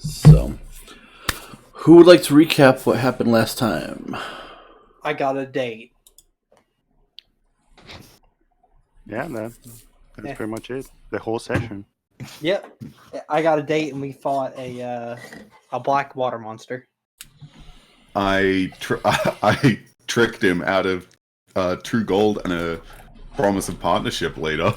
So, who would like to recap what happened last time? I got a date. Yeah, that's pretty much it. The whole session. Yep, I got a date, and we fought a black water monster. I tricked him out of 2 gold and a promise of partnership later.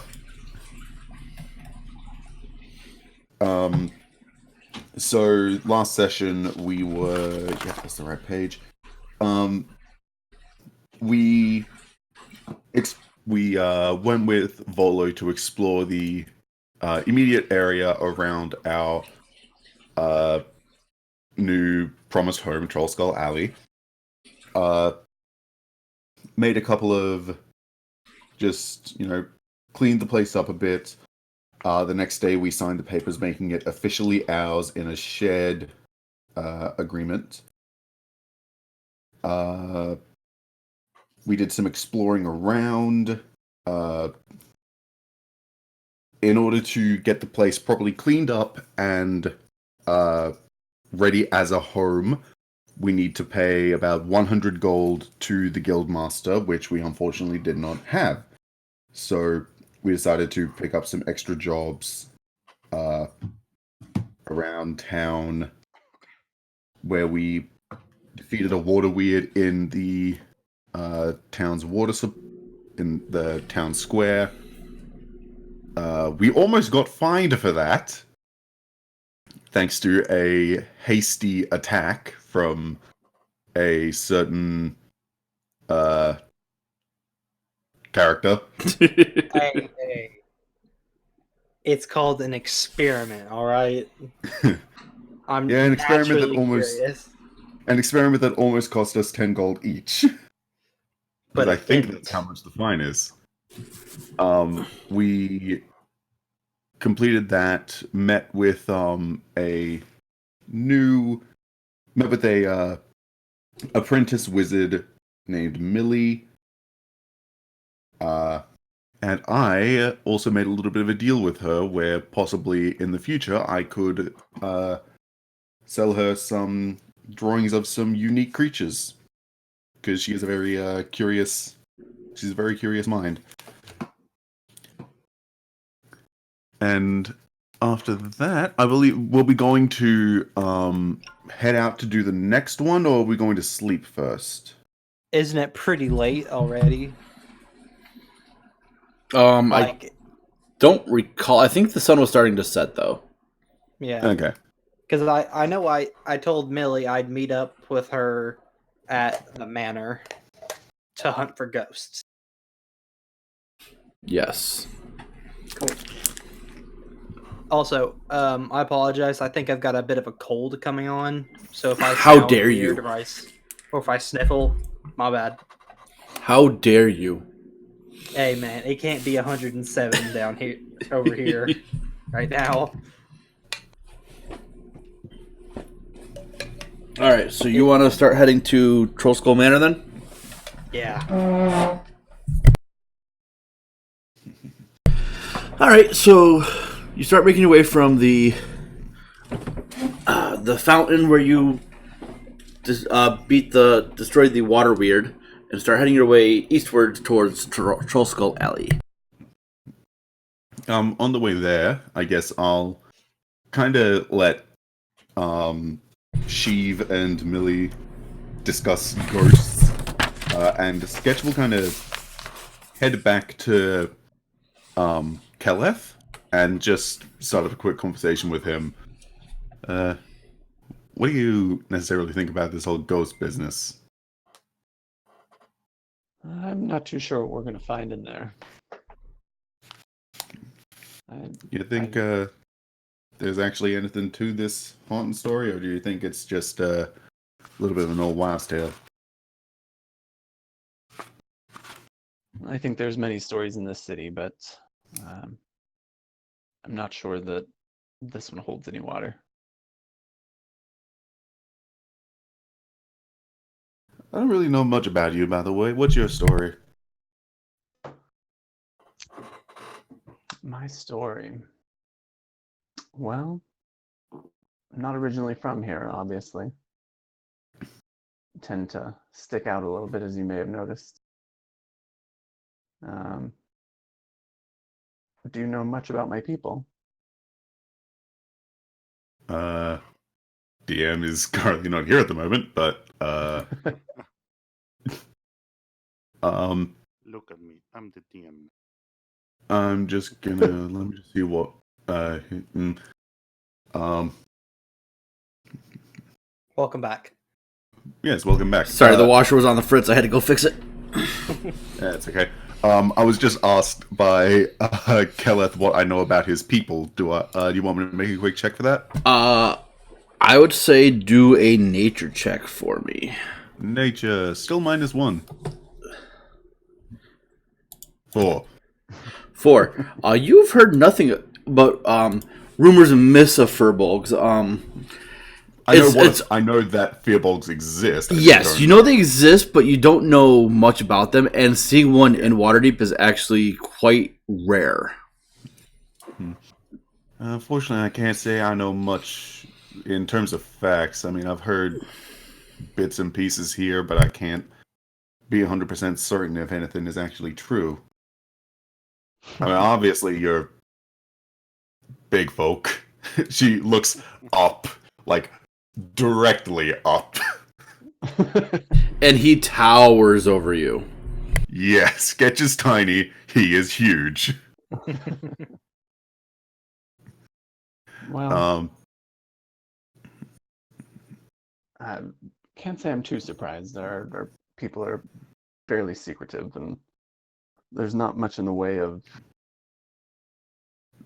So last session we were that's the right page. We went with Volo to explore the immediate area around our new promised home, Troll Skull Alley. Made a couple of cleaned the place up a bit. The next day we signed the papers making it officially ours in a shared agreement. We did some exploring around in order to get the place properly cleaned up and ready as a home. We need to pay about 100 gold to the guildmaster, which we unfortunately did not have. So we decided to pick up some extra jobs around town, where we defeated a water weird in the town's in the town square. We almost got fined for that, thanks to a hasty attack from a certain character. Hey. It's called an experiment, all right? I'm Yeah, an experiment that curious. almost cost us 10 gold each. But I think that's how much the fine is. We completed that, met with a apprentice wizard named Millie. And I also made a little bit of a deal with her where possibly in the future I could sell her some drawings of some unique creatures, because she is a very curious mind. And after that, I believe we'll be going to head out to do the next one, or are we going to sleep first? Isn't it pretty late already? I don't recall. I think the sun was starting to set, though. Yeah. Okay. Because I know I told Millie I'd meet up with her at the Manor to hunt for ghosts. Yes. Cool. Also, I apologize. I think I've got a bit of a cold coming on. So if I How dare you? Or if I sniffle, my bad. How dare you? Hey man, it can't be 107 down here over here right now. Alright, so you want to start heading to Troll Skull Manor then? Yeah. Alright, so you start making your way from the fountain where you destroyed the water weird, and start heading your way eastward towards Troll Skull Alley. On the way there, I guess I'll kind of let Sheave and Millie discuss ghosts, and Sketch will kind of head back to Keleth and just start up a quick conversation with him. What do you necessarily think about this whole ghost business? I'm not too sure what we're going to find in there. You think there's actually anything to this haunting story, or do you think it's just a little bit of an old wives' tale? I think there's many stories in this city, but I'm not sure that this one holds any water. I don't really know much about you, by the way. What's your story? My story. Well, I'm not originally from here, obviously. Tend to stick out a little bit, as you may have noticed. Do you know much about my people? DM is currently not here at the moment, but Look at me. I'm the DM. I'm just gonna let me just see what Welcome back. yes, welcome back. Sorry, the washer was on the fritz. I had to go fix it. That's okay. I was just asked by Keleth what I know about his people. Do you want me to make a quick check for that? I would say do a nature check for me. Nature still -1. 4. 4. You've heard nothing but rumors and myths of furbolgs. I know that fearbolgs exist. Yes, you know they exist, but you don't know much about them. And seeing one in Waterdeep is actually quite rare. Unfortunately, I can't say I know much in terms of facts. I mean, I've heard bits and pieces here, but I can't be 100% certain if anything is actually true. I mean, obviously, you're big folk. She looks up, like directly up. And he towers over you. Yes, Sketch is tiny. He is huge. Well, I can't say I'm too surprised. Our people are fairly secretive, and there's not much in the way of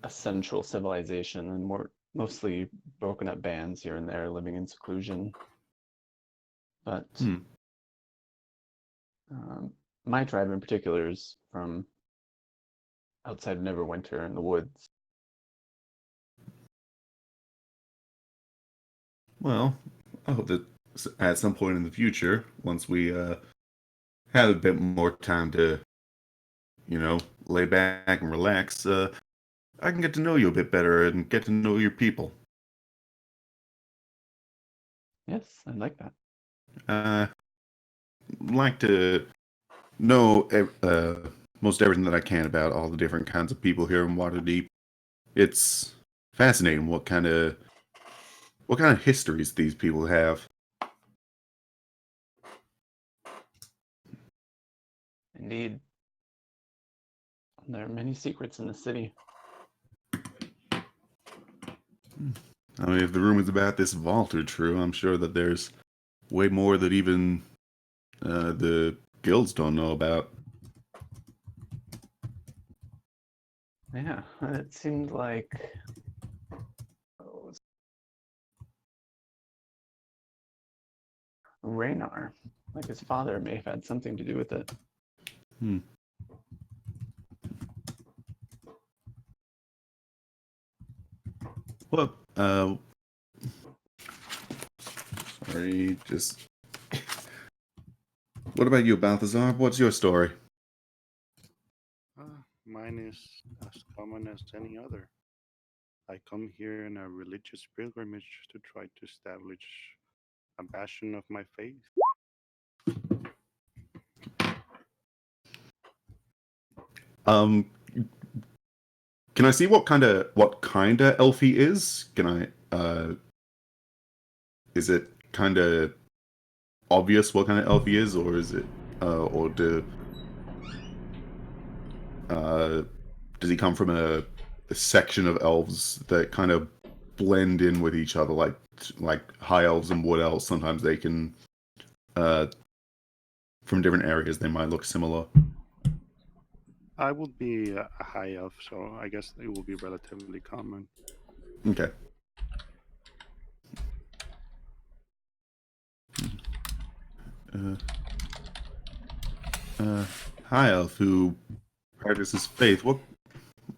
a central civilization, and mostly broken up bands here and there living in seclusion. But my tribe in particular is from outside of Neverwinter in the woods. Well, I hope that at some point in the future, once we have a bit more time to, lay back and relax, I can get to know you a bit better and get to know your people. Yes, I like that. Like to know most everything that I can about all the different kinds of people here in Waterdeep. It's fascinating what kind of histories these people have. Indeed. There are many secrets in the city. I mean, if the rumors about this vault are true, I'm sure that there's way more that even the guilds don't know about. Yeah, it seemed like Raynar, like his father, may have had something to do with it. Well, sorry, just... What about you, Balthazar? What's your story? Mine is as common as any other. I come here in a religious pilgrimage to try to establish a bastion of my faith. Can I see what kind of elf he is? Can I? Is it kind of obvious what kind of elf he is, or is it, or does he come from a section of elves that kind of blend in with each other, like high elves and wood elves? Sometimes they can, from different areas, they might look similar. I would be a high elf, so I guess it will be relatively common. Okay. High elf who practices faith.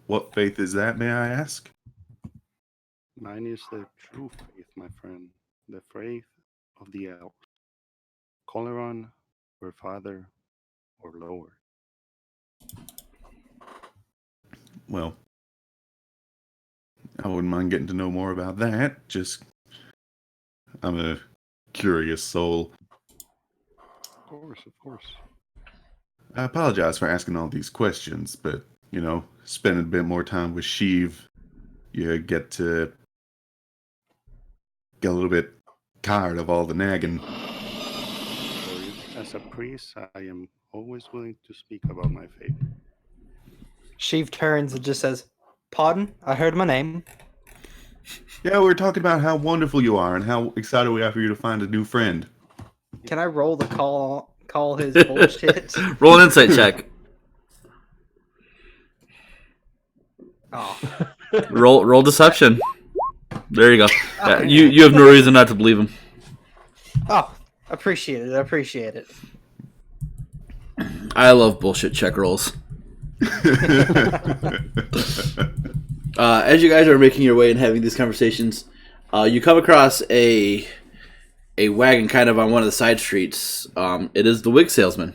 What faith is that, may I ask? Mine is the true faith, my friend. The faith of the elves. Coloron, or Father, or Lord. Well, I wouldn't mind getting to know more about that. Just I'm a curious soul. Of course, of course. I apologize for asking all these questions, but, you know, spending a bit more time with Sheave, you get to get a little bit tired of all the nagging. As a priest, I am always willing to speak about my faith. Sheave turns and just says, "Pardon? I heard my name." Yeah, we're talking about how wonderful you are and how excited we are for you to find a new friend. Can I roll the call his bullshit? Roll an insight check. Oh, Roll deception. There you go. You have no reason not to believe him. oh, appreciate it. I appreciate it. I love bullshit check rolls. As you guys are making your way and having these conversations, you come across a wagon kind of on one of the side streets. It is the Wick Salesman.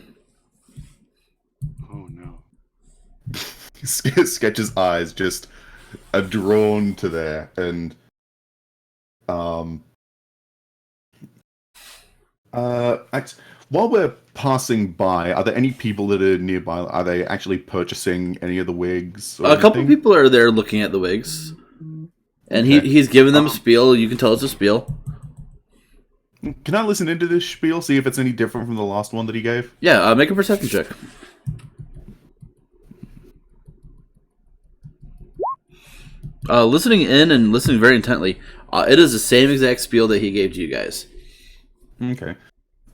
Oh no. Sketch's eyes just are drawn to there, and while we're passing by, are there any people that are nearby? Are they actually purchasing any of the wigs? A couple people are there looking at the wigs, and Okay. he's giving them a spiel. You can tell it's a spiel. Can I listen into this spiel, see if it's any different from the last one that he gave? Yeah, make a perception check. Listening in and listening very intently, it is the same exact spiel that he gave to you guys. Okay.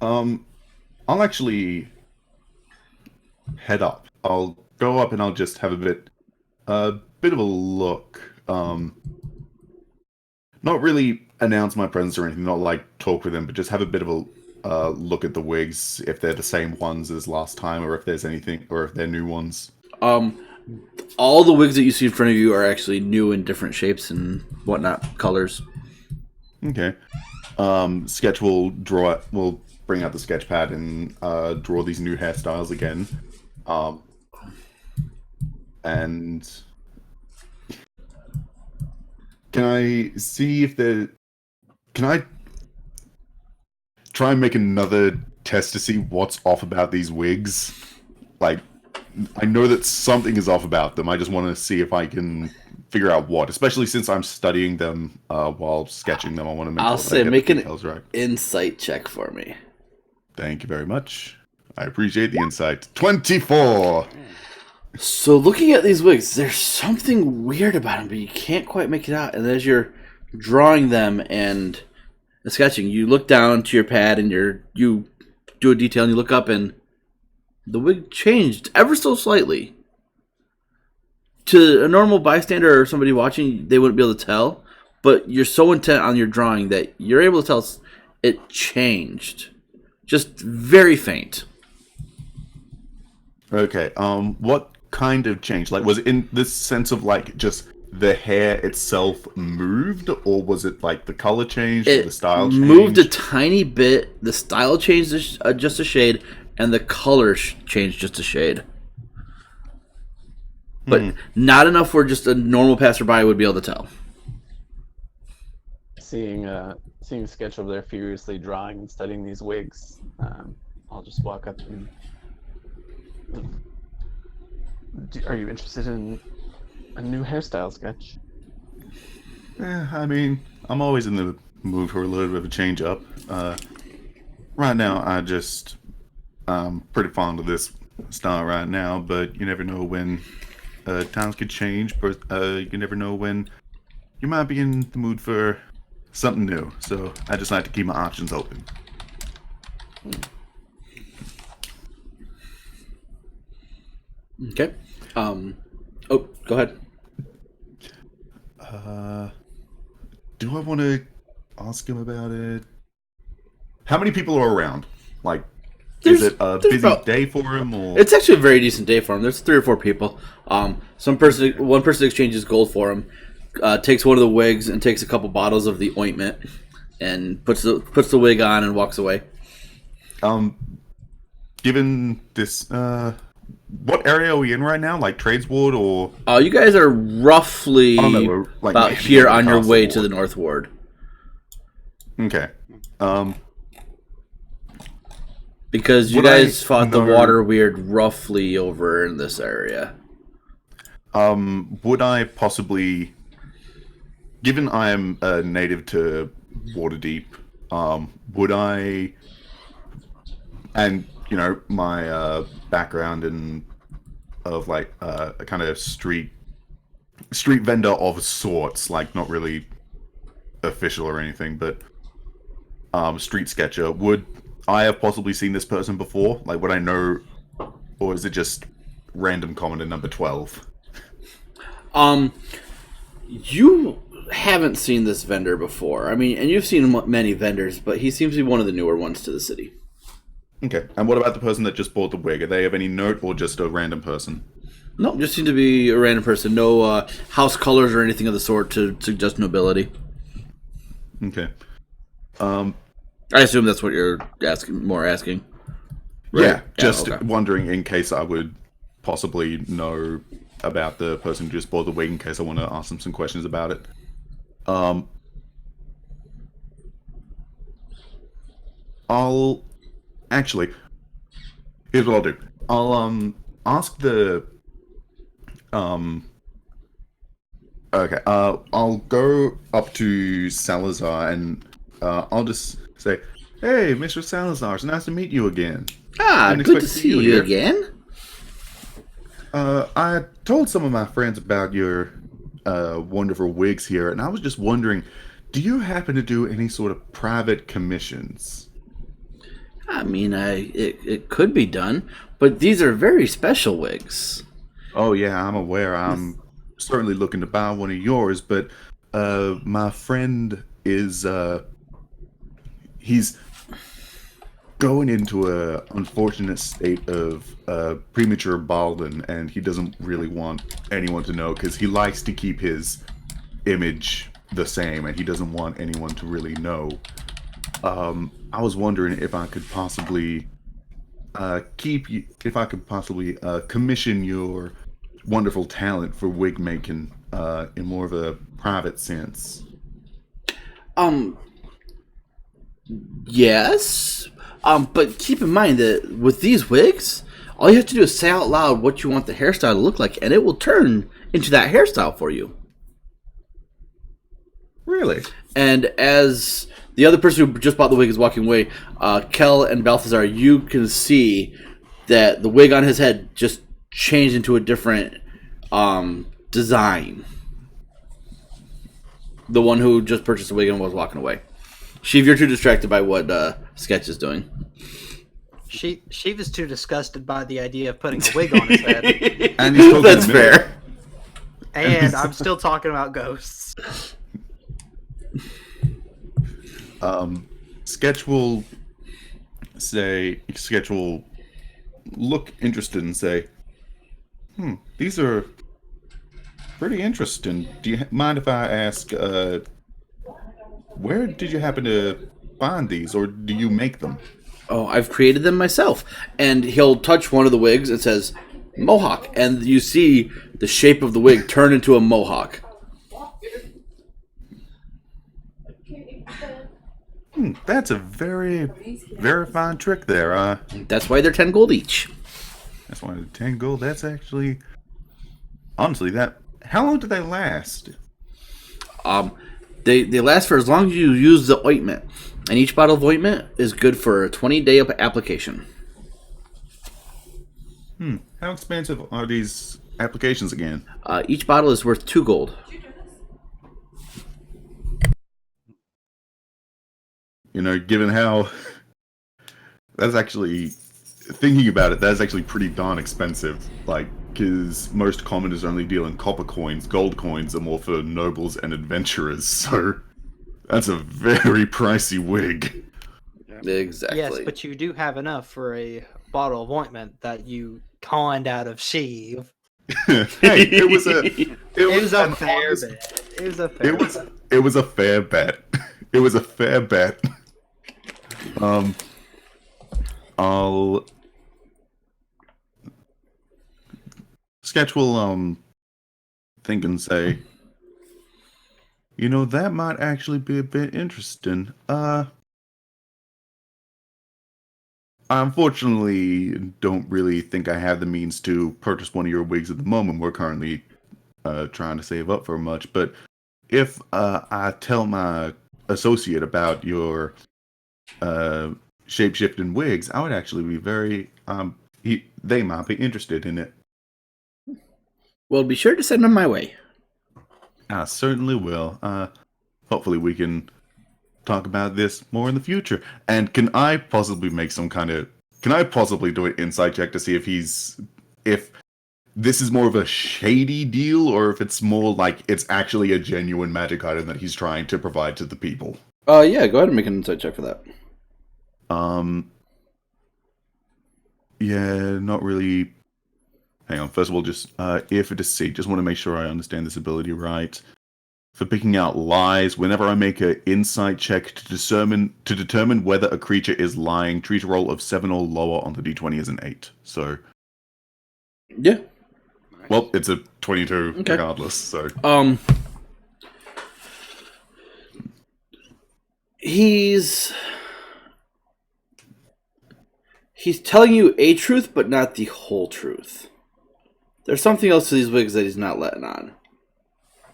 I'll actually head up. I'll go up and I'll just have a bit of a look. Not really announce my presence or anything, not like talk with them, but just have a bit of a look at the wigs, if they're the same ones as last time, or if there's anything, or if they're new ones. All the wigs that you see in front of you are actually new in different shapes and whatnot, colors. Okay. Sketch will bring out the sketch pad and draw these new hairstyles again. And can I see if can I try and make another test to see what's off about these wigs? Like, I know that something is off about them. I just want to see if I can figure out what, especially since I'm studying them while sketching them. I want to make I'll sure that say I get make the an details right. insight check for me. Thank you very much. I appreciate the insight. 24! So looking at these wigs, there's something weird about them, but you can't quite make it out. And as you're drawing them and sketching, you look down to your pad and you do a detail and you look up and the wig changed ever so slightly. To a normal bystander or somebody watching, they wouldn't be able to tell. But you're so intent on your drawing that you're able to tell it changed. Just very faint. Okay, what kind of change? Like, was it in this sense of, like, just the hair itself moved? Or was it, like, the color changed or the style changed? Moved a tiny bit. The style changed just a shade. And the color changed just a shade. But not enough where just a normal passerby would be able to tell. Seeing Sketch over there furiously drawing and studying these wigs, I'll just walk up and... Are you interested in a new hairstyle, Sketch? I mean, I'm always in the mood for a little bit of a change up. Right now, I'm pretty fond of this style right now, but you never know when times could change, but you never know when you might be in the mood for something new. So I just like to keep my options open. Okay. Go ahead. Do I want to ask him about it? How many people are around? Like, is it a busy day for him, or? It's actually a very decent day for him. There's 3 or 4 people. One person exchanges gold for him, takes one of the wigs and takes a couple bottles of the ointment, and puts the wig on and walks away. Given this, what area are we in right now? Like Tradesward or? You guys are roughly we're, like, about here on your way to the North Ward. Okay. Because you Would I guys fought the know- water weird roughly over in this area. Would I possibly, given I am a native to Waterdeep, would I, and you know my background in of like a kind of street vendor of sorts, like not really official or anything, but street sketcher. Would I have possibly seen this person before? Like, would I know, or is it just random commenter number 12? You haven't seen this vendor before. I mean, and you've seen many vendors, but he seems to be one of the newer ones to the city. Okay. And what about the person that just bought the wig? Are they of any note, or just a random person? No, just seem to be a random person. No house colors or anything of the sort to suggest nobility. Okay. I assume that's what you're asking. Right? Yeah, just okay. wondering in case I would possibly know about the person who just bought the wig, in case I want to ask them some questions about it. I'll actually, here's what I'll do. I'll ask the okay, I'll go up to Salazar and I'll just say, "Hey, Mr. Salazar, it's nice to meet you again. Didn't Good expect to to see see you you here." again. I told some of my friends about your wonderful wigs here, and I was just wondering, do you happen to do any sort of private commissions? I mean, it could be done, but these are very special wigs. Oh yeah, I'm aware. I'm certainly looking to buy one of yours, but my friend is he's going into a unfortunate state of premature balding, and he doesn't really want anyone to know because he likes to keep his image the same, and he doesn't want anyone to really know. I was wondering if I could possibly commission your wonderful talent for wig making in more of a private sense. Yes. But keep in mind that with these wigs, all you have to do is say out loud what you want the hairstyle to look like, and it will turn into that hairstyle for you. Really? And as the other person who just bought the wig is walking away, Kel and Balthazar, you can see that the wig on his head just changed into a different design. The one who just purchased the wig and was walking away. Sheave, you're too distracted by what Sketch is doing. Sheave is too disgusted by the idea of putting a wig on his head. And he's talking That's to me. fair. And I'm still talking about ghosts. Sketch will look interested and say, these are pretty interesting. Do you mind if I ask, where did you happen to find these, or do you make them? Oh, I've created them myself. And he'll touch one of the wigs and says, Mohawk. And you see the shape of the wig turn into a mohawk. That's a very, very fine trick there. That's why they're 10 gold each. That's why the 10 gold, that's actually... Honestly, how long do they last? They last for as long as you use the ointment. And each bottle of ointment is good for a 20-day application. How expensive are these applications again? Each bottle is worth 2 gold. You know, given how... That's actually... Thinking about it, that's actually pretty darn expensive. Like, because most commoners only deal in copper coins. Gold coins are more for nobles and adventurers, so... That's a very pricey wig. Exactly. Yes, but you do have enough for a bottle of ointment that you conned out of Sheave. Hey, it was a a fair bet. It was a fair bet. It was a fair bet. It was a fair bet. I'll Sketch will think and say, That might actually be a bit interesting. I unfortunately don't really think I have the means to purchase one of your wigs at the moment. We're currently trying to save up for much, but if I tell my associate about your shape-shifting wigs, I would actually be very they might be interested in it. Well, be sure to send them my way. I certainly will. Hopefully we can talk about this more in the future. And can I possibly do an insight check to see if this is more of a shady deal, or if it's more like it's actually a genuine magic item that he's trying to provide to the people? Yeah, go ahead and make an insight check for that. Yeah, not really. Hang on. First of all, just if it is C, just want to make sure I understand this ability right. For picking out lies, whenever I make an insight check to determine whether a creature is lying, treat a roll of 7 or lower on the d20 as an 8. So, Yeah. well, it's a 22 Okay. regardless. So, he's telling you a truth, but not the whole truth. There's something else to these wigs that he's not letting on.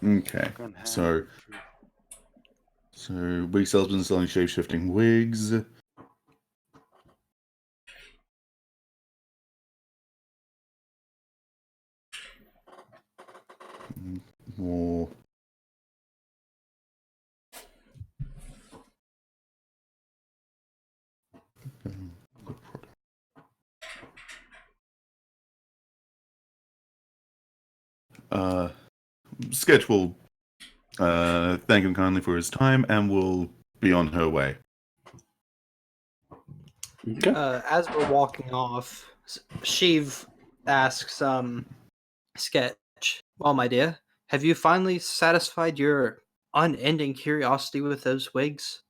okay. So Wick Salesman selling shape-shifting wigs. More. Sketch will thank him kindly for his time and will be on her way. Okay. As we're walking off, Sheave asks, Sketch, well, my dear, have you finally satisfied your unending curiosity with those wigs?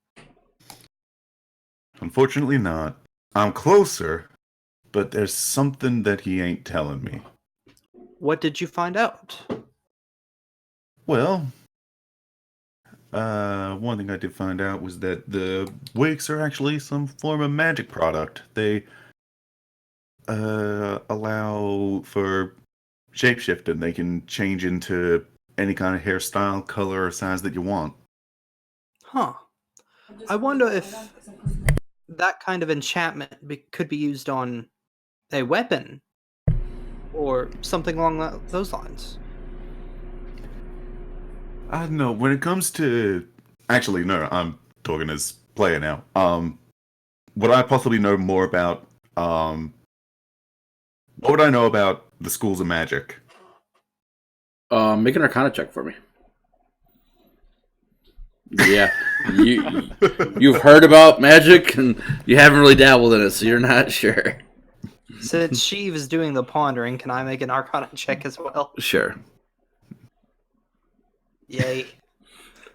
Unfortunately not. I'm closer, but there's something that he ain't telling me. What did you find out? Well, one thing I did find out was that the wigs are actually some form of magic product. They allow for shapeshifting. They can change into any kind of hairstyle, color, or size that you want. Huh. I wonder if that kind of enchantment could be used on a weapon or something along those lines. I don't know. When it comes to... Actually, no, I'm talking as player now. Would I possibly know more about... What would I know about the schools of magic? Make an Arcana check for me. Yeah, you've heard about magic and you haven't really dabbled in it, so you're not sure. Since Sheave is doing the pondering, can I make an Arcana check as well? Sure. Yay.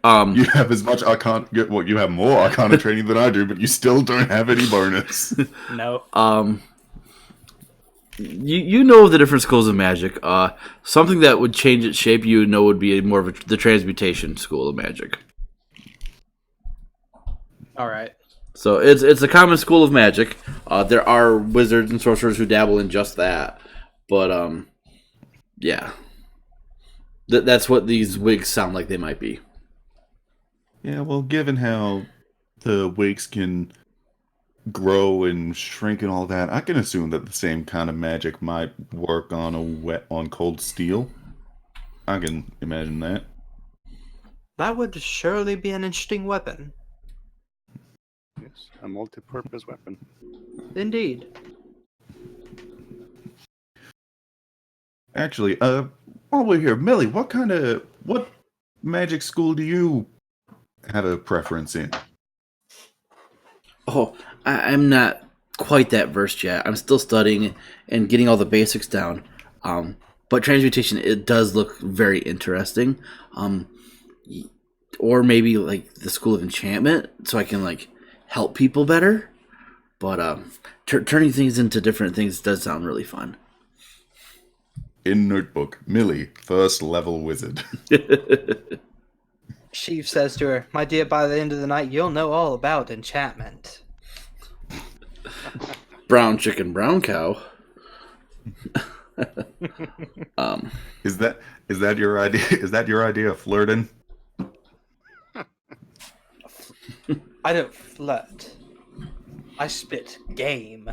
You have as much Arcana... Well, you have more Arcana training than I do, but you still don't have any bonus. No. You know the different schools of magic. Something that would change its shape, you know, would be more of the transmutation school of magic. All right. So it's a common school of magic. There are wizards and sorcerers who dabble in just that, but yeah, that's what these wigs sound like they might be. Yeah, well, given how the wigs can grow and shrink and all that, I can assume that the same kind of magic might work on on cold steel. I can imagine that. That would surely be an interesting weapon. Yes, a multi-purpose weapon. Indeed. Actually, while we're here, Millie, what magic school do you have a preference in? Oh, I'm not quite that versed yet. I'm still studying and getting all the basics down. But transmutation, it does look very interesting. Or maybe like the school of enchantment, so I can like help people better. But turning things into different things does sound really fun. In notebook, Millie, first level wizard. Sheave says to her, "My dear, by the end of the night, you'll know all about enchantment." Brown chicken, brown cow. Is that your idea? Is that your idea of flirting? I don't flirt. I spit game.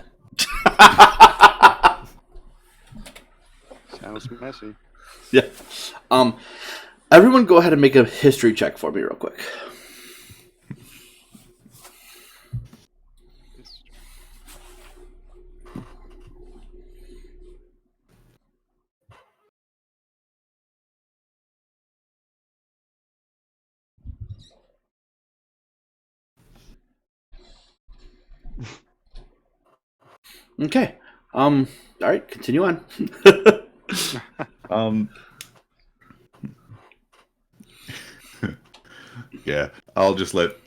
Sounds messy. Yeah. Everyone, go ahead and make a history check for me, real quick. Okay. All right. Continue on. Yeah, I'll just let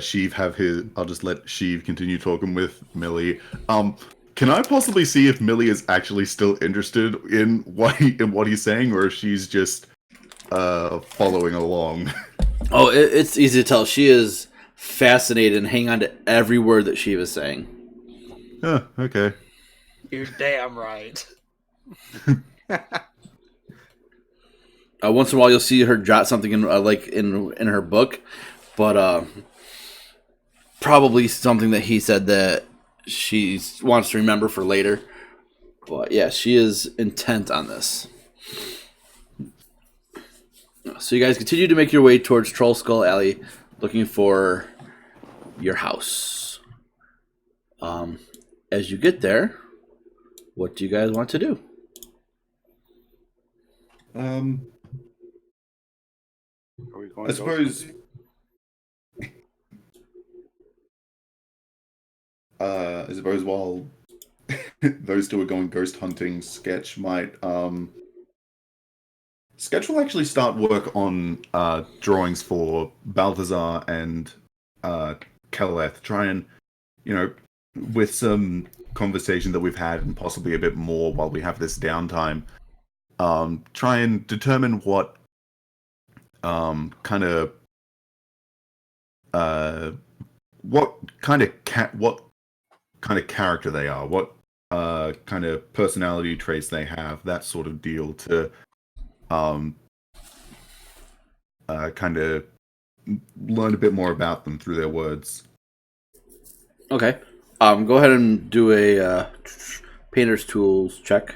Sheave have his. I'll just let Sheave continue talking with Millie. Can I possibly see if Millie is actually still interested in what he's saying, or if she's just following along? Oh, it's easy to tell. She is fascinated and hang on to every word that she was saying. Huh, okay. You're damn right. Once in a while, you'll see her jot something in in her book, but probably something that he said that she wants to remember for later. But yeah, she is intent on this. So you guys continue to make your way towards Troll Skull Alley, looking for your house. As you get there, what do you guys want to do? Are we going I suppose. I suppose while those two are going ghost hunting, Sketch will actually start work on drawings for Balthazar and Keleth. Try and, with some conversation that we've had and possibly a bit more while we have this downtime, try and determine what kind of character they are, what kind of personality traits they have, that sort of deal, to kind of learn a bit more about them through their words. Okay. Go ahead and do a painter's tools check.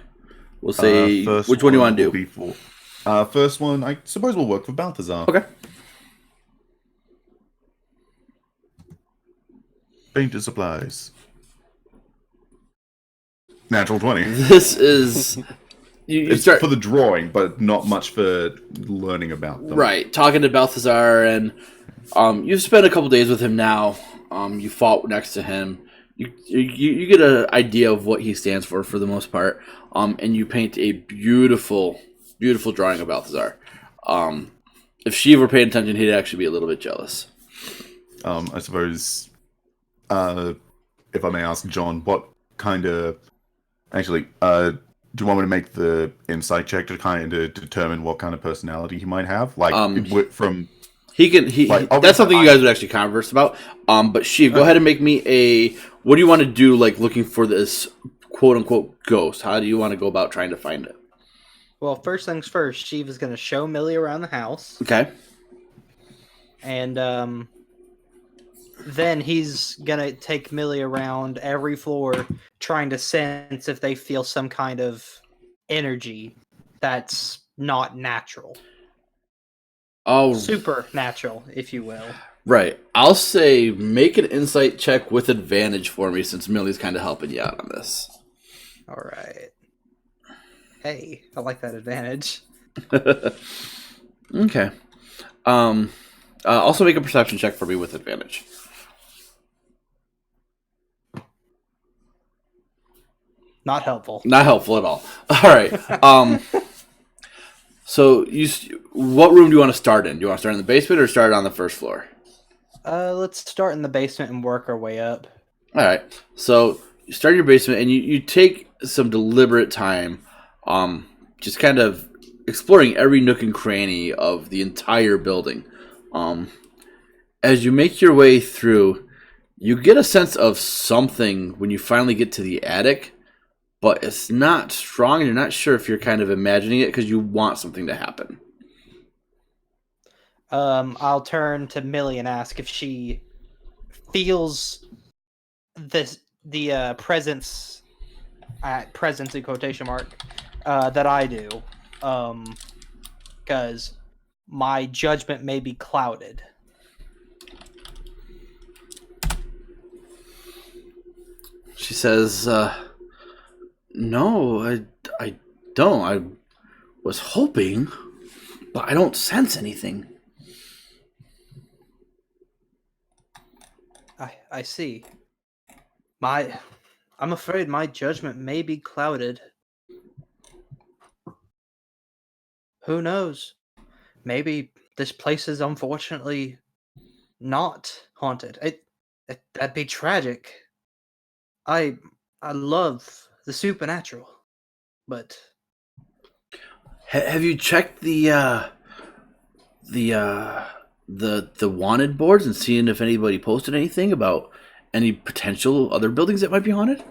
We'll say which one do you want to do. First one, I suppose, will work for Balthazar. Okay. Painter supplies. Natural 20. This is you it's start for the drawing, but not much for learning about them. right talking to Balthazar, and you've spent a couple days with him now. You fought next to him. You get an idea of what he stands for the most part. And you paint a beautiful, beautiful drawing of Balthazar. If Sheave were paying attention, he'd actually be a little bit jealous. I suppose, if I may ask, John, what kind of... Actually, do you want me to make the insight check to kind of determine what kind of personality he might have? Like, from... That's something you guys would actually converse about. But Sheave, go ahead and make me a... What do you want to do, like, looking for this quote-unquote ghost? How do you want to go about trying to find it? Well, first things first, Sheave is going to show Millie around the house. Okay. And then he's going to take Millie around every floor, trying to sense if they feel some kind of energy that's not natural. Oh, supernatural, if you will. Right. I'll say make an insight check with advantage for me, since Millie's kind of helping you out on this. All right. Hey, I like that advantage. Okay. Also make a perception check for me with advantage. Not helpful. Not helpful at all. All right. So, what room do you want to start in? Do you want to start in the basement or start on the first floor? Let's start in the basement and work our way up. All right. So, you start in your basement and you take some deliberate time, just kind of exploring every nook and cranny of the entire building. Um, as you make your way through, you get a sense of something when you finally get to the attic, but it's not strong, and you're not sure if you're kind of imagining it because you want something to happen. I'll turn to Millie and ask if she feels the presence in quotation mark that I do, because my judgment may be clouded. She says, "No, I don't. I was hoping, but I don't sense anything." I see. I'm afraid my judgment may be clouded. Who knows? Maybe this place is unfortunately not haunted. That'd be tragic. I love the supernatural, but Have you checked the wanted boards and seen if anybody posted anything about any potential other buildings that might be haunted?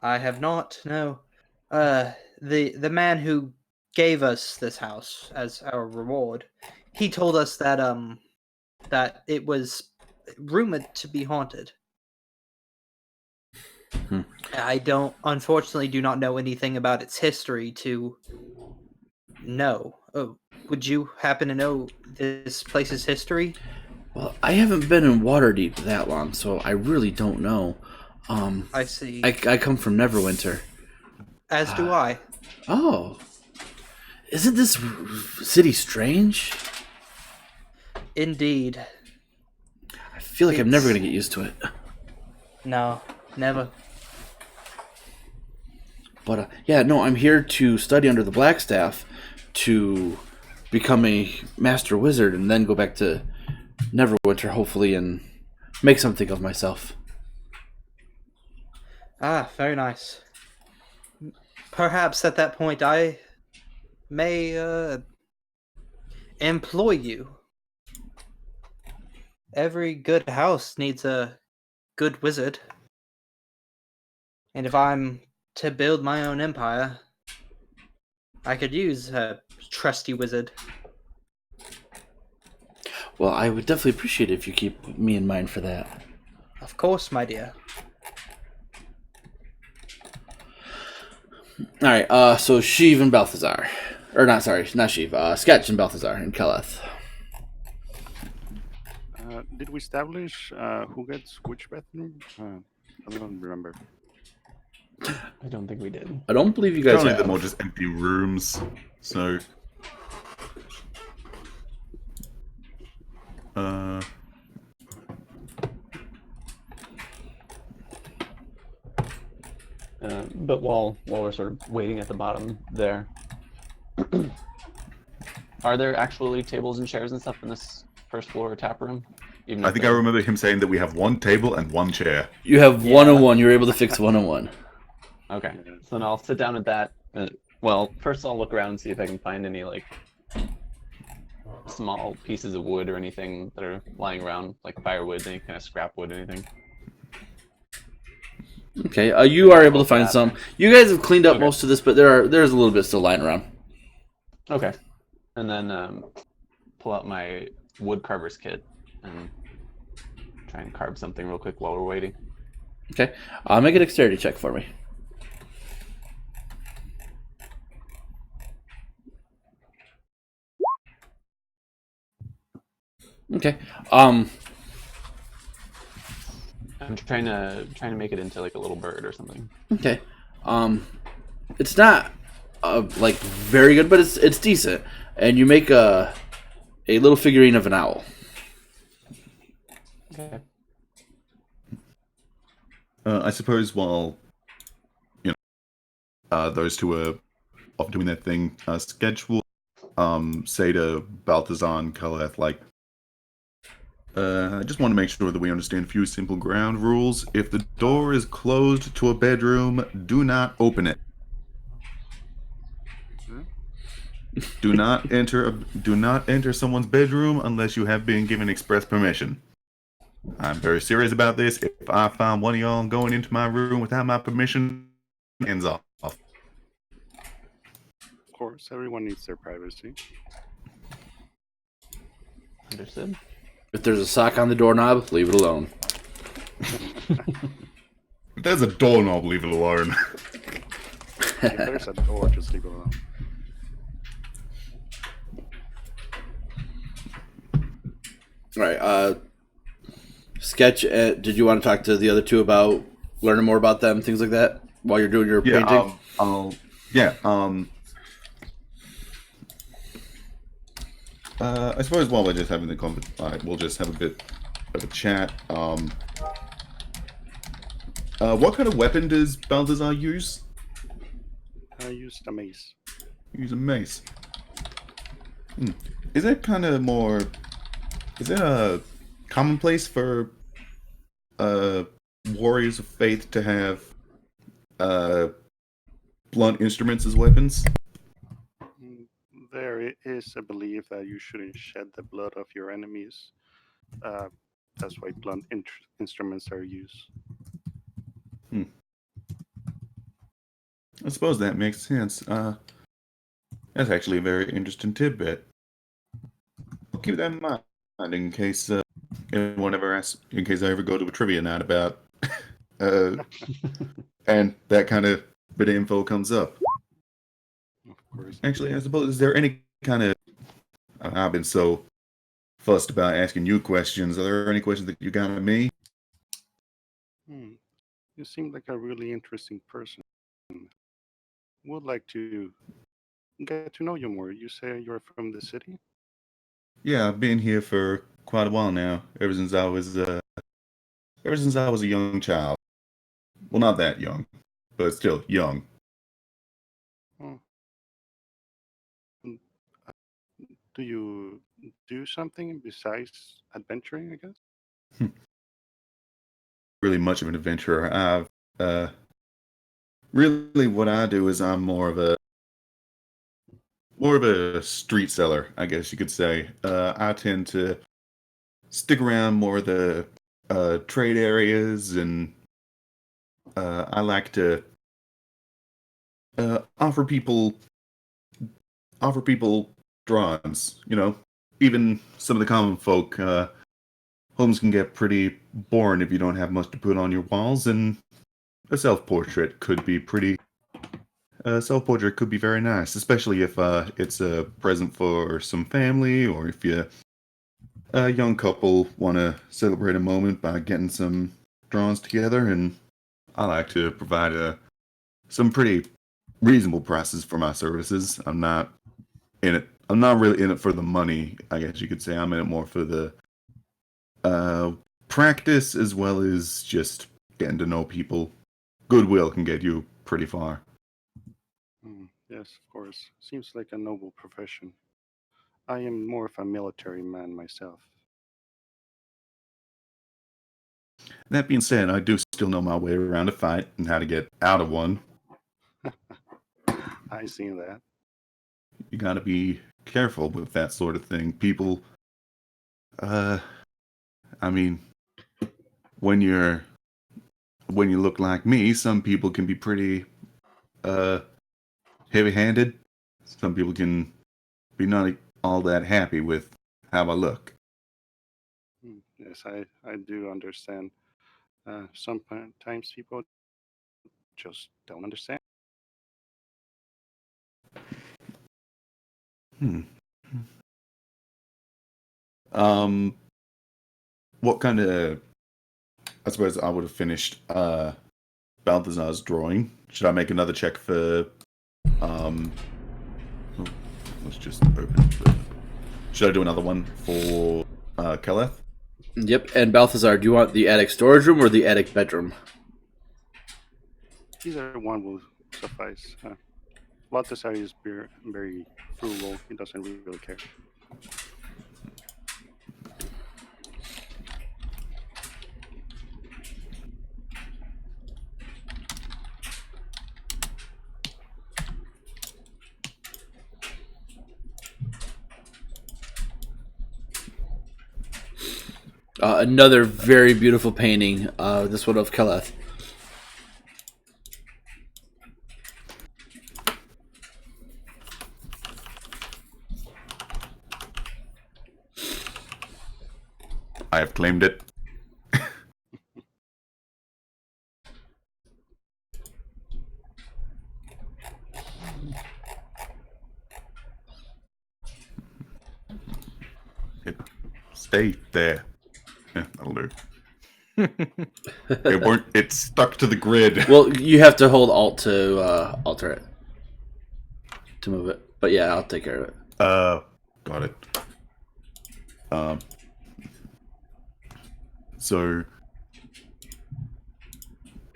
I have not. No. The man who gave us this house as our reward, he told us that that it was rumored to be haunted. I unfortunately do not know anything about its history to know. Oh, would you happen to know this place's history? Well, I haven't been in WaterDeep that long, so I really don't know. I see. I come from Neverwinter. As do I. Oh, isn't this city strange? Indeed. I feel like I'm never going to get used to it. No, never. But yeah, no, I'm here to study under the Blackstaff to become a master wizard and then go back to Neverwinter, hopefully, and make something of myself. Ah, very nice. Perhaps at that point I may employ you. Every good house needs a good wizard. And if I'm to build my own empire, I could use a trusty wizard. Well, I would definitely appreciate it if you keep me in mind for that. Of course, my dear. Alright, so Sheave and Balthazar. Or not Sheave. Sketch and Balthazar and Keleth. Did we establish who gets which bathroom? I don't remember. I don't think we did. I don't believe you guys Currently, have. they're more just empty rooms. So, But while we're sort of waiting at the bottom there, are there actually tables and chairs and stuff in this first floor tap room? Even I if think I they're- remember him saying that we have one table and one chair. You have 101. You're able to fix 101. Okay, so then I'll sit down at that. Well, first I'll look around and see if I can find any like small pieces of wood or anything that are lying around, like firewood, any kind of scrap wood, anything. Okay, you are able to find some. You guys have cleaned up Okay. most of this, but there's a little bit still lying around. Okay, and then pull out my wood carver's kit and try and carve something real quick while we're waiting. Okay, make a dexterity check for me. Okay. I'm trying to make it into like a little bird or something. Okay. It's not like very good, but it's decent. And you make a little figurine of an owl. Okay. I suppose while those two are off doing their thing, Sketch will say to Balthazar and Kaleth, like, I just want to make sure that we understand a few simple ground rules. If the door is closed to a bedroom, do not open it. Do not enter someone's bedroom unless you have been given express permission. I'm very serious about this. If I find one of y'all going into my room without my permission, hands off. Of course, everyone needs their privacy. Understood. If there's a sock on the doorknob, leave it alone. If there's a doorknob, leave it alone. If there's a door, just leave it alone. All right. Sketch. Did you want to talk to the other two about learning more about them, things like that, while you're doing your painting? I suppose while we're just having the we'll just have a bit of a chat. What kind of weapon does Balthazar use? I used a mace. Use a mace. Is it kind of more? Is it a commonplace for warriors of faith to have blunt instruments as weapons? There is a belief that you shouldn't shed the blood of your enemies. That's why blunt instruments are used. I suppose that makes sense. That's actually a very interesting tidbit. I'll keep that in mind in case anyone ever asks, in case I ever go to a trivia night about, and that kind of bit of info comes up. Of course. Actually, I suppose, is there any kind of... I've been so fussed about asking you questions. Are there any questions that you got of me? You seem like a really interesting person. Would like to get to know you more. You say you're from the city? Yeah, I've been here for quite a while now. Ever since I was a young child. Well, not that young, but still young. Oh. Do you do something besides adventuring, I guess? Really much of an adventurer. I've really what I do is I'm more of a street seller, I guess you could say. I tend to stick around more of the trade areas, and I like to offer people drawings. You know, even some of the common folk. Homes can get pretty boring if you don't have much to put on your walls, and a self-portrait could be very nice, especially if it's a present for some family, or if a young couple want to celebrate a moment by getting some drawings together. And I like to provide some pretty reasonable prices for my services. I'm not really in it for the money, I guess you could say. I'm in it more for the practice, as well as just getting to know people. Goodwill can get you pretty far. Yes, of course. Seems like a noble profession. I am more of a military man myself. That being said, I do still know my way around a fight and how to get out of one. I see that. You gotta be careful with that sort of thing. People, I mean, when you look like me, some people can be pretty heavy-handed. Some people can be not all that happy with how I look. Yes, I do understand. Sometimes people just don't understand. What kind of... I suppose I would have finished Balthazar's drawing. Should I make another check for... let's just open... Should I do another one for Keleth? Yep. And Balthazar, do you want the attic storage room or the attic bedroom? Either one will suffice. Balthasar is very frugal. He doesn't really care. Another very beautiful painting. This one of Keleth. I have claimed it. Stay there. Yeah, that'll do. It's stuck to the grid. Well, you have to hold Alt to alter it to move it. But yeah, I'll take care of it. Got it. So,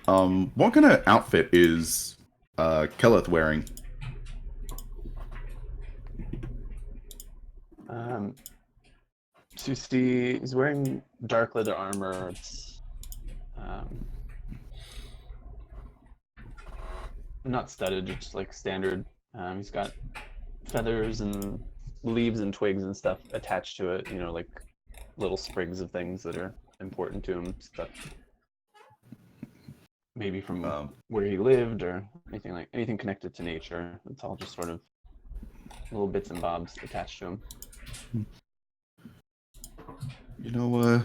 what kind of outfit is Keleth wearing? So you see, he's wearing dark leather armor. It's not studded, just like standard. He's got feathers and leaves and twigs and stuff attached to it. You know, like little sprigs of things that are important to him. Stuff maybe from where he lived or anything connected to nature. It's all just sort of little bits and bobs attached to him. You know,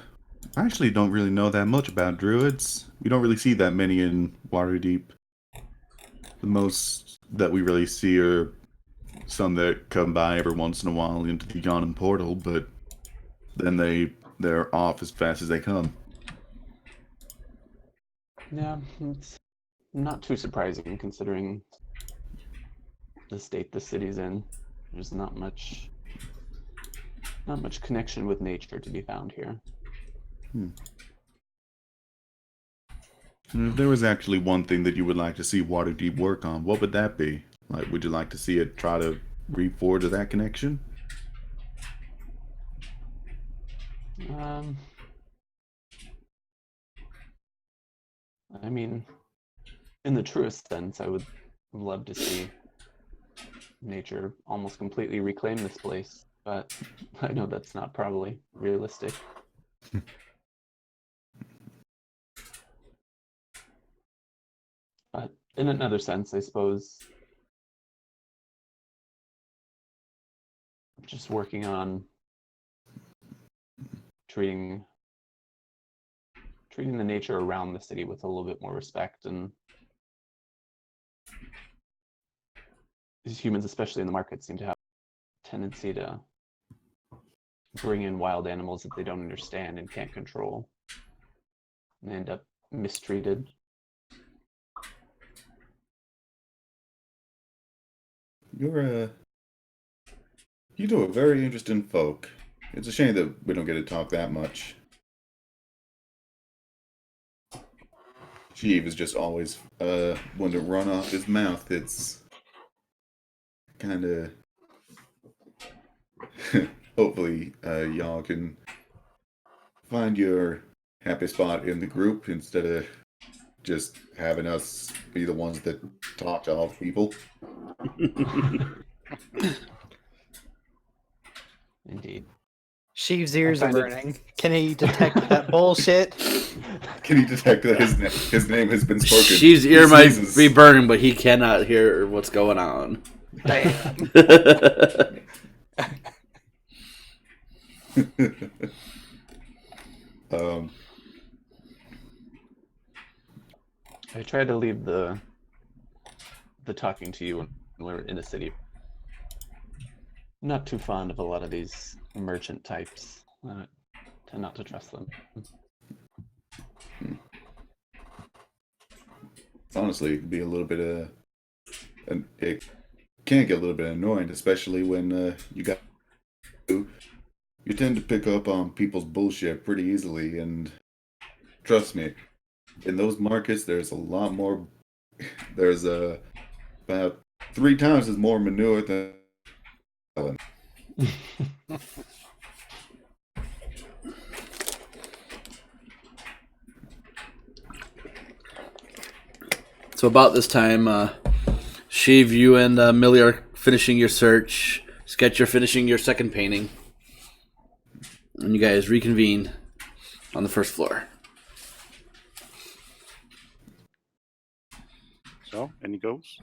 I actually don't really know that much about druids. We don't really see that many in Waterdeep. The most that we really see are some that come by every once in a while into the Yawning Portal, but then they're off as fast as they come. Yeah, it's not too surprising considering the state the city's in. There's not much connection with nature to be found here. And if there was actually one thing that you would like to see Waterdeep work on, what would that be? Like, would you like to see it try to reforge that connection? I mean, in the truest sense, I would love to see nature almost completely reclaim this place, but I know that's not probably realistic. But in another sense, I suppose, just working on treating the nature around the city with a little bit more respect, and these humans, especially in the market, seem to have a tendency to bring in wild animals that they don't understand and can't control, and they end up mistreated. You two are very interesting folk. It's a shame that we don't get to talk that much. Sheave is just always one to run off his mouth. It's kind of... Hopefully, y'all can find your happy spot in the group instead of just having us be the ones that talk to all the people. Indeed. Sheave's ears are find it- burning. Can he detect that bullshit? Can he detect that his name has been spoken? Sheave's ear He might sneezes. be burning, but he cannot hear what's going on. Damn. I try to leave the talking to you when we're in the city. I'm not too fond of a lot of these merchant types. Tend not to trust them. Honestly, it can be a little bit it can get a little bit annoying, especially when you tend to pick up on people's bullshit pretty easily, and trust me, in those markets there's a lot more. There's about 3 times as more manure than. So about this time, Sheave, you and Millie are finishing your search. Sketch, you're finishing your second painting. And you guys reconvene. on the first floor. So, any ghosts?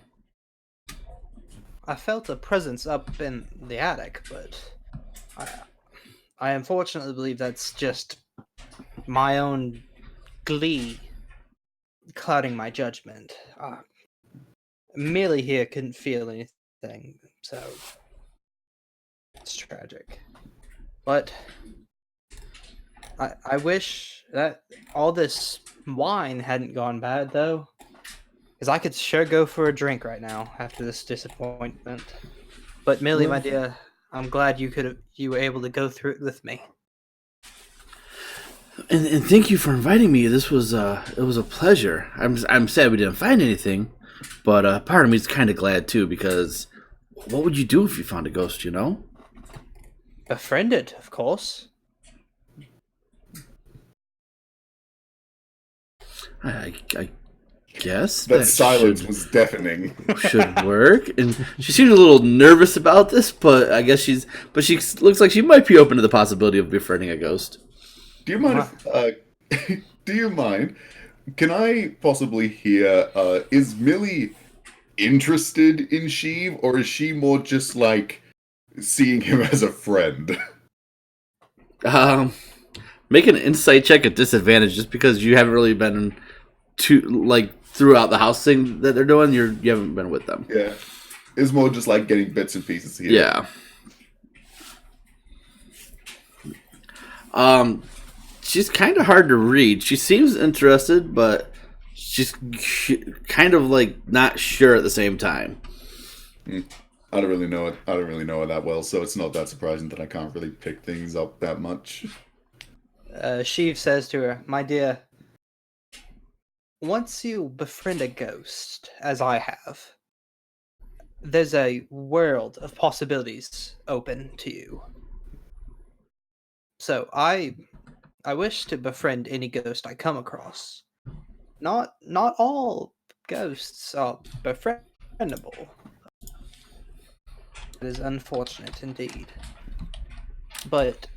I felt a presence up in the attic, but I unfortunately believe that's just my own glee clouding my judgment. Millie here couldn't feel anything, so it's tragic. But I wish that all this wine hadn't gone bad, though. Because I could sure go for a drink right now after this disappointment. But Millie, my dear, I'm glad you were able to go through it with me. And thank you for inviting me. This was it was a pleasure. I'm sad we didn't find anything, but part of me is kind of glad too, because what would you do if you found a ghost? You know, Befriend it, of course. I guess That silence was deafening. should work. And she seemed a little nervous about this, but I guess she looks like she might be open to the possibility of befriending a ghost. Do you mind if, do you mind? Can I possibly hear, is Millie interested in Sheave, or is she more just like seeing him as a friend? Make an insight check at disadvantage, just because you haven't really been throughout the house thing that they're doing. You haven't been with them. Yeah. It's more just like getting bits and pieces here. Yeah. She's kind of hard to read. She seems interested, but she's kind of like not sure at the same time. I don't really know it. I don't really know her that well, so it's not that surprising that I can't really pick things up that much. Sheave says to her, "My dear, once you befriend a ghost, as I have, there's a world of possibilities open to you. So I wish to befriend any ghost I come across. Not all ghosts are befriendable. It is unfortunate indeed. But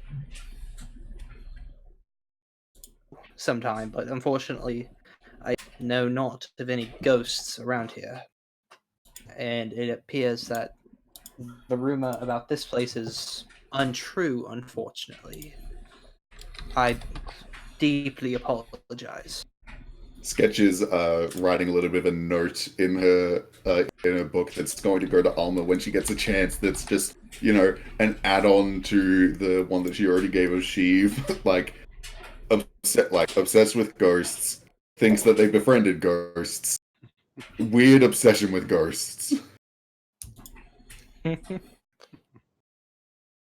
unfortunately I know not of any ghosts around here. And it appears that the rumor about this place is untrue, unfortunately. I deeply apologize." Sketches writing a little bit of a note in her book that's going to go to Alma when she gets a chance. That's just, you know, an add-on to the one that she already gave of Sheave. Obsessed with ghosts, thinks that they befriended ghosts. Weird obsession with ghosts.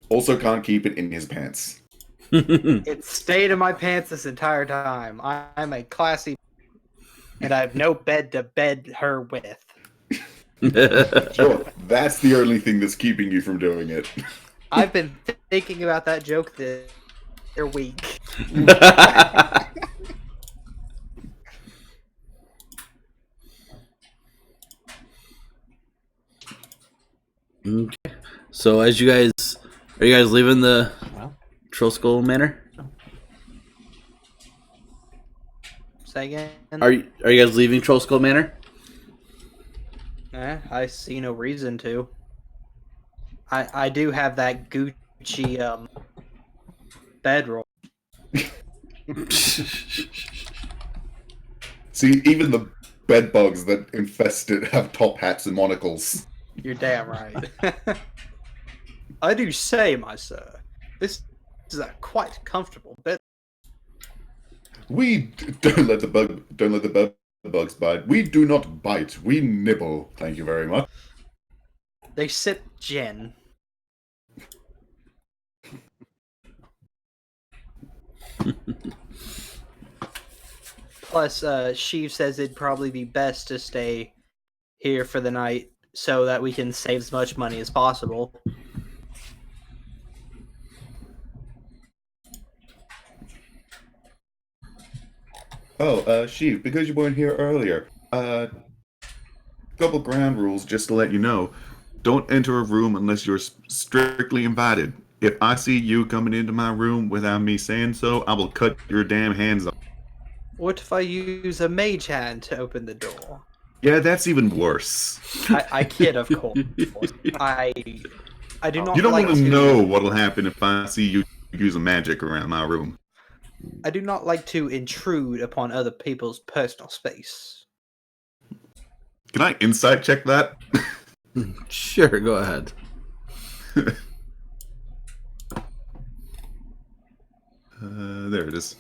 Also can't keep it in his pants. It stayed in my pants this entire time. I'm a classy, and I have no bed to bed her with. Sure, that's the only thing that's keeping you from doing it. I've been thinking about that joke this week. Okay. So, are you guys leaving the Well, Troll Skull Manor? Say again? Are you guys leaving Troll Skull Manor? I see no reason to. I do have that Gucci bedroll. See, even the bed bugs that infest it have top hats and monocles. You're damn right. I do say, my sir, this is a quite comfortable bed. We don't let the bed bugs bite. We do not bite. We nibble. Thank you very much. They sip gin. Plus, Sheave says it'd probably be best to stay here for the night so that we can save as much money as possible. Oh, Sheave, because you weren't here earlier, couple ground rules just to let you know. Don't enter a room unless you're strictly invited. if I see you coming into my room without me saying so, I will cut your damn hands off. What if I use a mage hand to open the door? Yeah, that's even worse. I kid, of course. I do not You don't like want to to know what'll happen if I see you using magic around my room. I do not like to intrude upon other people's personal space. Can I insight check that? Sure, go ahead. There it is.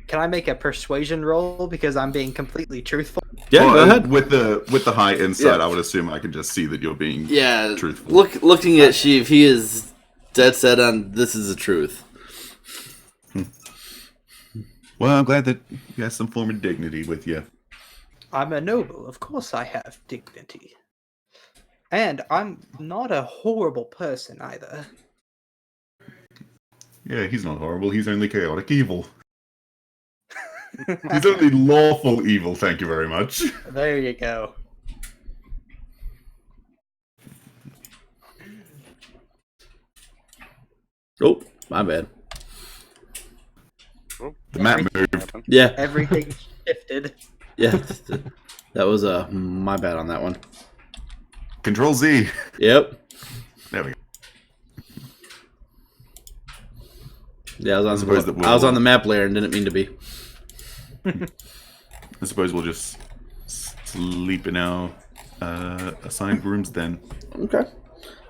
Can I make a persuasion roll because I'm being completely truthful? Yeah, go ahead. With the high insight, Yeah. I would assume I can just see that you're being truthful. Looking at Sheave, he is dead set on this is the truth. Well, I'm glad that you have some form of dignity with you. I'm a noble. Of course I have dignity. And I'm not a horrible person either. Yeah, he's not horrible. He's only chaotic evil. He's only lawful evil, thank you very much. There you go. Oh, my bad. The map moved. Happened. Yeah, Everything shifted. yeah. That was my bad on that one. Control Z. Yep. There we go. Yeah, I suppose that I was on the map layer and didn't mean to be. I suppose we'll just sleep in our assigned rooms then. Okay.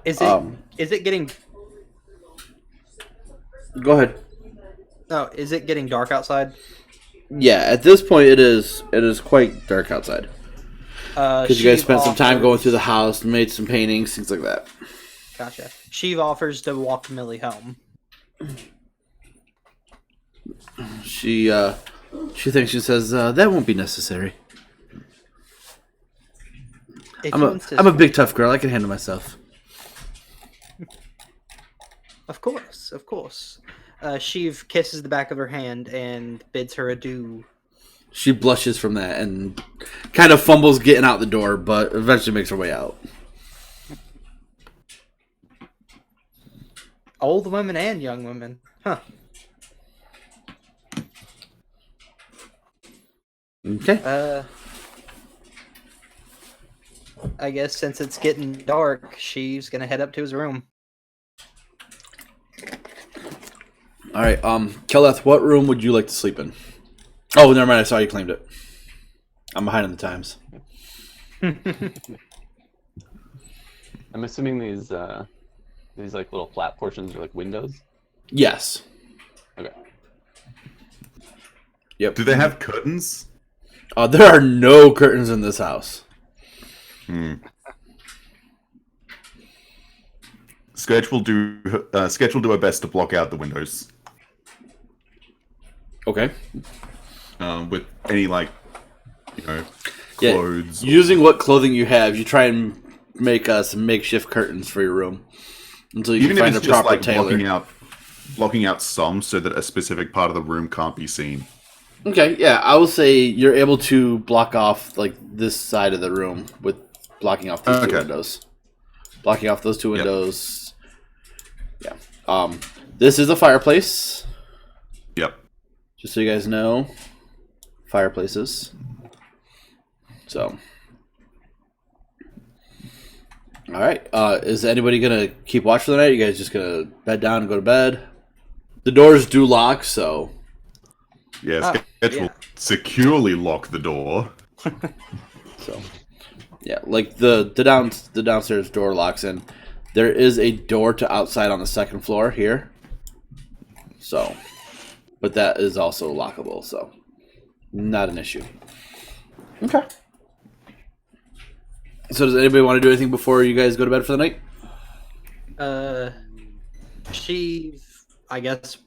Is it getting Go ahead. is it getting dark outside? Yeah, at this point it is quite dark outside. Because you guys spent some time going through the house, made some paintings, things like that. Gotcha. Sheave offers to walk Millie home. She thinks, she says, that won't be necessary. If I'm you a insist. big tough girl. I can handle myself. Of course, of course. Sheave kisses the back of her hand and bids her adieu. She blushes from that and kind of fumbles getting out the door, but eventually makes her way out. Old women and young women. Huh. Okay. I guess since it's getting dark, she's gonna head up to his room. All right. Keleth, what room would you like to sleep in? Oh, never mind. I saw you claimed it. I'm behind on the times. I'm assuming these like little flat portions are like windows. Yes. Okay. Yep. Do they have curtains? There are no curtains in this house. Sketch will do her best to block out the windows. Okay. With any clothes. Yeah. Using what clothing you have, you try and make some makeshift curtains for your room until you Even can if find a it's just proper tailor. blocking out some so that a specific part of the room can't be seen. Okay, yeah, I will say you're able to block off like this side of the room with blocking off these two windows. Blocking off those two windows. Yeah. This is a fireplace. Yep. Just so you guys know, fireplaces. So, all right. Is anybody gonna keep watch for the night? You guys just gonna bed down and go to bed? The doors do lock, so. Yeah, Sketch will securely lock the door. So, yeah, like the downstairs door locks in. There is a door to outside on the second floor here. So, but that is also lockable, so not an issue. Okay. So does anybody want to do anything before you guys go to bed for the night? She, I guess,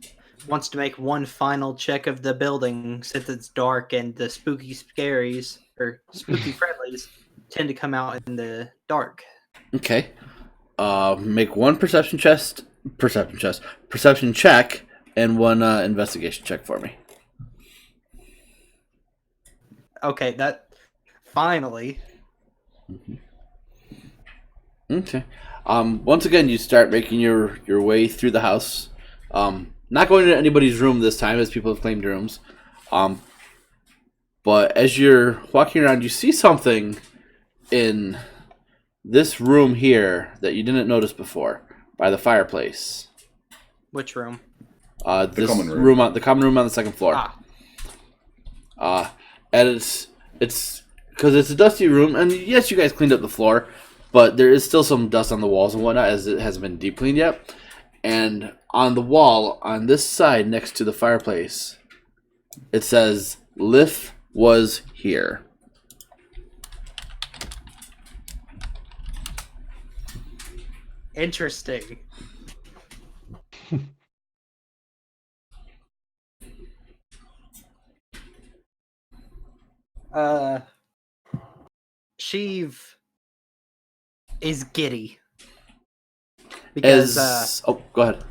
wants to make one final check of the building since it's dark and the spooky scaries or spooky friendlies tend to come out in the dark. Okay. Make one perception check, and one investigation check for me. Okay, that finally. Okay. Once again, you start making your way through the house. Not going to anybody's room this time, as people have claimed rooms. But as you're walking around, you see something in this room here that you didn't notice before by the fireplace. Which room? This common room. the common room on the second floor. And it's because it's a dusty room, and yes, you guys cleaned up the floor, but there is still some dust on the walls and whatnot, as it hasn't been deep cleaned yet. And on the wall, on this side next to the fireplace, it says, "Lif was here." Interesting. Sheave is giddy because go ahead.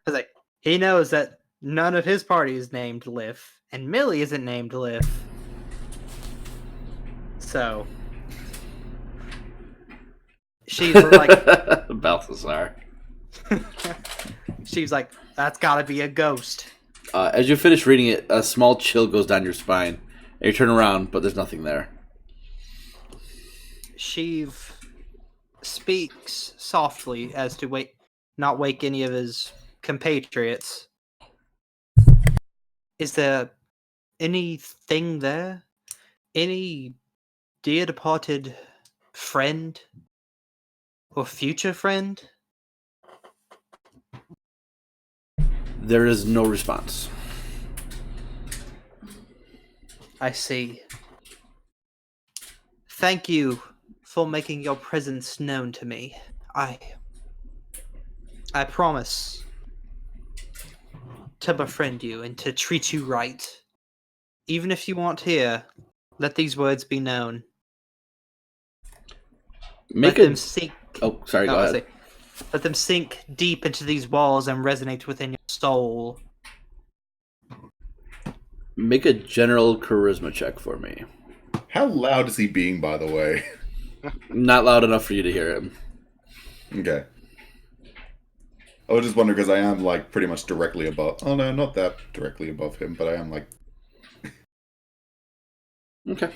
like he knows that none of his party is named Lif, and Millie isn't named Lif. So she's like, Balthazar. she's like, that's gotta be a ghost. As you finish reading it, a small chill goes down your spine. And you turn around, but there's nothing there. Sheave speaks softly as to not wake any of his compatriots. Is there anything there? Any dear departed friend or future friend? There is no response. I see. Thank you for making your presence known to me. I promise to befriend you and to treat you right. Even if you aren't here, let these words be known. Let them sink. Oh, sorry, go ahead. Let them sink deep into these walls and resonate within your soul. Make a general charisma check for me. How loud is he being, by the way? Not loud enough for you to hear him. Okay. I was just wondering because I am like pretty much directly above. Oh no, not that directly above him, but I am like. Okay.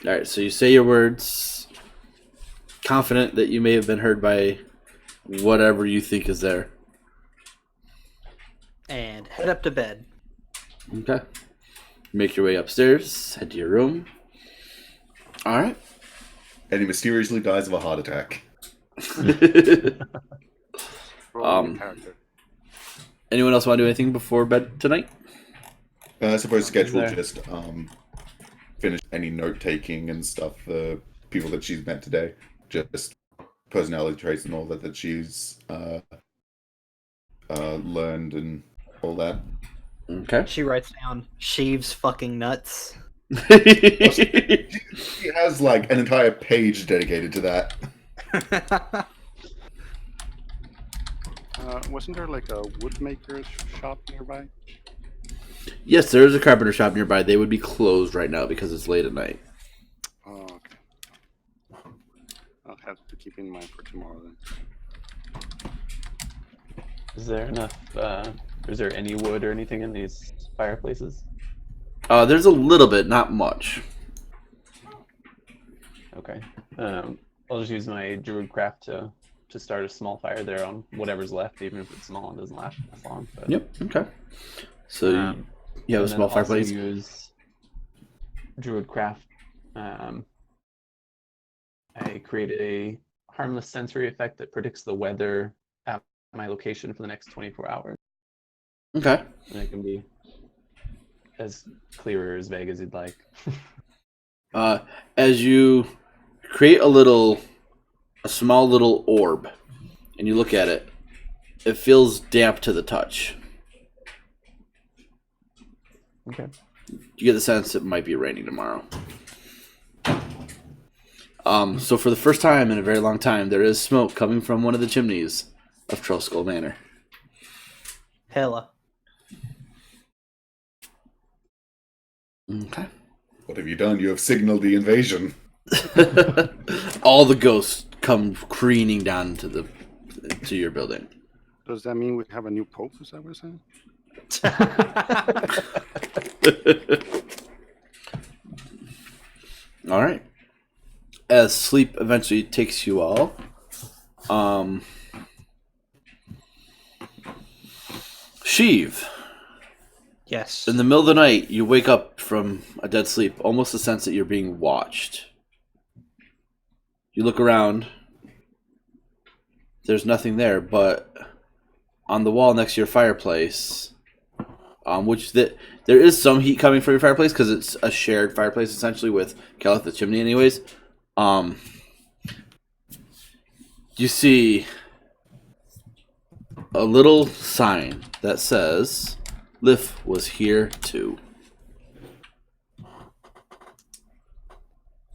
All right. So you say your words, confident that you may have been heard by whatever you think is there. And head up to bed. Okay. Make your way upstairs. Head to your room. All right. And he mysteriously dies of a heart attack. Character. Anyone else want to do anything before bed tonight? I suppose Sketch will just finish any note taking and stuff for people that she's met today. Just personality traits and all that she's learned and all that. Okay. She writes down Sheave's fucking nuts. She has like an entire page dedicated to that. Wasn't there like a woodmaker's shop nearby? Yes, there is a carpenter shop nearby. They would be closed right now because it's late at night. Oh, okay. I'll have to keep in mind for tomorrow then. Is there enough? Is there any wood or anything in these fireplaces? There's a little bit, not much. Okay. I'll just use my druid craft to start a small fire there on whatever's left, even if it's small and doesn't last as long. But, Yep. Okay. So you have a small fireplace. Use druid craft. I created a harmless sensory effect that predicts the weather at my location for the next 24 hours. Okay. And it can be as clear or as vague as you'd like. As you create a small little orb, and you look at it, it feels damp to the touch. Okay. You get the sense it might be raining tomorrow. So for the first time in a very long time, there is smoke coming from one of the chimneys of Trollskull Manor. Hella. Okay. What have you done? You have signaled the invasion. All the ghosts come careening down to your building. Does that mean we have a new pope? Is that what you're saying? All right. As sleep eventually takes you all, Sheave. Yes. In the middle of the night, you wake up from a dead sleep, almost a sense that you're being watched. You look around. There's nothing there, but on the wall next to your fireplace, there is some heat coming from your fireplace because it's a shared fireplace essentially with Keleth the chimney anyways. You see a little sign that says Lif was here too.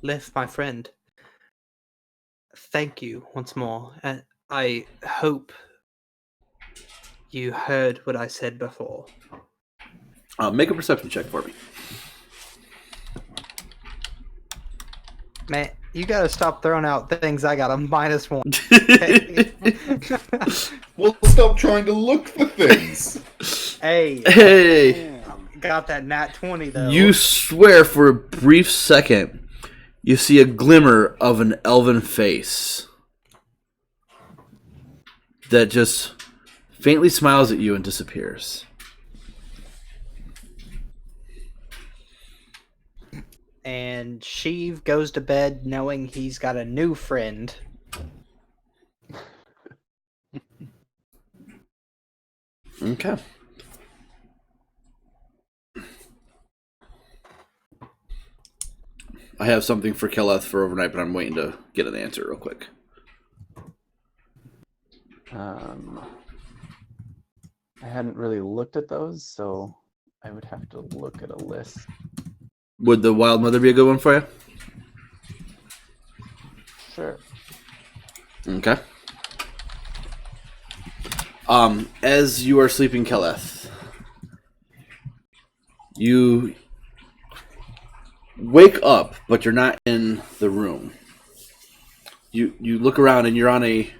Lif, my friend. Thank you once more. And I hope you heard what I said before. Make a perception check for me. Man, you gotta stop throwing out things I got a -1. Well, stop trying to look for things. Hey! Got that nat 20 though. You swear for a brief second, you see a glimmer of an elven face that just faintly smiles at you and disappears. And Sheave goes to bed knowing he's got a new friend. Okay. I have something for Keleth for overnight, but I'm waiting to get an answer real quick. I hadn't really looked at those, so I would have to look at a list. Would the Wild Mother be a good one for you? Sure. Okay. As you are sleeping, Keleth, you wake up, but you're not in the room. You look around and you're on a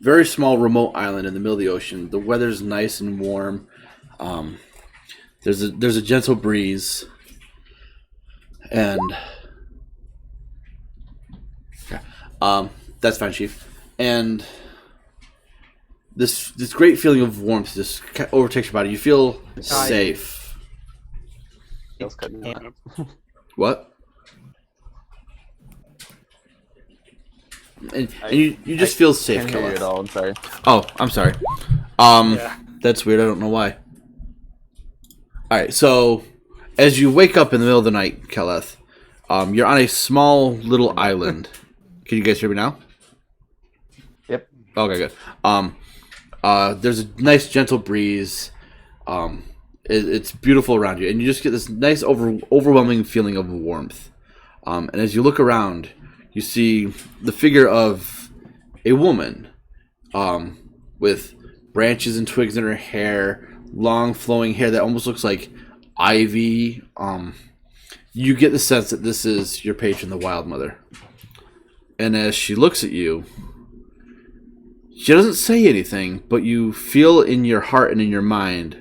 very small remote island in the middle of the ocean. The weather's nice and warm. There's a gentle breeze, and that's fine, Chief. And this great feeling of warmth just overtakes your body. You feel safe. Feels cutting out. What? And you just feel safe, Can't hear you at Keleth. all. I'm sorry. Oh, I'm sorry. That's weird. I don't know why. All right, so as you wake up in the middle of the night, Keleth, you're on a small little island. Can you guys hear me now? Yep. Okay, good. There's a nice gentle breeze. It's beautiful around you, and you just get this nice overwhelming feeling of warmth. And as you look around, you see the figure of a woman, with branches and twigs in her hair, long flowing hair that almost looks like ivy. You get the sense that this is your patron, the Wild Mother. And as she looks at you, she doesn't say anything, but you feel in your heart and in your mind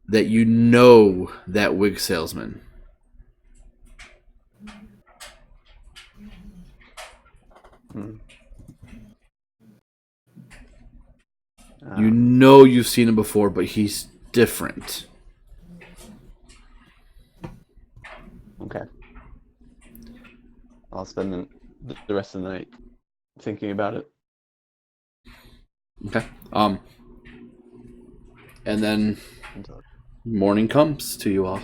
that you know that Wick Salesman. You know you've seen him before, but he's different. Okay. I'll spend the rest of the night thinking about it. Okay. And then morning comes to you all.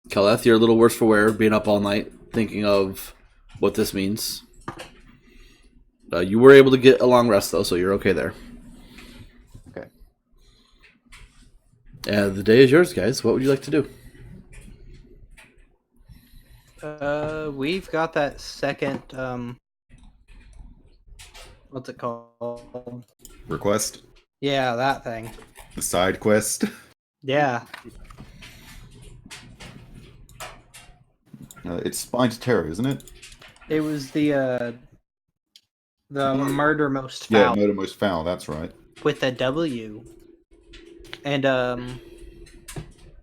Keleth, you're a little worse for wear, being up all night, thinking of what this means. You were able to get a long rest, though, so you're okay there. Okay. The day is yours, guys. What would you like to do? We've got that second, what's it called? Request? Yeah, that thing. The side quest? Yeah. It's Spine to Terror, isn't it? It was the murder most Yeah, foul Murder Most Foul, that's right. with a W. And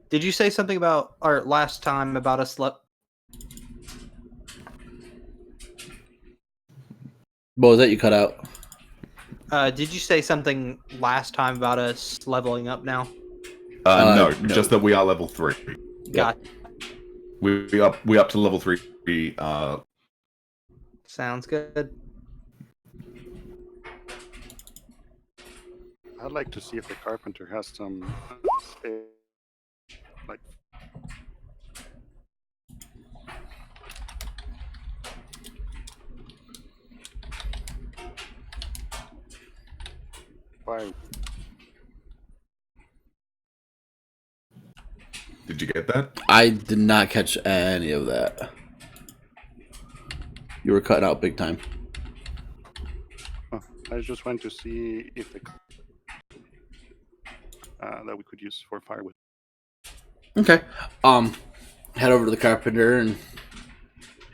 did you say something about our last time about us? What was that you cut out? Did you say something last time about us leveling up now? No, No. just that we are level 3. Got. We up to level 3. Sounds good. I'd like to see if the carpenter has some spare, like fire. Did you get that? I did not catch any of that. You were cutting out big time. Oh, I just went to see if the that we could use for firewood. Okay. Head over to the carpenter and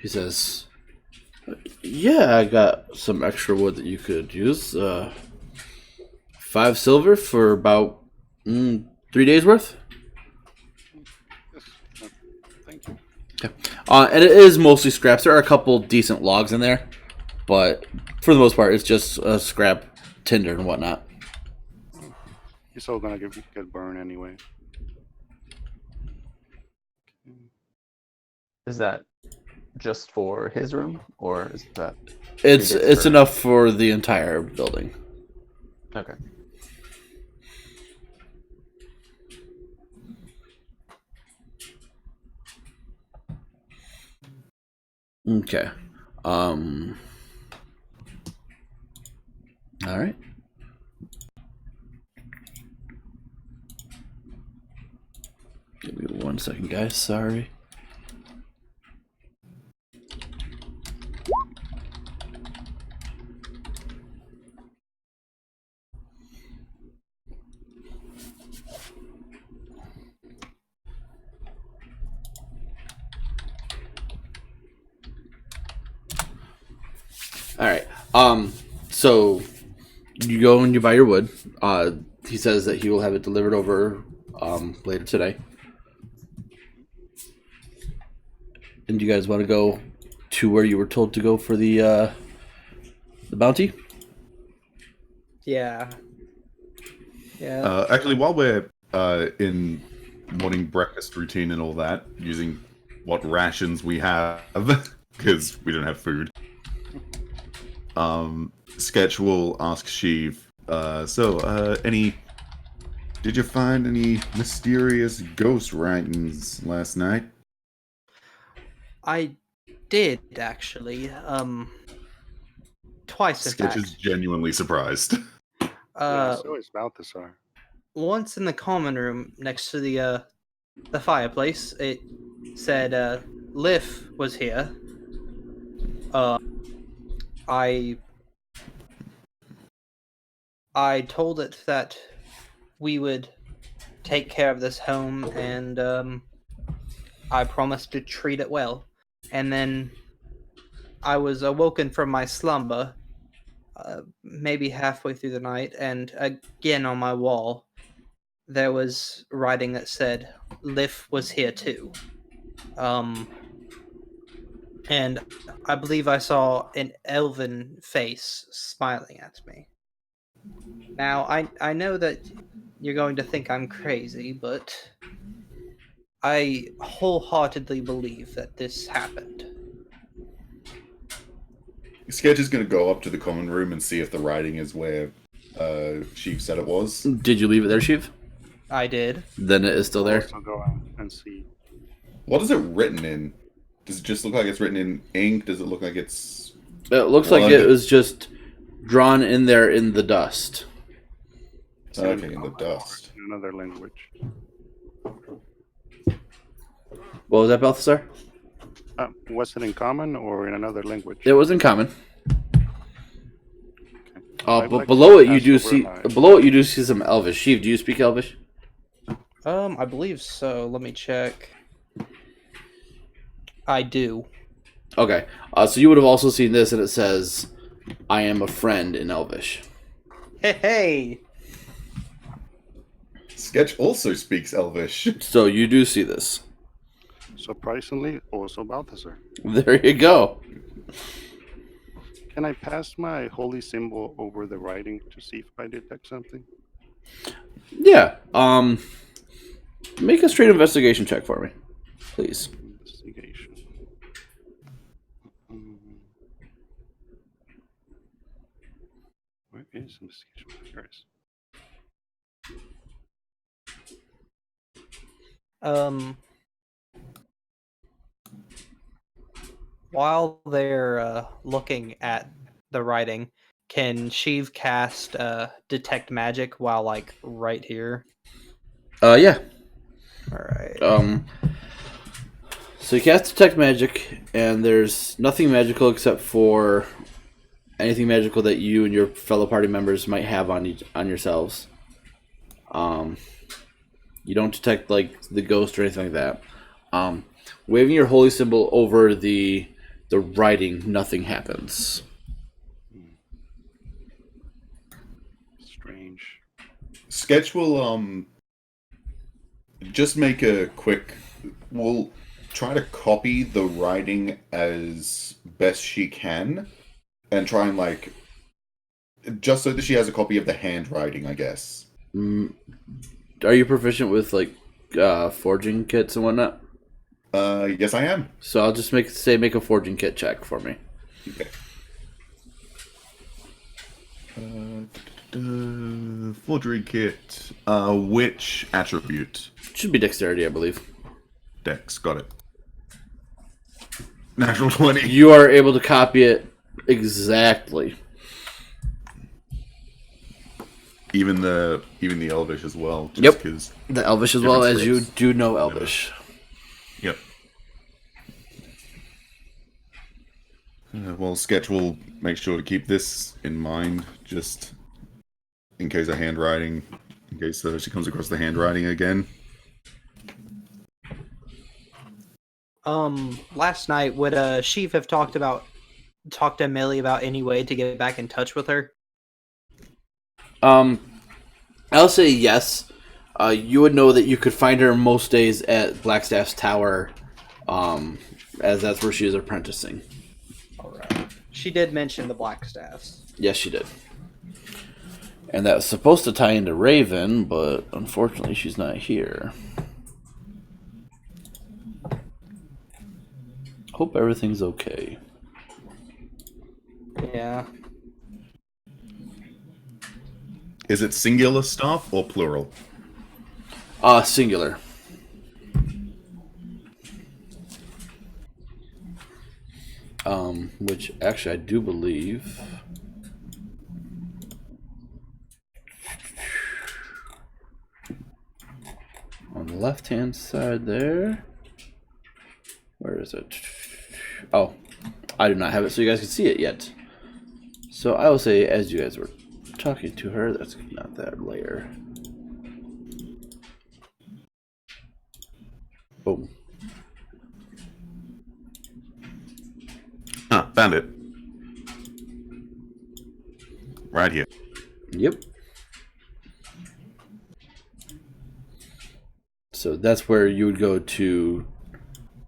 he says, "Yeah, I got some extra wood that you could use. 5 silver for about 3 days worth." Yes, thank you. Okay. And it is mostly scraps. There are a couple decent logs in there, but for the most part, it's just scrap tinder and whatnot. He's all gonna get burned anyway. Is that just for his room, or is that? It's enough for the entire building. Okay. Okay. All right. Give me 1 second, guys. Sorry. All right. So you go and you buy your wood. He says that he will have it delivered over later today. And do you guys want to go to where you were told to go for the bounty? Yeah. Yeah. Actually, while we're in morning breakfast routine and all that, using what rations we have, because we don't have food, Sketch will ask Sheave, did you find any mysterious ghost writings last night? I did actually. Twice in Sketch fact. is genuinely surprised. So is Balthasar. Once in the common room next to the fireplace, it said Liff was here. I told it that we would take care of this home, and I promised to treat it well. And then I was awoken from my slumber, maybe halfway through the night, and again on my wall, there was writing that said, Liff was here too. And I believe I saw an elven face smiling at me. Now, I know that you're going to think I'm crazy, but I wholeheartedly believe that this happened. Sketch is going to go up to the common room and see if the writing is where Sheave said it was. Did you leave it there, Sheave? I did. Then it is still there. Also go out and see. What is it written in? Does it just look like it's written in ink? Does it look like it's... It looks like it was just drawn in there in the dust. Okay, in the dust. In another language. What was that, Balthasar? Was it in common or in another language? It was in common. I'd But like below to it you pass do over see my- some Elvish. Sheave, do you speak Elvish? I believe so. Let me check. I do. Okay. So you would have also seen this, and it says, "I am a friend" in Elvish. Hey! Sketch also speaks Elvish. So you do see this. Surprisingly, also Balthazar. There you go. Can I pass my holy symbol over the writing to see if I detect something? Yeah. Make a straight investigation check for me, please. Investigation. Mm, Where is investigation? Here it is. While they're looking at the writing, can Sheave cast detect magic while like right here? Yeah. All right. So you cast detect magic, and there's nothing magical except for anything magical that you and your fellow party members might have on yourselves. You don't detect like the ghost or anything like that. Waving your holy symbol over the writing, nothing happens. Strange. Sketch will just make a quick. We'll try to copy the writing as best she can, and try and like just so that she has a copy of the handwriting, I guess. Are you proficient with like forging kits and whatnot? Yes, I am. So I'll just make a forging kit check for me. Okay. Forgery kit. Which attribute? Should be dexterity, I believe. Dex. Got it. Natural 20. You are able to copy it exactly. Even the Elvish as well. Just Yep. 'cause The Elvish as well, different as you scripts. do know Elvish. Yep. Well, Sketch will make sure to keep this in mind, just in case of handwriting, in case she comes across the handwriting again. Last night would Sheaf have talked to Millie about any way to get back in touch with her? I'll say yes. You would know that you could find her most days at Blackstaff's Tower, as that's where she is apprenticing. All right. She did mention the Blackstaffs. Yes, she did. And that was supposed to tie into Raven, but unfortunately she's not here. Hope everything's okay. Yeah. Is it singular staff or plural? Singular. Which actually I do believe. On the left-hand side there. Where is it? Oh, I do not have it so you guys can see it yet. So I will say, as you guys were talking to her, that's not that layer. Boom. Ah, found it. Right here. Yep. So that's where you would go to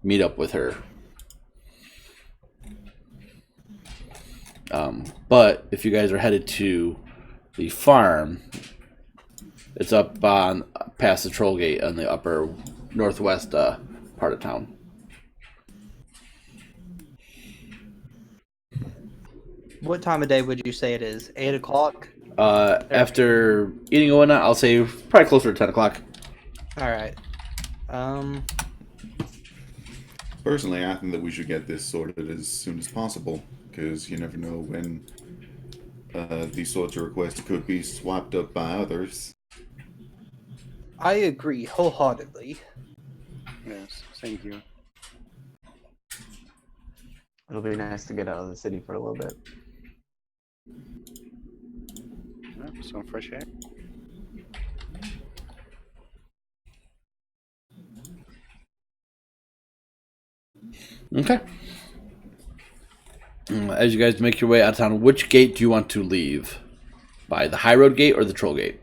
meet up with her. But if you guys are headed to the farm, it's up on past the troll gate on the upper northwest part of town. What time of day would you say it is? 8 o'clock? After eating and whatnot, I'll say probably closer to 10 o'clock. All right. Personally, I think that we should get this sorted as soon as possible, because you never know when these sorts of requests could be swapped up by others. I agree wholeheartedly. Yes, same here. It'll be nice to get out of the city for a little bit. Some fresh air. Okay. As you guys make your way out of town, which gate do you want to leave? By the high road gate or the troll gate?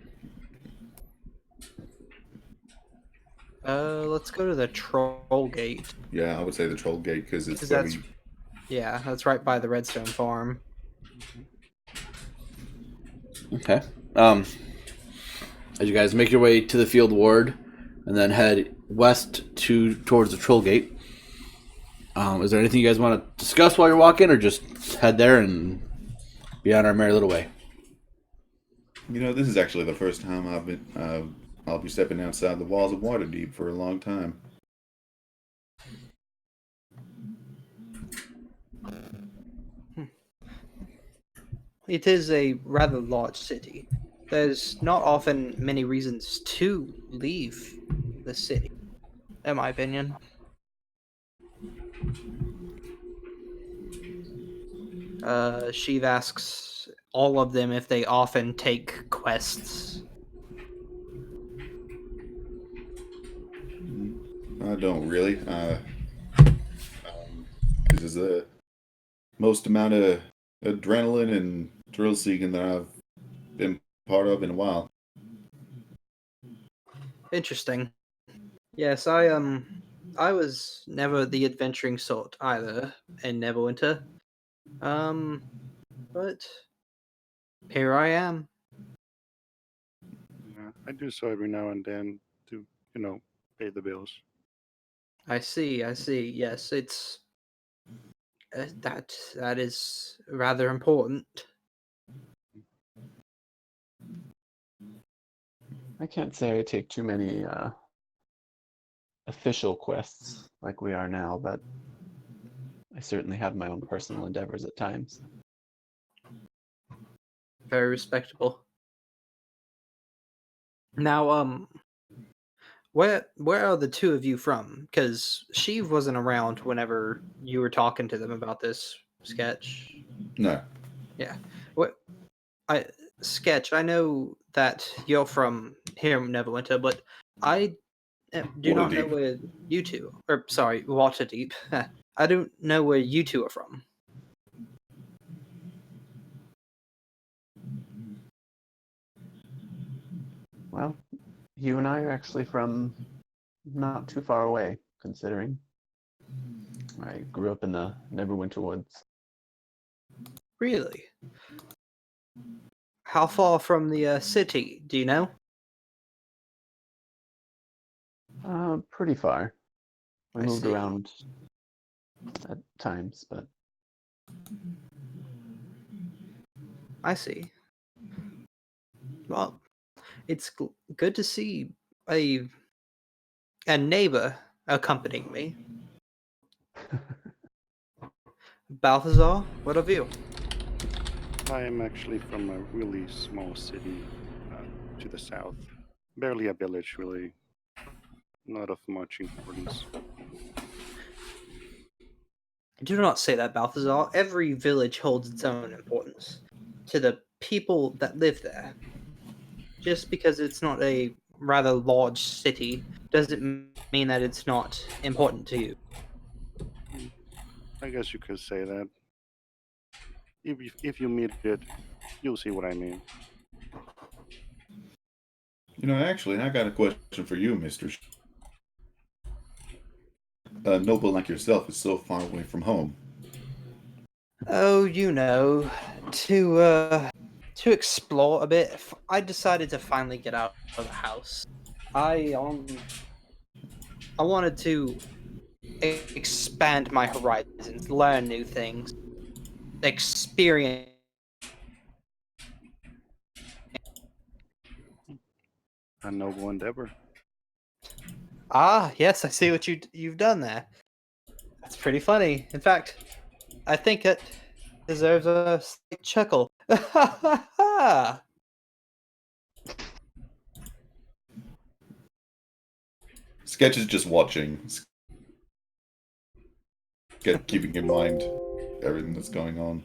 Let's go to the troll gate. Yeah, I would say the troll gate because it's 'Cause where that's we. Yeah, that's right by the redstone farm. Okay. As you guys make your way to the field ward and then head west towards the troll gate. Is there anything you guys want to discuss while you're walking, or just head there and be on our merry little way? This is actually the first time I'll be stepping outside the walls of Waterdeep for a long time. It is a rather large city. There's not often many reasons to leave the city, in my opinion. Sheave asks all of them if they often take quests. I don't really. This is the most amount of adrenaline and thrill seeking that I've been part of in a while. Interesting. Yes, I was never the adventuring sort either in Neverwinter. But here I am. Yeah, I do so every now and then to, pay the bills. I see. Yes, it's that is rather important. I can't say I take too many official quests like we are now, but I certainly have my own personal endeavors at times. Very respectable. Now, where are the two of you from? Because Sheave wasn't around whenever you were talking to them about this sketch. No. Yeah. What Sketch, I know that you're from here in Neverwinter, but I do not know Waterdeep. where you two, or sorry, Waterdeep. I don't know where you two are from. Well, you and I are actually from not too far away, considering I grew up in the Neverwinter woods. Really? How far from the city? Do you know? Pretty far. We I moved see. around at times, but I see. Well, it's good to see a neighbor accompanying me. Balthazar, what of you? I am actually from a really small city to the south. Barely a village, really. Not of much importance. Do not say that, Balthazar. Every village holds its own importance to the people that live there. Just because it's not a rather large city doesn't mean that it's not important to you. I guess you could say that. If you meet it, you'll see what I mean. Actually, I got a question for you, Mister. A noble like yourself is so far away from home. Oh, to explore a bit, I decided to finally get out of the house. I wanted to expand my horizons, learn new things, experience. A noble endeavor. Ah, yes, I see what you've done there. That's pretty funny. In fact, I think it deserves a slight chuckle. Sketch is just watching, keeping in mind everything that's going on.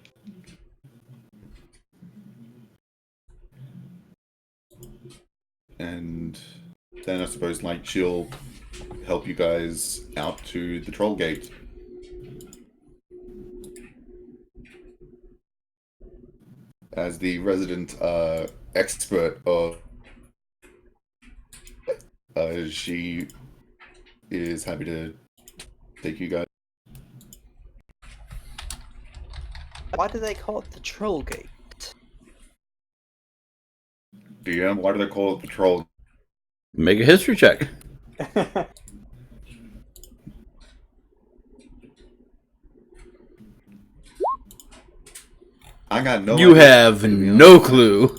And then I suppose she'll help you guys out to the troll gate. as the resident expert of, she is happy to take you guys. Why do they call it the Troll Gate? DM, why do they call it the troll? Make a history check. I got no You idea. have no clue.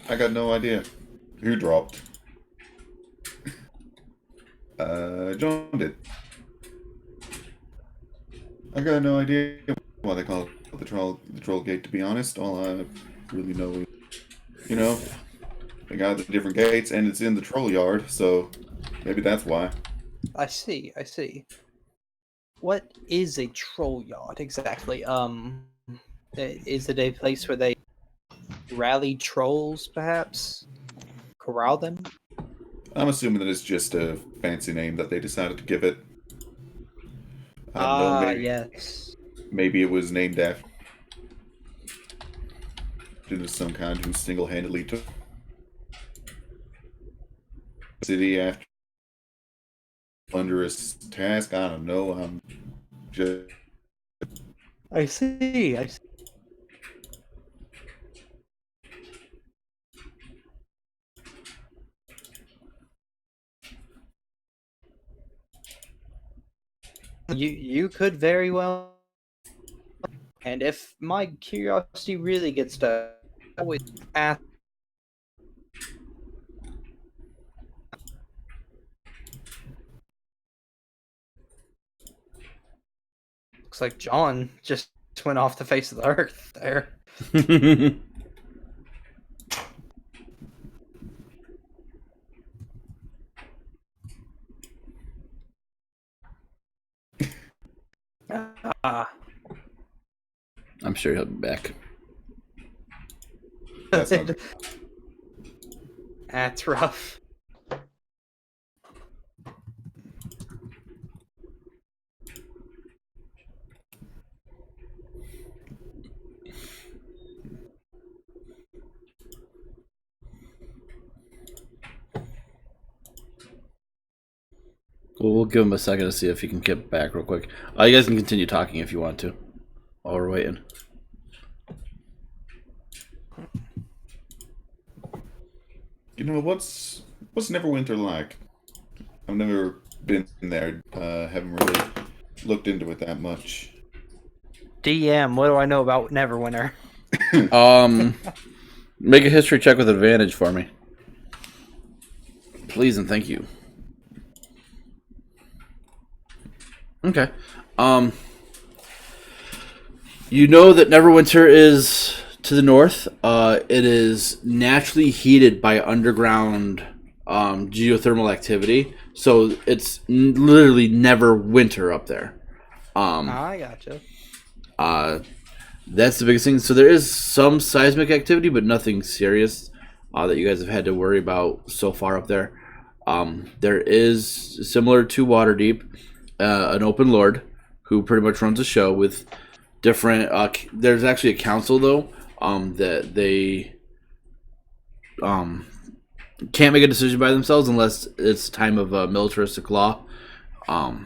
I got no idea. Who dropped? John did. I got no idea why they call it the troll gate, to be honest. All I really know is, you know, they got the different gates and it's in the troll yard, so maybe that's why. I see. What is a troll yard exactly? Is it a place where they rally trolls, perhaps? Corral them? I'm assuming that it's just a fancy name that they decided to give it. I don't know, maybe, Yes. maybe it was named after some kind who single-handedly took the city after under his task. I don't know. I'm just I see. You could very well, and if my curiosity really gets to, I would ask. Looks like John just went off the face of the earth there. Ah, I'm sure he'll be back. that's not that's rough. Well, we'll give him a second to see if he can get back real quick. You guys can continue talking if you want to while we're waiting. You know, what's Neverwinter like? I've never been there. Haven't really looked into it that much. DM, what do I know about Neverwinter? Make a history check with advantage for me, please and thank you. Okay. You know that Neverwinter is to the north. It is naturally heated by underground geothermal activity, so it's literally never winter up there. I gotcha. That's the biggest thing. So there is some seismic activity, but nothing serious that you guys have had to worry about so far up there. There is, similar to Waterdeep, an open lord who pretty much runs a show with different. There's actually a council though that they can't make a decision by themselves unless it's time of militaristic law. Other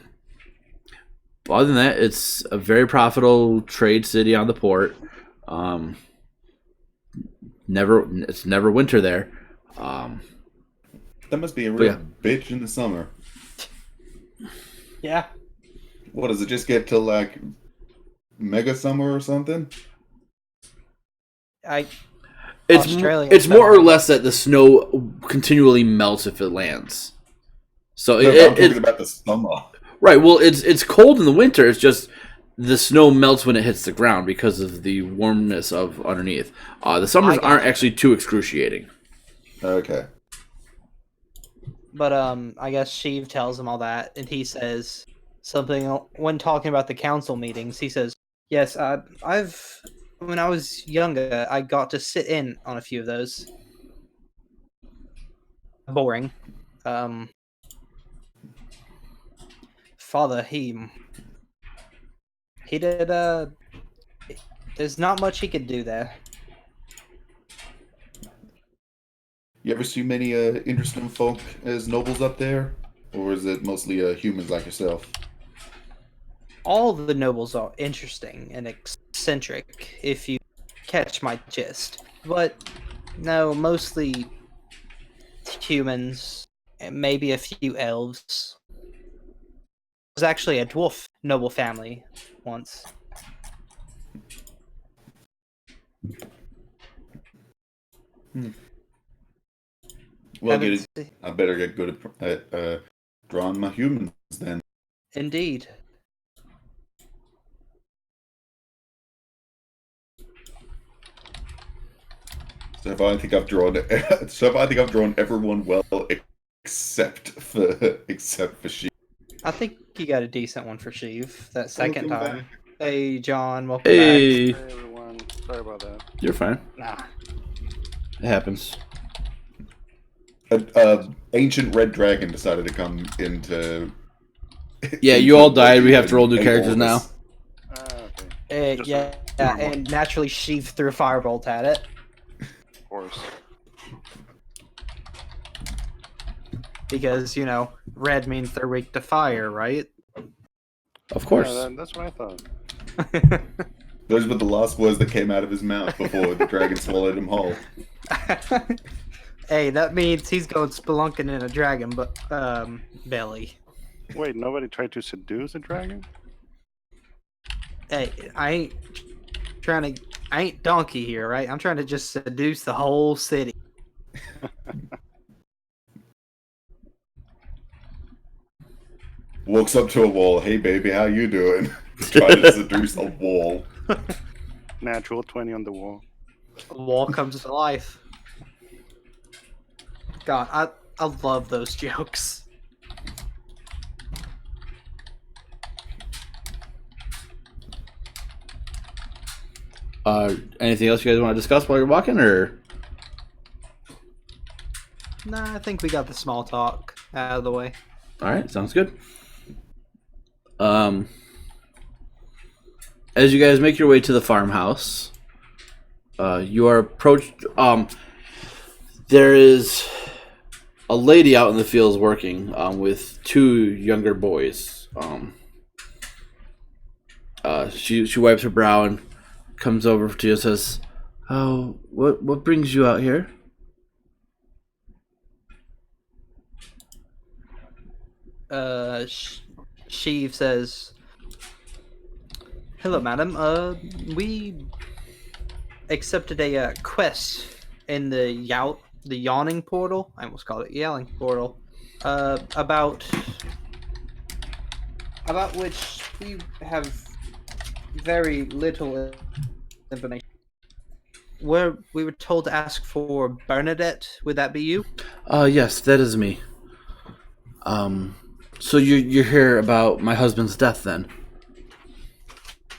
than that, it's a very profitable trade city on the port. It's never winter there. That must be a real yeah. bitch in the summer. Yeah. What does it just get to like mega summer or something? It's more or less that the snow continually melts if it lands. So No, I'm talking about the summer. Right. Well, it's cold in the winter. It's just the snow melts when it hits the ground because of the warmness of underneath. The summers aren't actually too excruciating. Okay. But I guess Sheave tells him all that, and he says something when talking about the council meetings. He says, "Yes, when I was younger, I got to sit in on a few of those. Boring. Father, he did there's not much he could do there. You ever see many interesting folk as nobles up there? Or is it mostly humans like yourself? All the nobles are interesting and eccentric, if you catch my gist. But no, mostly humans, and maybe a few elves. It was actually a dwarf noble family once. Well, Haven't I better get good at drawing my humans then. Indeed. So far, I think I've drawn. So far, I think I've drawn everyone well except for Sheave. I think you got a decent one for Sheave that second Welcome time. back. Hey, John, welcome Hey, Hey everyone, sorry about that. you're fine. back. Nah. It happens. An ancient red dragon decided to come into. Yeah, you all died. We have to roll new characters now. Okay, Just Yeah, normal. and naturally Sheave threw a firebolt at it. Of course. Because, red means they're weak to fire, right? Of course. Yeah, that's what I thought. Those were the last words that came out of his mouth before the dragon swallowed him whole. Hey, that means he's going spelunking in a dragon belly. Wait, nobody tried to seduce a dragon? Hey, I ain't donkey here, right? I'm trying to just seduce the whole city. Walks up to a wall. Hey, baby, how you doing? Trying to seduce a wall. Natural 20 on the wall. The wall comes to life. God, I love those jokes. Anything else you guys want to discuss while you're walking, or? Nah, I think we got the small talk out of the way. All right, sounds good. As you guys make your way to the farmhouse, you are approached. There is a lady out in the fields working with two younger boys. She wipes her brow and comes over to you and says, "Oh, what brings you out here?" Sheave says, "Hello, madam. We accepted a quest in the yawning portal. I almost called it yelling portal. About which we have very little information. We were told to ask for Bernadette. Would that be you?" Yes, that is me. So you're here about my husband's death, then?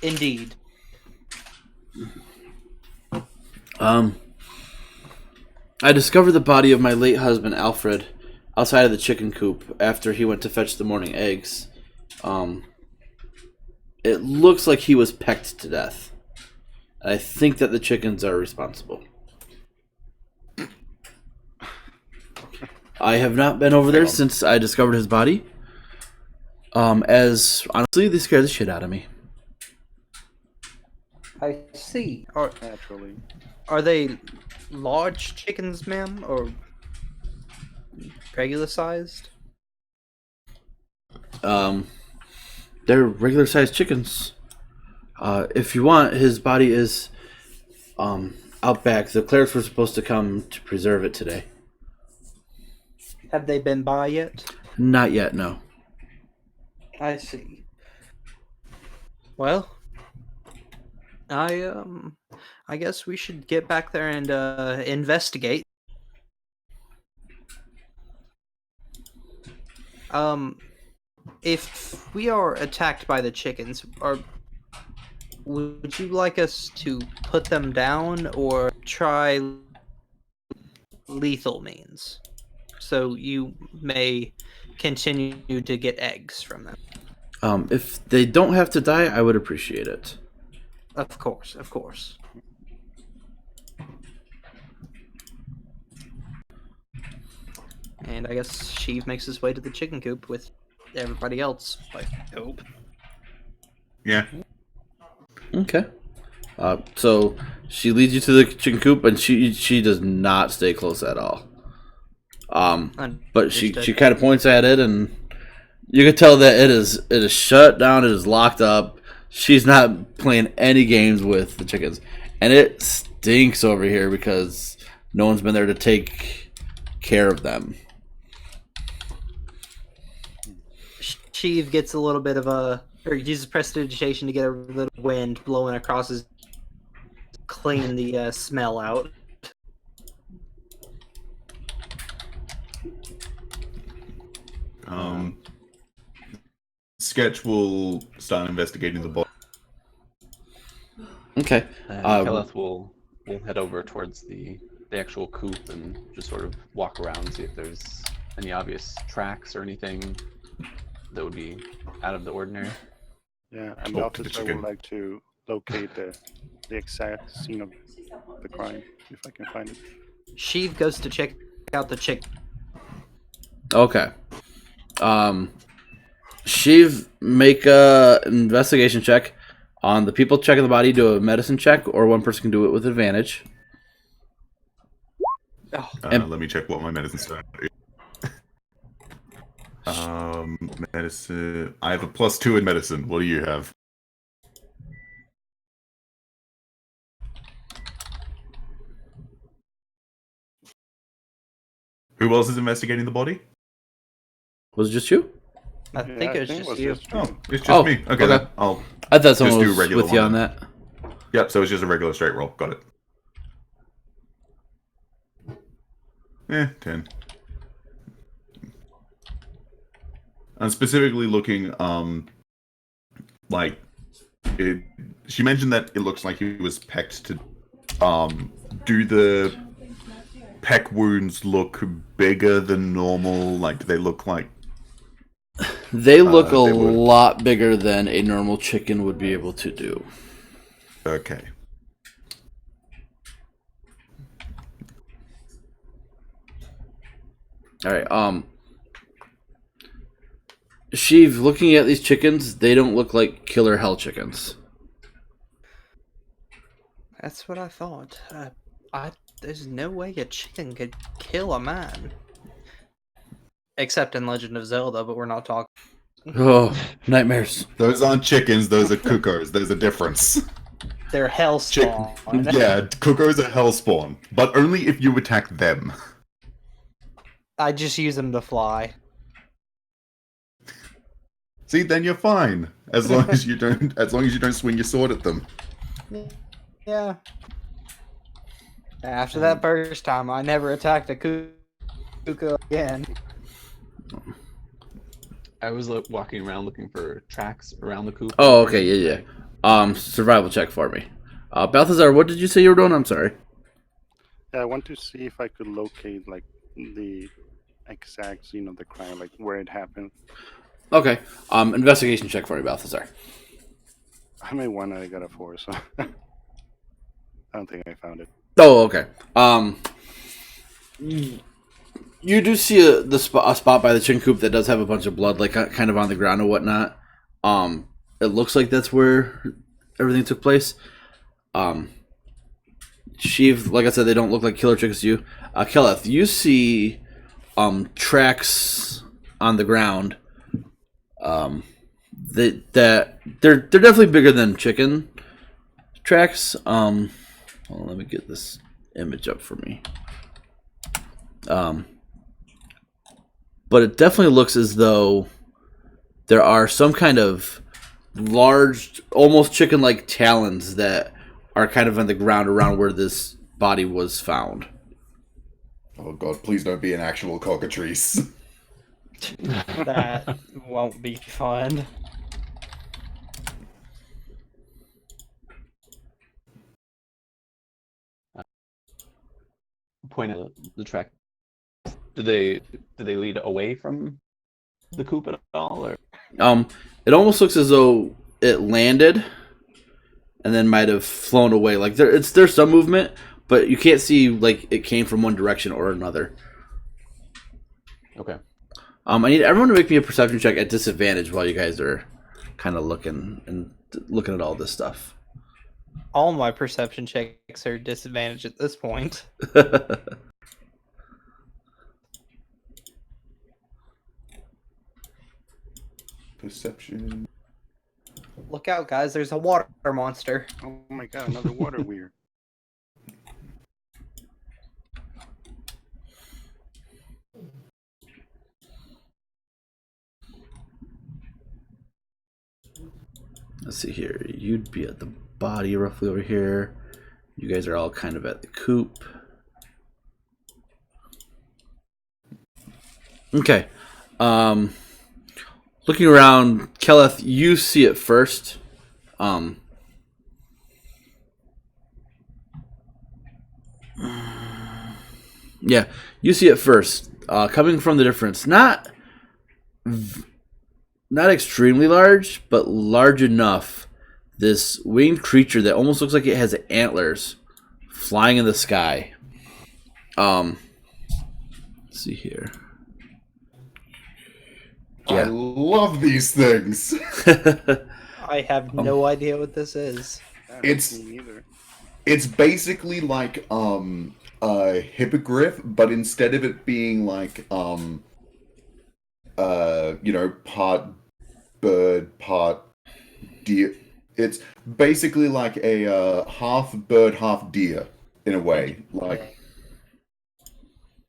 Indeed. I discovered the body of my late husband, Alfred, outside of the chicken coop after he went to fetch the morning eggs. It looks like he was pecked to death. I think that the chickens are responsible. I have not been over there since I discovered his body. As honestly, they scared the shit out of me. I see. Naturally. Are they large chickens, ma'am, or regular sized? They're regular sized chickens. If you want, his body is out back. The clerics were supposed to come to preserve it today. Have they been by yet? Not yet, no. I see. Well, I guess we should get back there and investigate. If we are attacked by the chickens, would you like us to put them down or try lethal means, so you may continue to get eggs from them? If they don't have to die, I would appreciate it. Of course, of course. And I guess Sheave makes his way to the chicken coop with everybody else, I hope. Yeah. Okay. So she leads you to the chicken coop, and she does not stay close at all. But she kind of points at it, and you can tell that it is shut down. It is locked up. She's not playing any games with the chickens, and it stinks over here because no one's been there to take care of them. Sheave gets a little bit of or uses prestidigitation to get a little wind blowing across his, clean the smell out. Sketch will start investigating the body. Okay. Keleth will head over towards the actual coop and just sort of walk around, see if there's any obvious tracks or anything that would be out of the ordinary. Yeah, and the officer would like to locate the exact scene of the crime, if I can find it. Sheave goes to check out the chick. Okay. Sheave, make a investigation check on the people checking the body. Do a medicine check, or one person can do it with advantage. Oh. Let me check what my medicine stat is. Medicine. I have a +2 in medicine. What do you have? Who else is investigating the body? Was it just you? I think it was just you. Oh, it's just me. Okay, then I'll I thought someone just do was regular with you one on then. that. Yep, so it's just a regular straight roll. Got it. 10. I'm specifically looking, she mentioned that it looks like he was pecked to, do the peck wounds look bigger than normal? Like, do they look like... They look a lot bigger than a normal chicken would be able to do. Okay. Alright, Sheave, looking at these chickens, they don't look like killer hell chickens. That's what I thought. There's no way a chicken could kill a man. Except in Legend of Zelda, but we're not talking. Oh, nightmares. Those aren't chickens, those are cuckoos. There's a difference. They're hell spawn. Yeah, cuckoos are hellspawn, but only if you attack them. I just use them to fly. See, then you're fine. As long as you don't swing your sword at them. Yeah. After that first time, I never attacked a cuckoo again. I was walking around looking for tracks around the coop. Oh, okay, yeah. Survival check for me. Balthazar, what did you say you were doing? I'm sorry. Yeah, I want to see if I could locate, like, the exact scene of the crime, like, where it happened. Okay. Investigation check for me, Balthazar. I made 1 and I got a 4, so... I don't think I found it. Oh, okay. You do see a spot by the chicken coop that does have a bunch of blood, like kind of on the ground and whatnot. It looks like that's where everything took place. Sheave, like I said, they don't look like killer chickens to you. Keleth, you see tracks on the ground. They're definitely bigger than chicken tracks. Well, let me get this image up for me. But it definitely looks as though there are some kind of large, almost chicken-like talons that are kind of on the ground around where this body was found. Oh god, please don't be an actual cockatrice. That won't be fun. Point at the track. Do they lead away from the coop at all, or? It almost looks as though it landed and then might have flown away. Like there's some movement, but you can't see like it came from one direction or another. Okay. I need everyone to make me a perception check at disadvantage while you guys are kind of looking at all this stuff. All my perception checks are disadvantaged at this point. Perception. Look out, guys! There's a water monster. Oh my god, another water weird. Let's see here. You'd be at the body roughly over here. You guys are all kind of at the coop. Okay. Looking around, Keleth, you see it first. Yeah, you see it first. Coming from the difference, not extremely large, but large enough. This winged creature that almost looks like it has antlers flying in the sky. Let's see here. I love these things. I have no idea what this is. It's- Me neither. It's basically like a hippogriff, but instead of it being like part bird, part deer, it's basically like a half bird, half deer in a way. Like,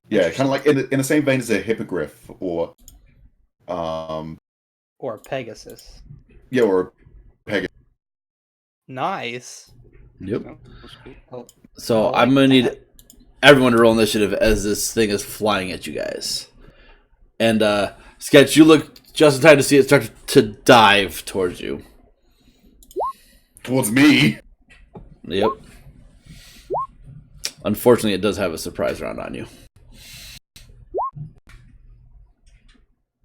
yeah, kind of like in the same vein as a hippogriff or Or Pegasus. yeah, or a pegasus. Nice. Yep. No, that's cool. So I I'm like gonna need that. everyone to roll initiative as this thing is flying at you guys. And Sketch, you look just in time to see it start to dive towards you. Towards me. Yep. Unfortunately, it does have a surprise round on you.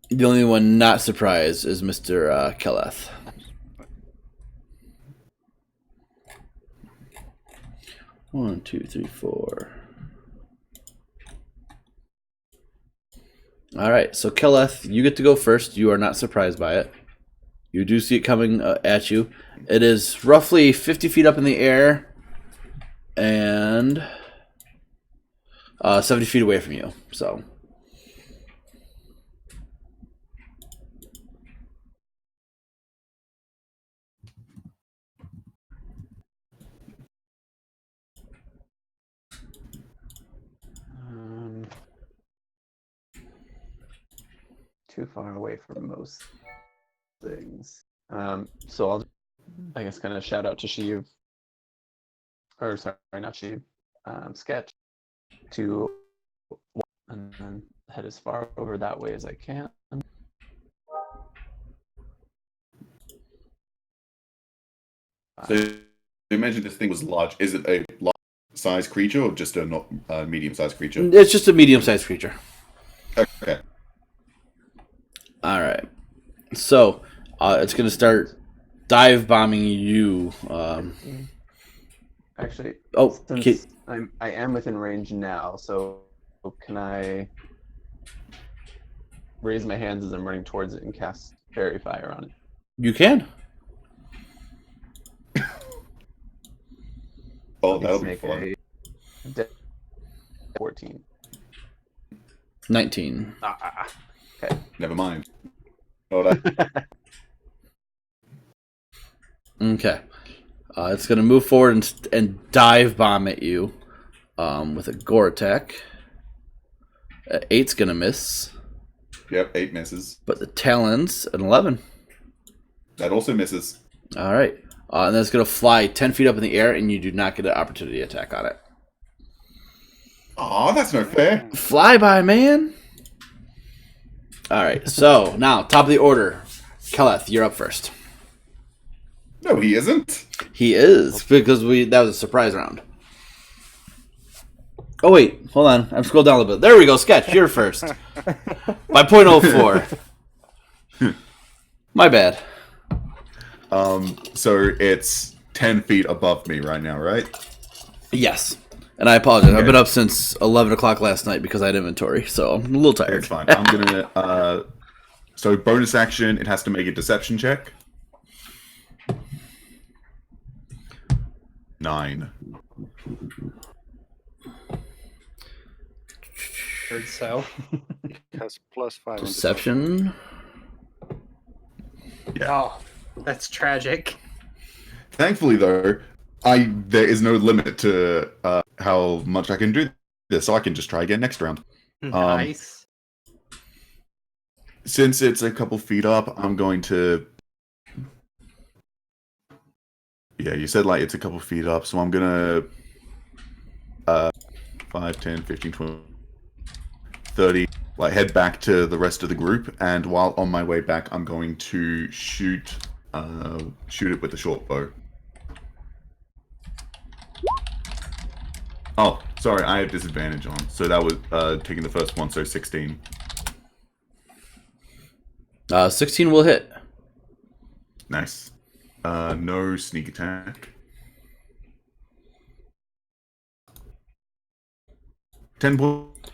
The only one not surprised is Mr. Keleth. One, two, three, four. All right, so Keleth, you get to go first. You are not surprised by it. You do see it coming at you. It is roughly 50 feet up in the air and 70 feet away from you. So. Too far away from most things. So I'll, I guess, kind of shout out to Sheave, or sorry, not Sheave, Sketch, to and then head as far over that way as I can. So you mentioned this thing was large. Is it a large-sized creature or just a not medium-sized creature? It's just a medium-sized creature. Okay. All right. So it's going to start dive bombing you. Actually, Oh, since I am within range now, so can I raise my hands as I'm running towards it and cast Fairy Fire on it? you can. Oh, Let's that'll be make fun. a 14. 19. Okay. Never mind. Oh, that. Okay. It's going to move forward and dive bomb at you with a gore attack. 8's going to miss, Yep, 8 misses. but the talons, an 11. That also misses. All right. And then it's going to fly 10 feet up in the air, and you do not get an opportunity attack on it. Aw, that's no fair. Flyby, man. All right. So now, top of the order. Keleth, you're up first. No, he isn't. He is, because that was a surprise round. Oh, wait. Hold on. I'm scrolled down a little bit. There we go. Sketch, you're first. By .04. My bad. So it's 10 feet above me right now, right? Yes. And I apologize. I've Okay. been up since 11 o'clock last night because I had inventory, so I'm a little tired. It's fine. I'm gonna. So bonus action, it has to make a deception check. 9. Heard so. Has +5 on Deception. Oh, that's tragic. Thankfully, though, there is no limit to how much I can do this, so I can just try again next round. Nice. Since it's a couple feet up, I'm going to. Yeah, you said like it's a couple feet up, so I'm gonna 5, 10, 15, 20, 30, like head back to the rest of the group, and while on my way back, I'm going to shoot it with the short bow. Oh, sorry, I have disadvantage on, so that was taking the first one, so 16. 16 will hit. Nice. No sneak attack. 10 points.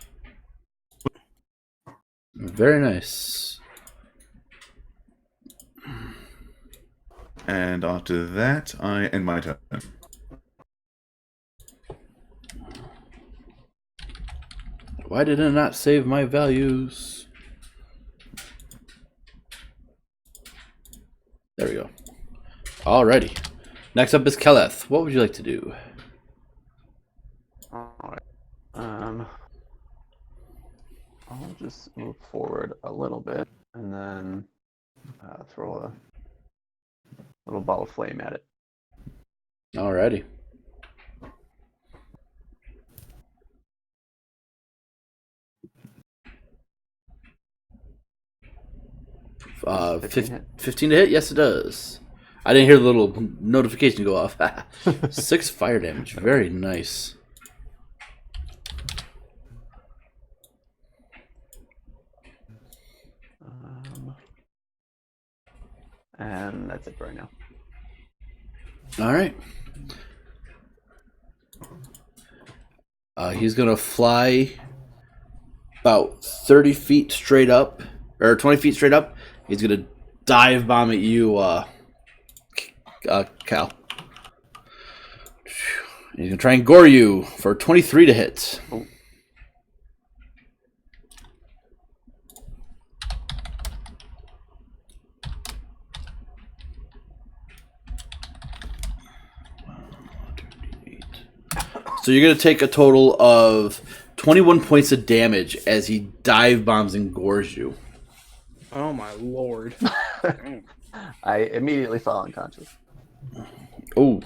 Very nice. And after that, I end my turn. Why did I not save my values? There we go. Alrighty. Next up is Keleth. What would you like to do? Alright. I'll just move forward a little bit and then throw a little ball of flame at it. Alrighty. Uh, 15 hit. 15 to hit? Yes, it does. I didn't hear the little notification go off. 6 fire damage. Very nice. And that's it for right now. Alright. He's going to fly about 30 feet straight up, or 20 feet straight up. He's going to dive bomb at you, Cal. He's going to try and gore you for 23 to hit. Oh. So you're going to take a total of 21 points of damage as he dive bombs and gores you. Oh my lord. Damn. I immediately fall unconscious. Oh.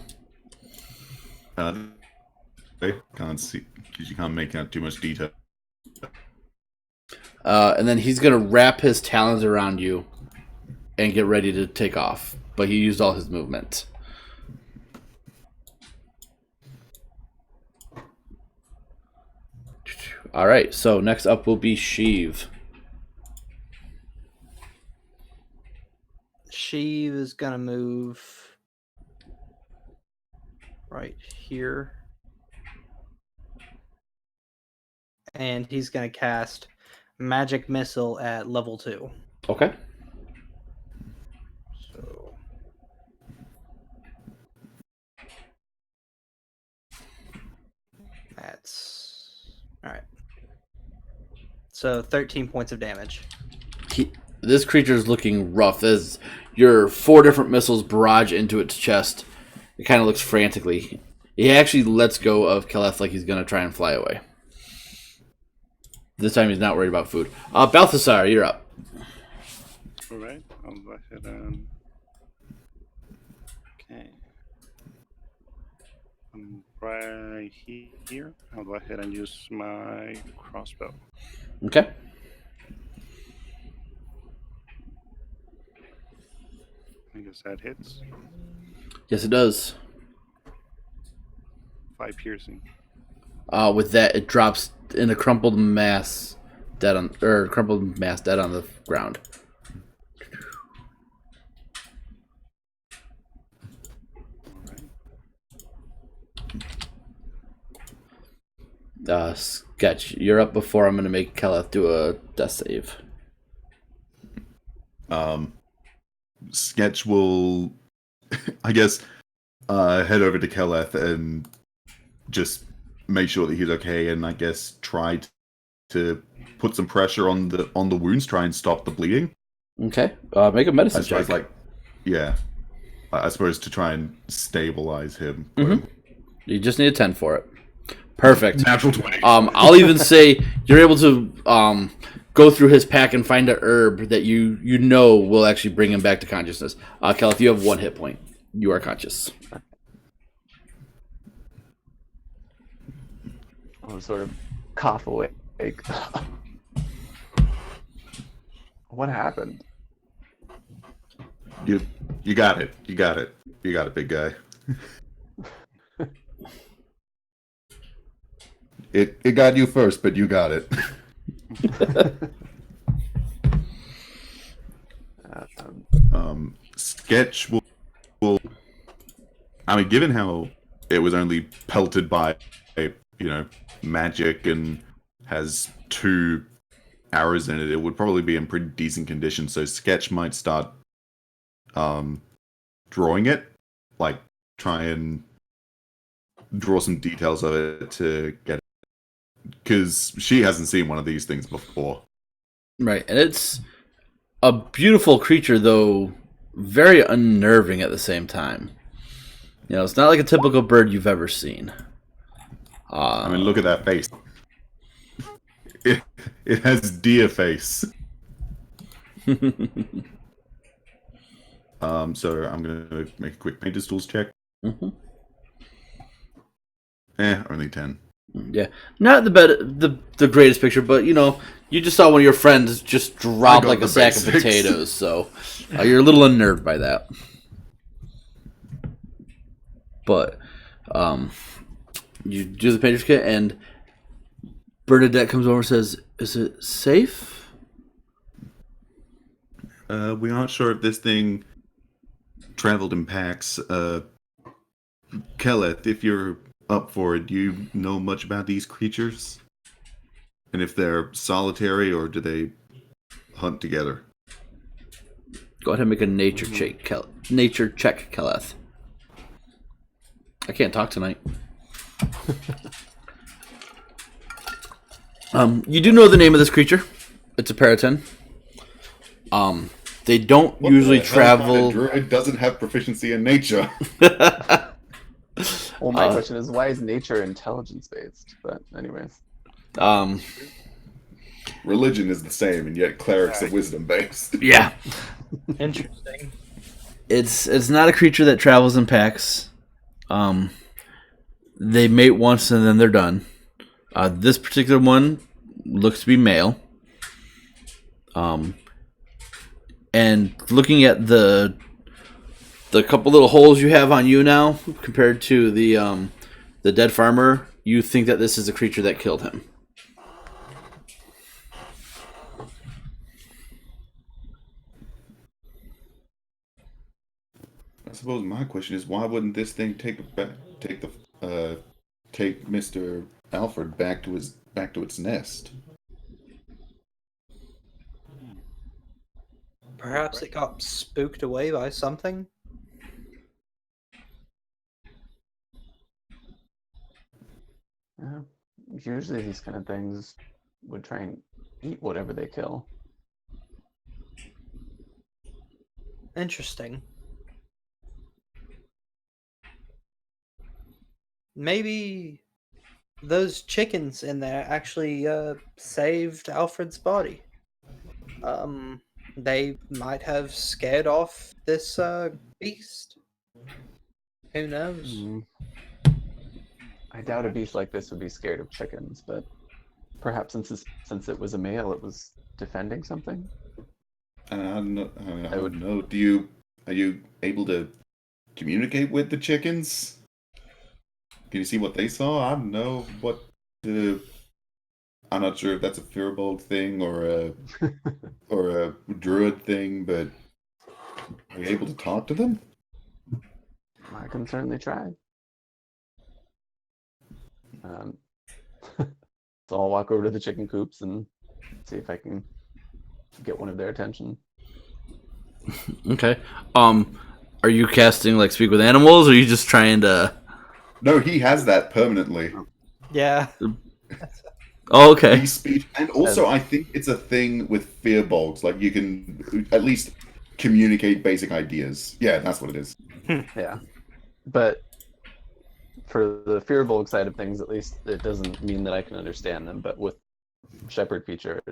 I can't see because you can't make out too much detail. And then he's going to wrap his talons around you and get ready to take off. But he used all his movement. All right, so next up will be Sheave. Sheave is gonna move right here. And he's gonna cast Magic Missile at level 2. Okay. So that's alright. So 13 points of damage. This creature is looking rough. As your 4 different missiles barrage into its chest, it kind of looks frantically. He actually lets go of Keleth like he's going to try and fly away. This time he's not worried about food. Balthasar, you're up. Alright, I'll go ahead and. Okay. I'm right here. I'll go ahead and use my crossbow. Okay. I guess that hits. Yes, it does. 5 piercing. With that, it drops in a crumpled mass, dead on the ground. Sketch, you're up before I'm going to make Keleth do a death save. Sketch will, I guess, head over to Keleth and just make sure that he's okay, and I guess try to put some pressure on the wounds, try and stop the bleeding. Okay, make a medicine I suppose, check. I suppose to try and stabilize him. Mm-hmm. You just need a 10 for it. Perfect. Natural 20. I'll even say you're able to go through his pack and find a herb that you know will actually bring him back to consciousness. Keleth, you have 1 hit point. You are conscious. I'll sort of cough away. What happened? You got it. You got it. You got it, big guy. It got you first, but you got it. Sketch will. I mean, given how it was only pelted by, magic and has 2 arrows in it, it would probably be in pretty decent condition. So Sketch might start drawing it, like try and draw some details of it to get it, because she hasn't seen one of these things before. Right, and it's a beautiful creature, though very unnerving at the same time. It's not like a typical bird you've ever seen. I mean, look at that face. It has deer face. So I'm gonna make a quick painter's tools check. Mm-hmm. Only 10. Yeah, not the greatest picture, but you just saw one of your friends just drop like a sack of potatoes, so you're a little unnerved by that. But you do the painter's kit, and Bernadette comes over and says, "Is it safe?" We aren't sure if this thing traveled in packs. Keleth, if you're up for it, do you know much about these creatures? And if they're solitary, or do they hunt together? Go ahead and make a nature check, Keleth. I can't talk tonight. You do know the name of this creature. It's a Paraton. They don't usually travel. Druid doesn't have proficiency in nature. Well, my question is, why is nature intelligence based? But anyways, religion is the same, and yet clerics are wisdom based. Yeah, Interesting. it's not a creature that travels in packs. They mate once and then they're done. This particular one looks to be male. And looking at the couple little holes you have on you now, compared to the dead farmer, you think that this is a creature that killed him. I suppose my question is, why wouldn't this thing take Mr. Alfred back to its nest? Perhaps it got spooked away by something? yeah. Usually these kind of things would try and eat whatever they kill. Interesting. Maybe those chickens in there actually saved Alfred's body. They might have scared off this beast. Who knows? I doubt a beast like this would be scared of chickens, but perhaps since it was a male, it was defending something. I don't know. Are you able to communicate with the chickens? Can you see what they saw? I don't know what the. I'm not sure if that's a Firbolg thing or a Druid thing, but are you able to talk to them? I can certainly try. So I'll walk over to the chicken coops and see if I can get one of their attention. Okay. Are you casting like speak with animals, or are you just trying to? No, he has that permanently. Yeah. Oh, okay. Beast speech, and also I think it's a thing with fear bulbs. Like you can at least communicate basic ideas. Yeah, that's what it is. Yeah. But for the Fearbolg side of things, at least, it doesn't mean that I can understand them. But with Shepherd feature,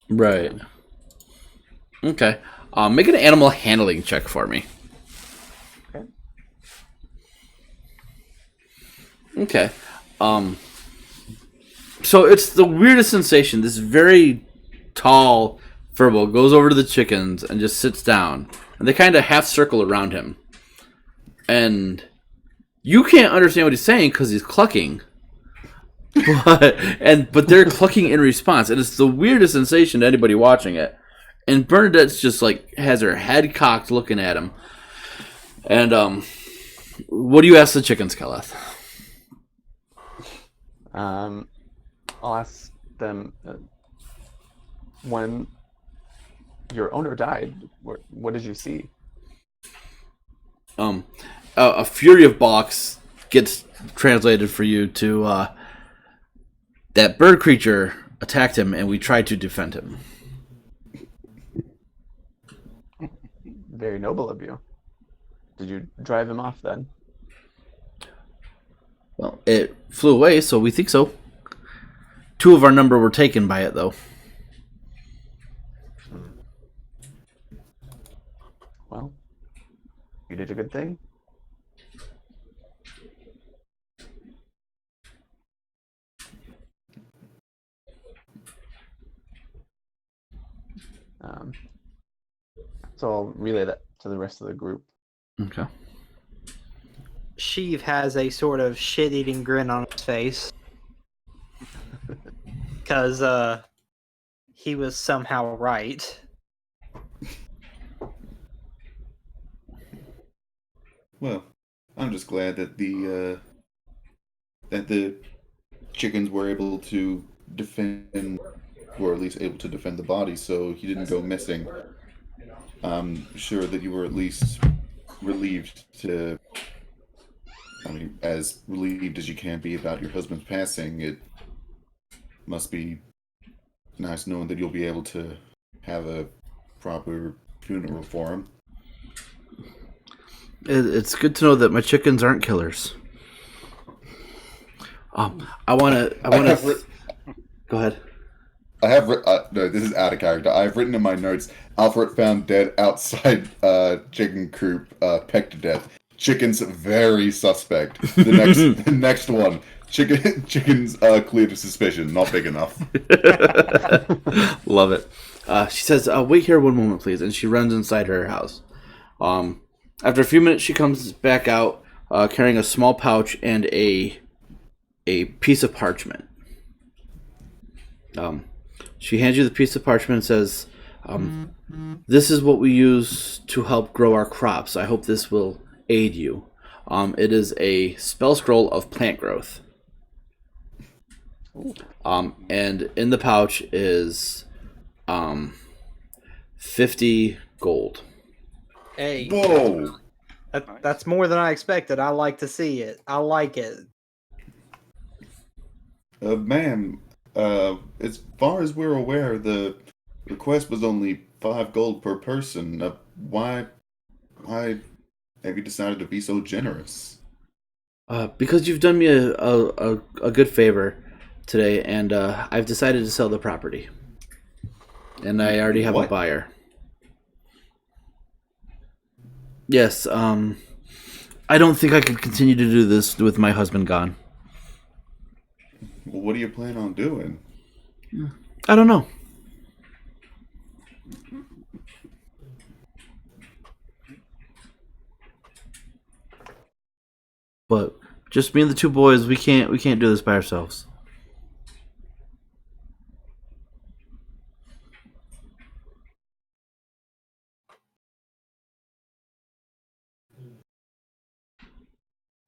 Right. Okay. Make an animal handling check for me. Okay. Okay. So it's the weirdest sensation. This very tall furball goes over to the chickens and just sits down, and they kind of half circle around him. And you can't understand what he's saying because he's clucking. But they're clucking in response, and it's the weirdest sensation to anybody watching it. And Bernadette's just like has her head cocked, looking at him. And what do you ask the chickens, Keleth? I'll ask them when your owner died. What did you see? A fury of balks gets translated for you to that bird creature attacked him, and we tried to defend him. Very noble of you. Did you drive him off then? Well, it flew away, so we think so. 2 of our number were taken by it, though. Well, you did a good thing. So I'll relay that to the rest of the group. Okay. Sheave has a sort of shit-eating grin on his face. Because he was somehow right. Well, I'm just glad that the chickens were able to defend, or at least able to defend the body, so he didn't go missing. I'm sure that you were at least relieved to, I mean, as relieved as you can be about your husband's passing. It must be nice knowing that you'll be able to have a proper funeral for him. It's good to know that my chickens aren't killers. I want to. Go ahead. I have no. This is out of character. I have written in my notes: Alfred found dead outside chicken coop, pecked to death. Chickens very suspect. The next one. Chickens clear to suspicion. Not big enough. Love it. She says, "Wait here one moment, please," and she runs inside her house. After a few minutes, she comes back out carrying a small pouch and a piece of parchment. She hands you the piece of parchment and says, "This is what we use to help grow our crops. I hope this will aid you. It is a spell scroll of plant growth. And in the pouch is 50 gold." Hey, Whoa! that's more than I expected. I like to see it. I like it. Ma'am, as far as we're aware, the request was only 5 gold per person. Why have you decided to be so generous? Because you've done me a good favor today, and I've decided to sell the property. And I already have a buyer. Yes, I don't think I can continue to do this with my husband gone. Well, what do you plan on doing? I don't know. But just me and the 2 boys, we can't do this by ourselves.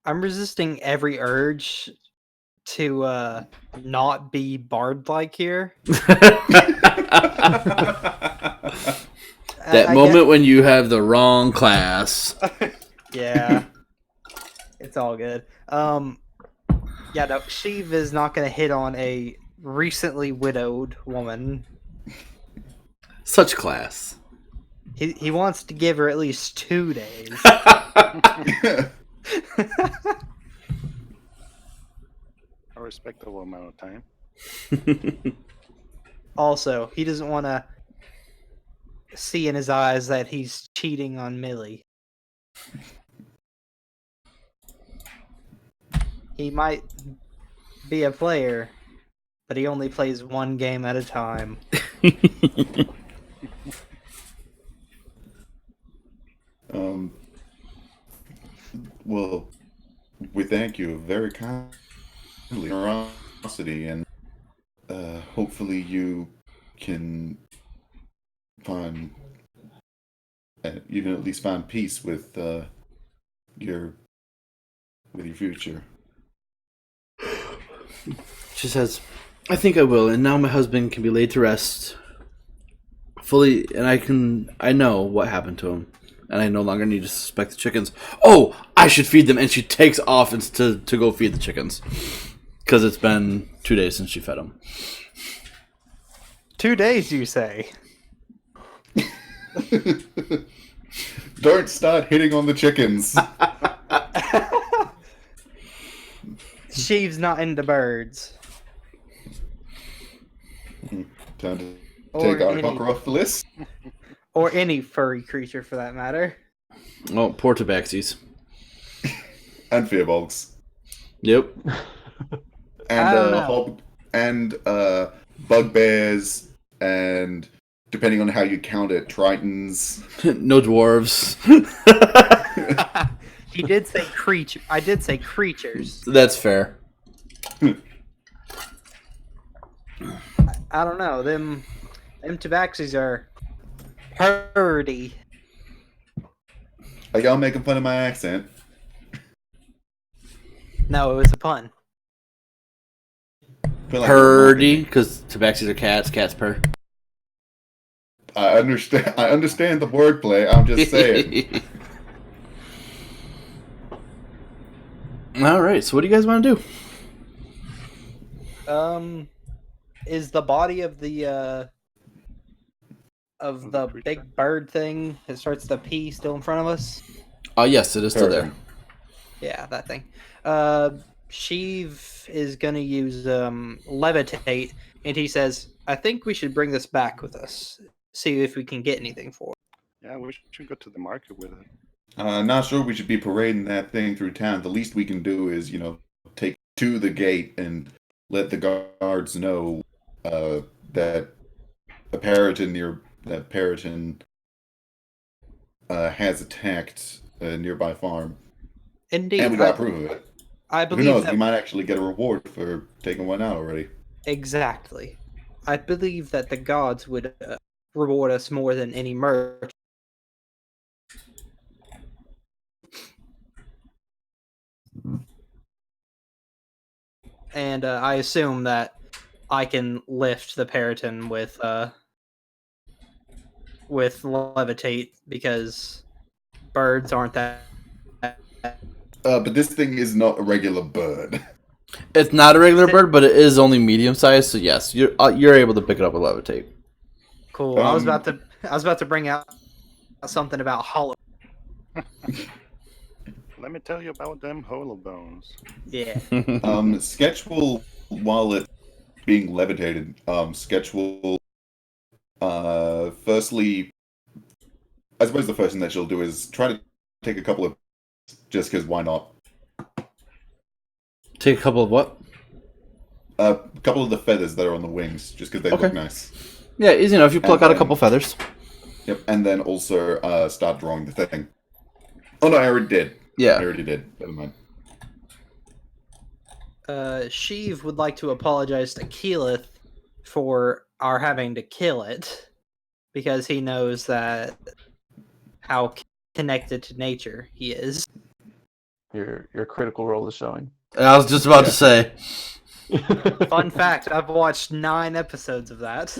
I'm resisting every urge to not be bard-like here. That I moment when you have the wrong class. Yeah. It's all good. Yeah, no, Sheave is not going to hit on a recently widowed woman. Such class. He wants to give her at least 2 days. A respectable amount of time. Also, he doesn't want to see in his eyes that he's cheating on Millie. He might be a player, but he only plays one game at a time. Well, we thank you very kindly for your generosity, and hopefully you can find, you can at least find peace with your future. She says, I think I will, and now my husband can be laid to rest fully, and I know what happened to him, and I no longer need to suspect the chickens. Oh, I should feed them, and she takes off to go feed the chickens, because it's been 2 days since she fed them. 2 days, you say? Don't start hitting on the chickens. Sheave's not into birds. Time to Or take our any- cocker off the list. Or any furry creature, for that matter. Oh, poor tabaxis. And fearbolgs. Yep. I don't know. And bugbears, and depending on how you count it, tritons. No dwarves. He did say creature. I did say creatures. That's fair. I don't know. Them tabaxis are purdy. Are y'all making fun of my accent? No, it was a pun. Feel like Purdy, because tabaxis are cats, cats purr. I understand the wordplay. I'm just saying. All right, so what do you guys want to do? Is the body of the creature. big bird thing that starts to pee still in front of us? Oh, yes, it is still there. Yeah, that thing. Sheave is gonna use levitate, and he says, "I think we should bring this back with us. See if we can get anything for it." Yeah, we should go to the market with it. Not sure we should be parading that thing through town. The least we can do is, take to the gate and let the guards know that a Periton has attacked a nearby farm. Indeed, And we got proof of it. I Who believe knows? that We might actually get a reward for taking one out already. exactly. I believe that the gods would reward us more than any merch. And I assume that I can lift the Periton with levitate because birds aren't that. But this thing is not a regular bird. It's not a regular bird, but it is only medium sized. So yes, you're able to pick it up with levitate. Cool. I was about to bring out something about hollow. Let me tell you about them hollow bones. Yeah. Sketch will, while it's being levitated, Sketch will, firstly, I suppose the first thing that she'll do is try to take a couple of, just because why not? Take a couple of what? A couple of the feathers that are on the wings, just because they look nice. Yeah, easy enough. You pluck And out a then- couple feathers. Yep, and then also start drawing the thing. Oh no, I already did. Yeah. I already did. Never mind. Sheave would like to apologize to Keyleth for our having to kill it because he knows that how connected to nature he is. Your critical role is showing. I was just about to say. Fun fact, I've watched 9 episodes of that.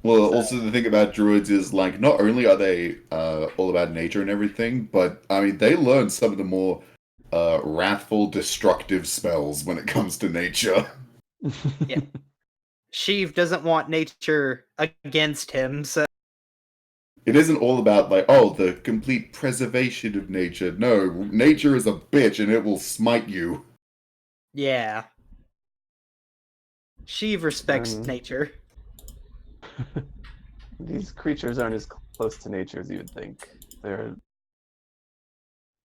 Well, also the thing about druids is like not only are they all about nature and everything, but I mean they learn some of the more wrathful, destructive spells when it comes to nature. Yeah. Sheave doesn't want nature against him, so It isn't all about like, oh, the complete preservation of nature. No, nature is a bitch and it will smite you. yeah. Sheave respects nature. These creatures aren't as close to nature as you would think. They're,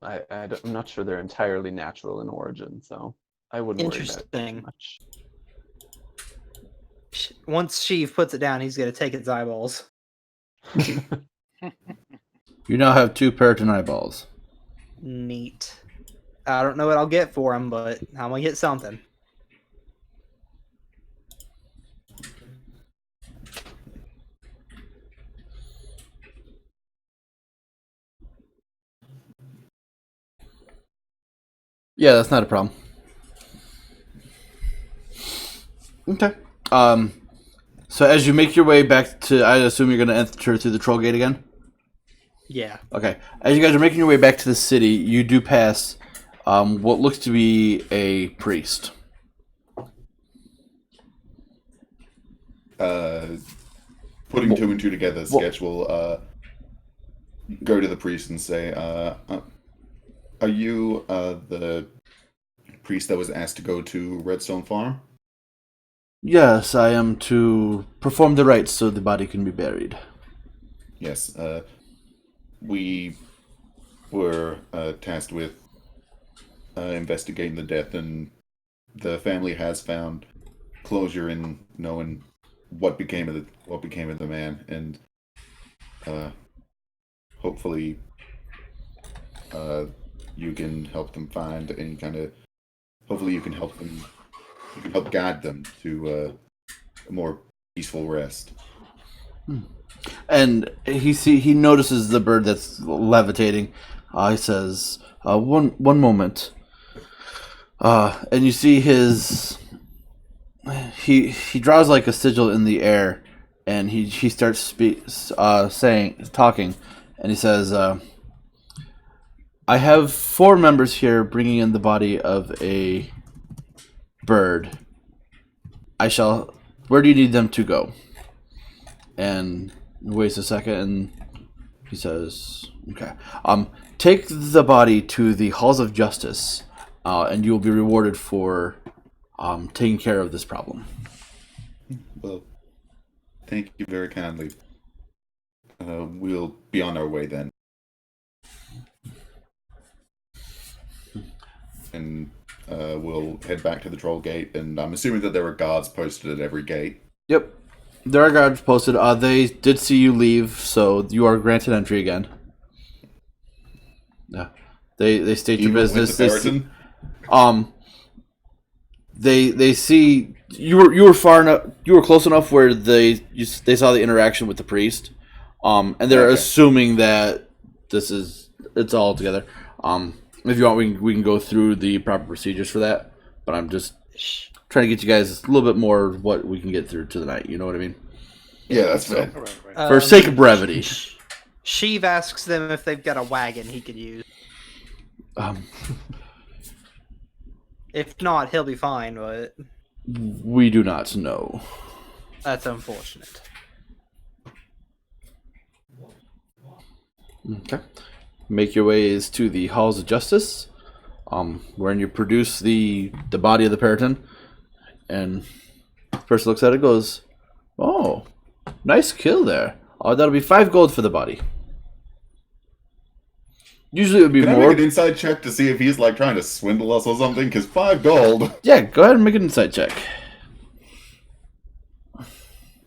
I'm not sure they're entirely natural in origin, so I wouldn't worry about it too Interesting. much. Once Sheave puts it down, he's gonna take its eyeballs. You now have 2 Periton eyeballs. Neat. I don't know what I'll get for him, but I'm gonna get something. Yeah, that's not a problem. Okay. So as you make your way back to, I assume you're going to enter through the troll gate again? Yeah. Okay. As you guys are making your way back to the city, you do pass what looks to be a priest. Putting 2 and 2 together, Sketch will go to the priest and say, are you the priest that was asked to go to Redstone Farm? Yes, I am to perform the rites so the body can be buried. Yes, we were tasked with investigating the death, and the family has found closure in knowing what became of the man, and hopefully you can help them find any kind of. Hopefully, you can help them. You can help guide them to a more peaceful rest. And he notices the bird that's levitating. He says, "One moment." And you see his. He draws like a sigil in the air, and he starts talking, and he says, "I have 4 members here bringing in the body of a bird. Where do you need them to go?" And waits a second, and he says, "Okay. Take the body to the halls of justice, and you will be rewarded for taking care of this problem." Well, thank you very kindly. We'll be on our way then. And we'll head back to the troll gate, and I'm assuming that there are guards posted at every gate. Yep. There are guards posted. They did see you leave, so you are granted entry again. Yeah. They state your Even business. with the They see you were far enough. You were close enough where they saw the interaction with the priest, and they're assuming that it's all together. If you want, we can go through the proper procedures for that. But I'm just trying to get you guys a little bit more what we can get through to the night. You know what I mean? Yeah, that's fair. Right. For sake of brevity. Sheave asks them if they've got a wagon he could use. If not, he'll be fine, but We do not know. that's unfortunate. Okay. Make your ways to the halls of justice, wherein you produce the body of the Periton, and the person looks at it, goes, "Oh, nice kill there. Oh, that'll be 5 gold for the body." Usually it would be Can I more. make an inside check to see if he's like trying to swindle us or something? Because 5 gold. Yeah, go ahead and make an insight check.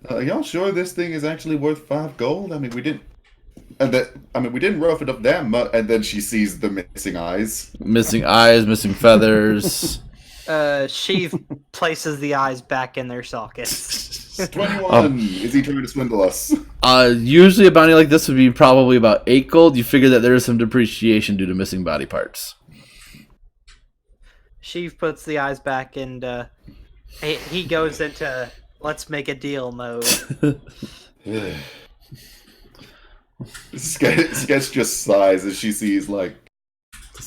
Y'all sure this thing is actually worth 5 gold? I mean, we didn't. We didn't rough it up that much. And then she sees the missing eyes. Missing eyes, missing feathers. Sheave places the eyes back in their sockets. 21. Is he trying to swindle us? Usually a bounty like this would be probably about 8 gold. You figure that there is some depreciation due to missing body parts. Sheave puts the eyes back and he goes into let's make a deal mode. Sketch just sighs as she sees like,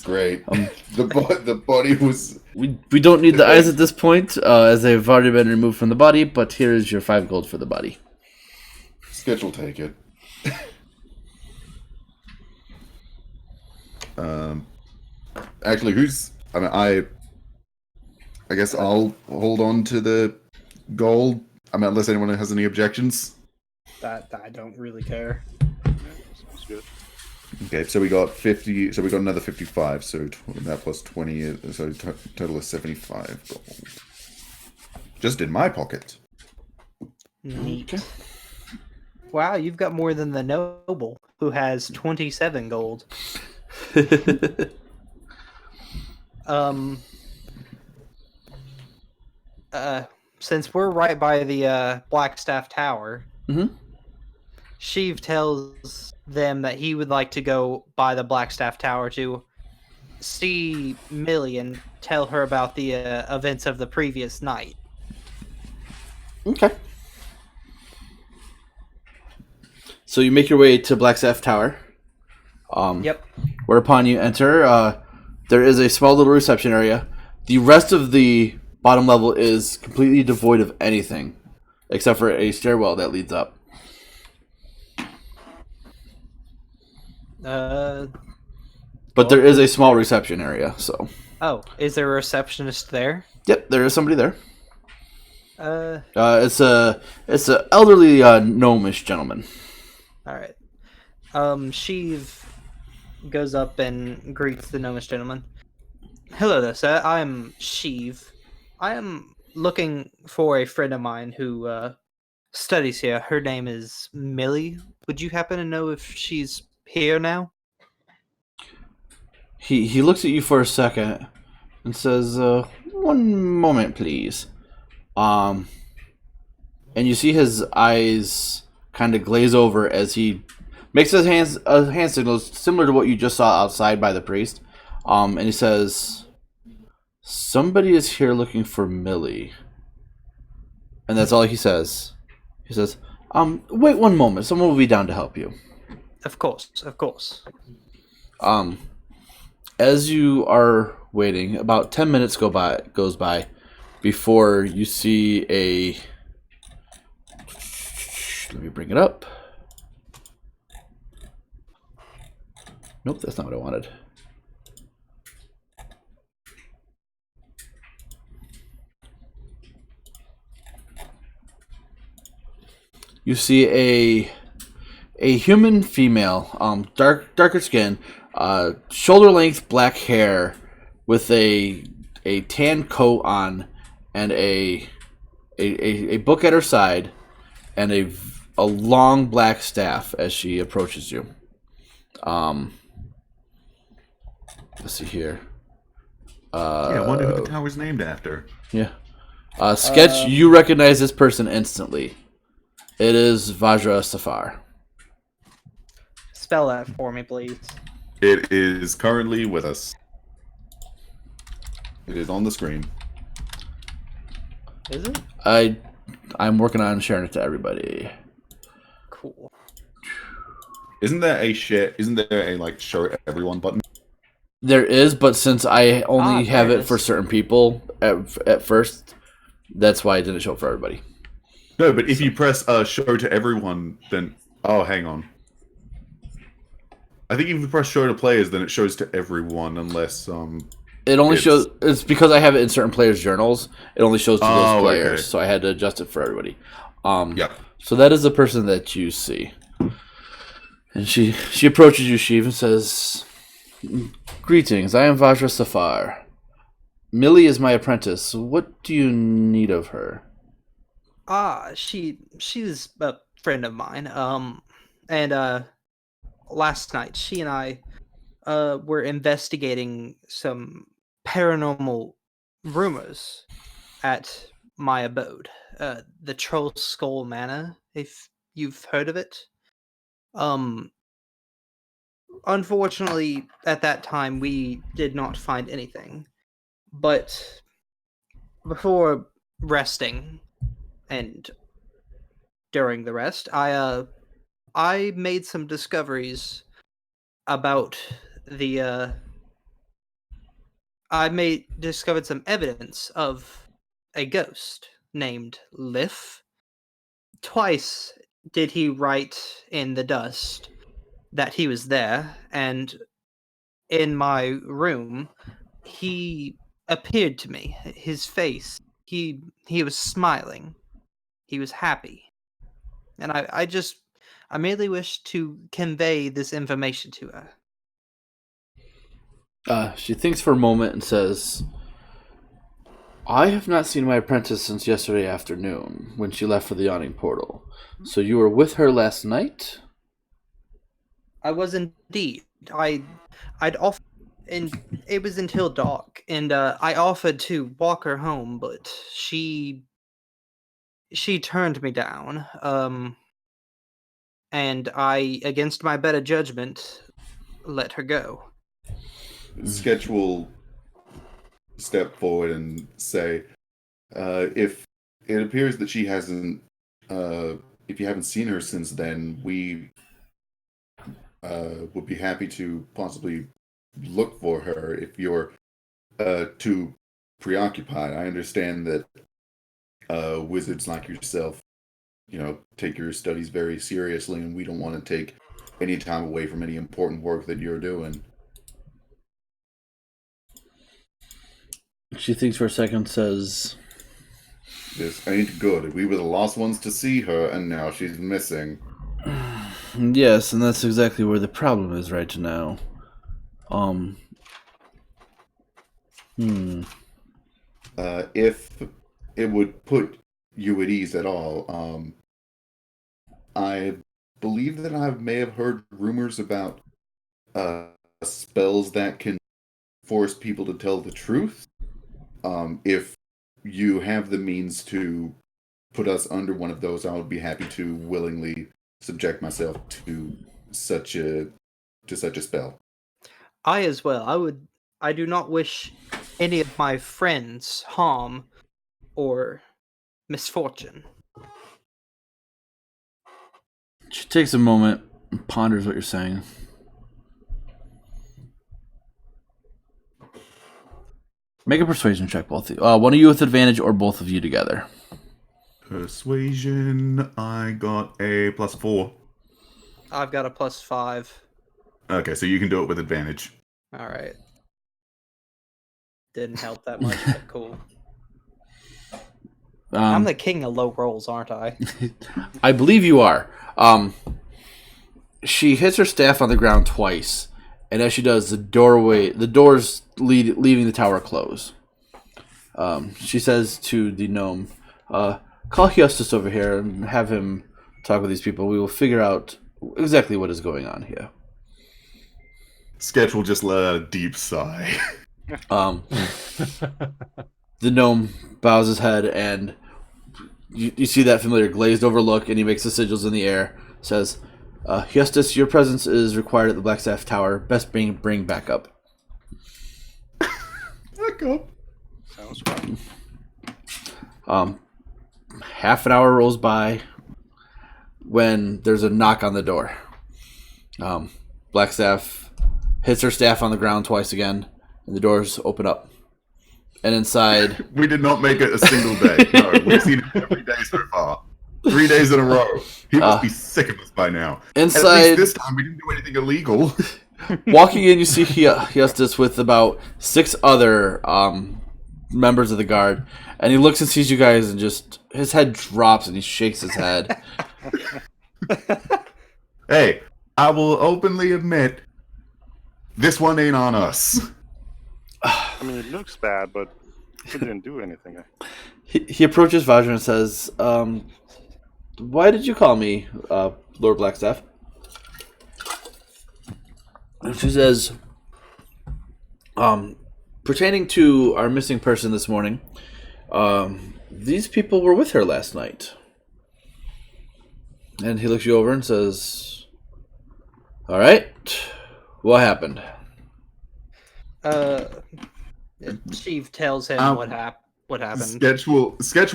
great. The body was. We don't need the eyes at this point, as they've already been removed from the body. But here is your 5 gold for the body. Sketch will take it. Actually, I guess I'll hold on to the gold. I mean, unless anyone has any objections. That I don't really care. Yeah, sounds good. Okay, so we got 50. So we got another 55. So that plus 20. So total is 75 gold. Just in my pocket. Neat. Okay. Wow, you've got more than the noble, who has 27 gold. Since we're right by the Blackstaff Tower, Mm-hmm. Sheave tells them that he would like to go by the Blackstaff Tower to see Millie and tell her about the events of the previous night. Okay. So you make your way to Blackstaff Tower. Yep. Whereupon you enter, there is a small little reception area. The rest of the bottom level is completely devoid of anything, except for a stairwell that leads up. But there is a small reception area, so. Oh, is there a receptionist there? Yep, there is somebody there. Uh, It's a elderly gnomish gentleman. all right. Sheave goes up and greets the gnomish gentleman. Hello there, sir. I am Sheave. I am looking for a friend of mine who studies here. Her name is Millie. Would you happen to know if she's here now? He looks at you for a second and says, "One moment, please." And you see his eyes kind of glaze over as he makes his hand signals similar to what you just saw outside by the priest. And he says, "Somebody is here looking for Millie." And that's all he says. He says, "Wait one moment. Someone will be down to help you." Of course, of course. As you are waiting, about 10 minutes goes by before you see a... Let me bring it up. Nope, that's not what I wanted. You see a human female, darker skin, shoulder length black hair, with a tan coat on, and a book at her side, and a long black staff as she approaches you. Let's see here. I wonder who the tower's named after. Yeah. Sketch, you recognize this person instantly. It is Vajra Safar. Spell that for me, please. It is currently with us. It is on the screen. Is it? I'm working on sharing it to everybody. Cool. Isn't there a show everyone button? There is, but since I only have there it it for is. certain people at first, that's why I didn't show it for everybody. No, but if you press show to everyone, then hang on. I think if you press show to players, then it shows to everyone, unless It only It's- shows. It's because I have it in certain players' journals. It only shows to those Oh, players, okay. so I had to adjust it for everybody. Yeah. So that is the person that you see, and she approaches you, Sheave, and says, "Greetings. I am Vajra Safar. Millie is my apprentice. What do you need of her?" She's a friend of mine. And last night she and I were investigating some paranormal rumors at my abode, the Troll Skull Manor, if you've heard of it. Unfortunately, at that time we did not find anything, But before resting and during the rest, I made some discoveries about the discovered some evidence of a ghost named Liff. Twice did he write in the dust that he was there, and in my room he appeared to me. His face, he was smiling. He was happy. And I merely wish to convey this information to her. She thinks for a moment and says, I have not seen my apprentice since yesterday afternoon, when she left for the yawning portal. So you were with her last night? I was indeed. I'd offered, and it was until dark, and I offered to walk her home, but she turned me down. And I, against my better judgment, let her go. Sketch will step forward and say, if it appears that she hasn't, if you haven't seen her since then, we would be happy to possibly look for her if you're too preoccupied. I understand that wizards like yourself, take your studies very seriously, and we don't want to take any time away from any important work that you're doing. She thinks for a second, says, This ain't good. We were the last ones to see her, and now she's missing. yes, and that's exactly where the problem is right now. If it would put you at ease at all, I believe that I may have heard rumors about spells that can force people to tell the truth. If you have the means to put us under one of those, I would be happy to willingly subject myself to such a spell. I as well. I do not wish any of my friends harm or misfortune. she takes a moment and ponders what you're saying. Make a persuasion check, both of you. One of you with advantage or both of you together. Persuasion, I got a +4. I've got a +5. Okay, so you can do it with advantage. All right. Didn't help that much, but cool. I'm the king of low rolls, aren't I? I believe you are. She hits her staff on the ground twice, and as she does, the doors leaving the tower close. She says to the gnome, call Justus over here and have him talk with these people. We will figure out exactly what is going on here. Sketch will just let out a deep sigh. The gnome bows his head, and you see that familiar glazed over look, and he makes the sigils in the air. Says, Justus, your presence is required at the Blackstaff Tower. Best bring back up. Back up. Sounds fun. Half an hour rolls by when there's a knock on the door. Blackstaff hits her staff on the ground twice again, and the doors open up. And inside... We did not make it a single day. No, we've seen it every day so far. 3 days in a row. He must be sick of us by now. Inside... At least this time we didn't do anything illegal. Walking in, you see Justus with about 6 other members of the guard. And he looks and sees you guys, and just... his head drops, and he shakes his head. Hey, I will openly admit, this one ain't on us. I mean, it looks bad, but it didn't do anything. He approaches Vajra and says, why did you call me, Lord Blackstaff? And she says, pertaining to our missing person this morning, these people were with her last night. And he looks you over and says, all right, what happened? Sheave tells him Um, what happened. Sketch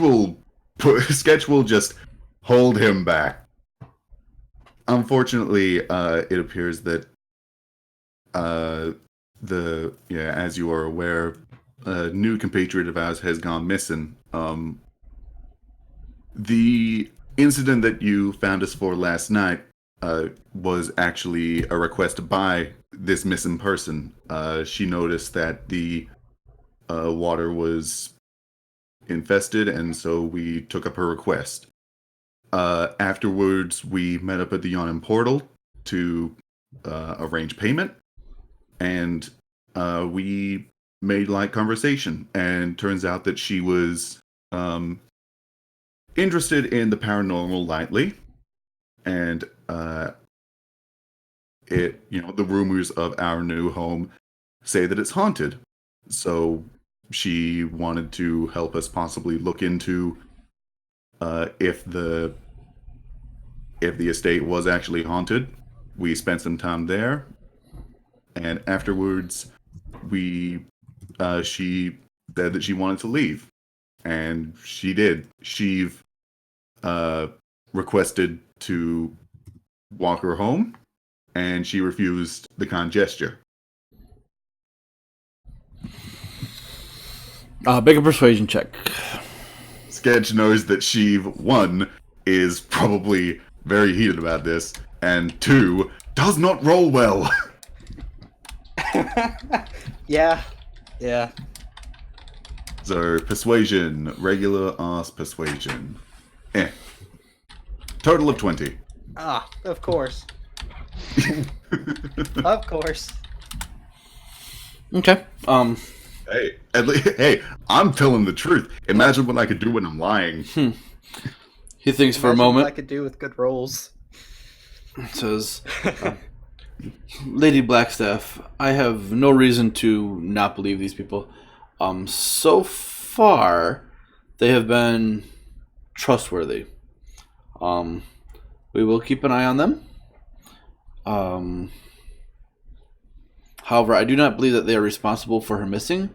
will just hold him back. Unfortunately, it appears that as you are aware, a new compatriot of ours has gone missing. The incident that you found us for last night was actually a request by this missing person. She noticed that the water was infested, and so we took up her request. Afterwards, we met up at the Yawning Portal to arrange payment, and we made light conversation. And turns out that she was interested in the paranormal lightly, and the rumors of our new home say that it's haunted. So she wanted to help us possibly look into if the estate was actually haunted. We spent some time there, and afterwards, she said that she wanted to leave, and she did. Sheave requested to walk her home, and she refused the kind gesture. Make a persuasion check. Sketch knows that Sheave, 1, is probably very heated about this, and 2, does not roll well. Yeah. So, persuasion, regular ass persuasion. Total of 20. Of course. Of course. Okay. Hey, I'm telling the truth. Imagine what I could do when I'm lying. He thinks for a Imagine moment. what I could do with good rolls. Says, Lady Blackstaff, I have no reason to not believe these people. So far, they have been trustworthy. We will keep an eye on them. However, I do not believe that they are responsible for her missing,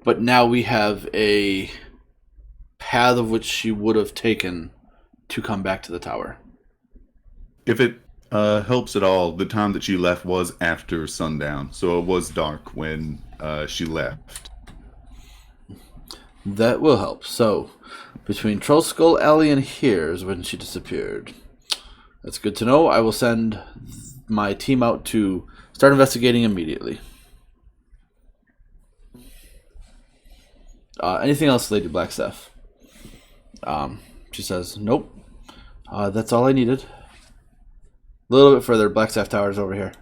but now we have a path of which she would have taken to come back to the tower. If it helps at all, the time that she left was after sundown, so it was dark when she left. That will help. So, between Troll Skull Alley and here is when she disappeared. That's good to know. I will send my team out to start investigating immediately. Anything else, Lady Blackstaff? She says, nope. That's all I needed. A little bit further, Blackstaff Tower's over here.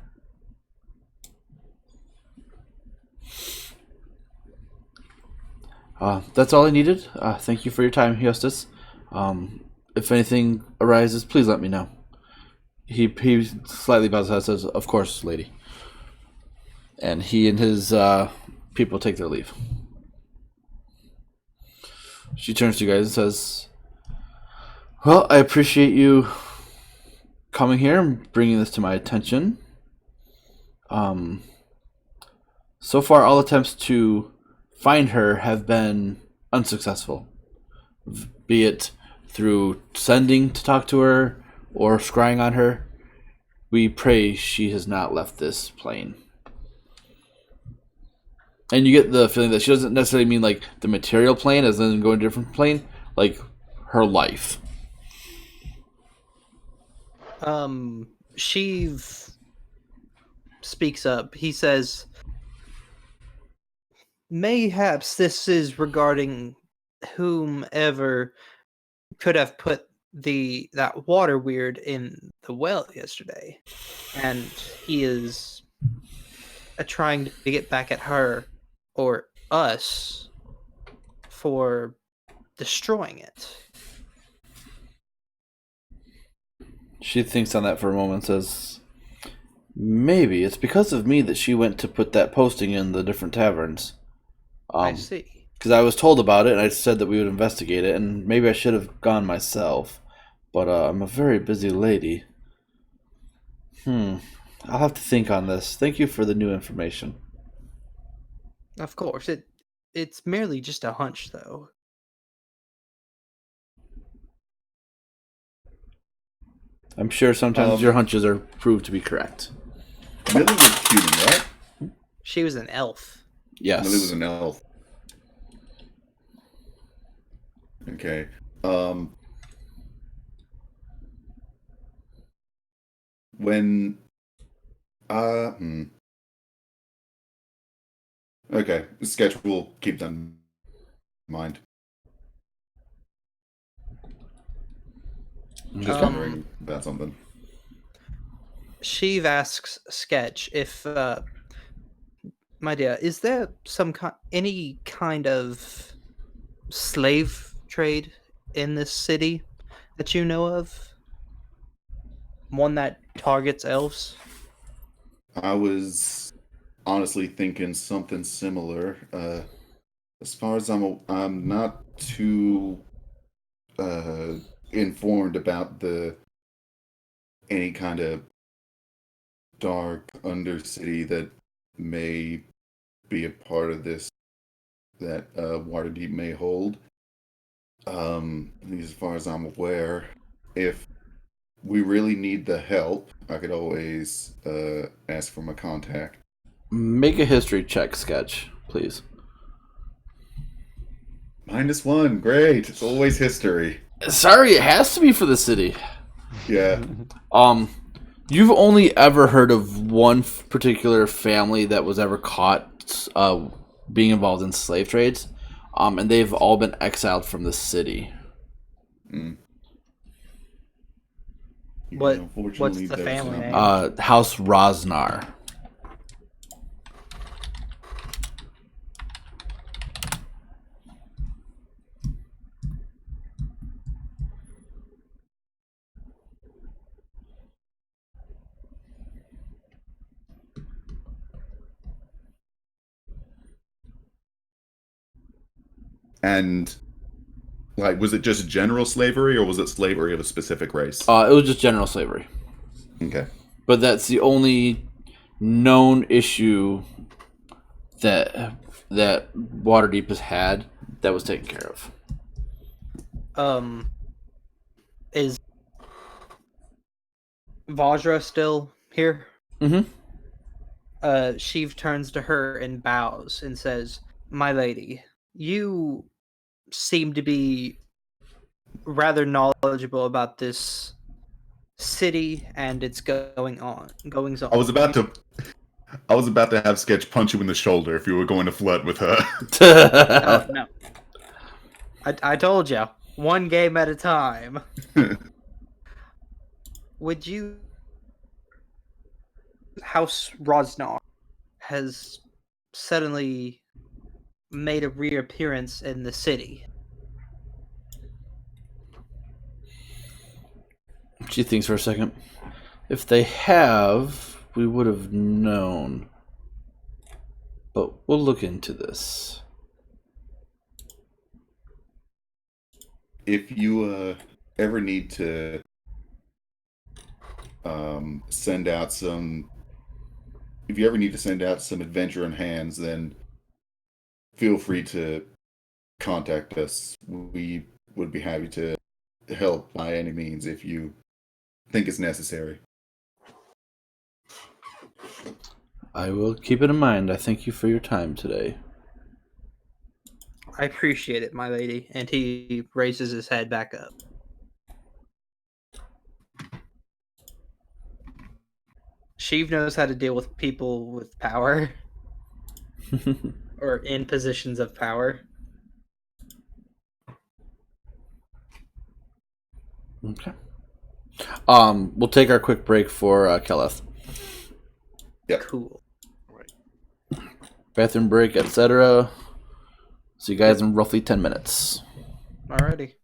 That's all I needed. Thank you for your time, Eustace. If anything arises, please let me know. He slightly bows his head and says, of course, lady. And he and his people take their leave. She turns to you guys and says, well, I appreciate you coming here and bringing this to my attention. So far, all attempts to find her have been unsuccessful. Be it through sending to talk to her or scrying on her. We pray she has not left this plane. And you get the feeling that she doesn't necessarily mean like the material plane as in going to a different plane, like her life. Sheave speaks up. He says, mayhaps this is regarding whomever could have put that water weird in the well yesterday. And he is trying to get back at her or us for destroying it. She thinks on that for a moment and says, maybe it's because of me that she went to put that posting in the different taverns. I see. Because I was told about it and I said that we would investigate it, and maybe I should have gone myself. But I'm a very busy lady. I'll have to think on this. Thank you for the new information. Of course. It's merely just a hunch, though. I'm sure sometimes your hunches are proved to be correct. Millie was human, right? She was an elf. Yes. Millie was an elf. Okay. When Okay, sketch will keep that in mind. Just wondering about something. Sheave asks Sketch if, my dear, is there any kind of slave trade in this city that you know of? One that targets elves? I was honestly thinking something similar. As far as I'm not too informed about any kind of dark undercity that may be a part of this that Waterdeep may hold. As far as I'm aware, if we really need the help, I could always ask for my contact. Make a history check, Sketch, please. -1, great. It's always history. Sorry, it has to be for the city. Yeah. You've only ever heard of one particular family that was ever caught being involved in slave trades, and they've all been exiled from the city. Mm. What's Unfortunately, the there's family not name? much. House Rosnar. And like, was it just general slavery, or was it slavery of a specific race? It was just general slavery. Okay. But that's the only known issue that Waterdeep has had that was taken care of. Is Vajra still here? Mm-hmm. Sheev turns to her and bows and says, "My lady, you seem to be rather knowledgeable about this city and its goings on. I was about to have Sketch punch you in the shoulder if you were going to flirt with her. Oh, no. I told you, one game at a time. Would you... House Rosnar has suddenly made a reappearance in the city. She thinks for a second. If they have, we would have known. But we'll look into this. If you ever need to send out some adventuring hands, then feel free to contact us. We would be happy to help by any means if you think it's necessary. I will keep it in mind. I thank you for your time today. I appreciate it, my lady. And he raises his head back up. Sheev knows how to deal with people with power. Or in positions of power. Okay. We'll take our quick break for Keleth. Yep. Cool. Bathroom break, etc. See you guys in roughly 10 minutes. Alrighty.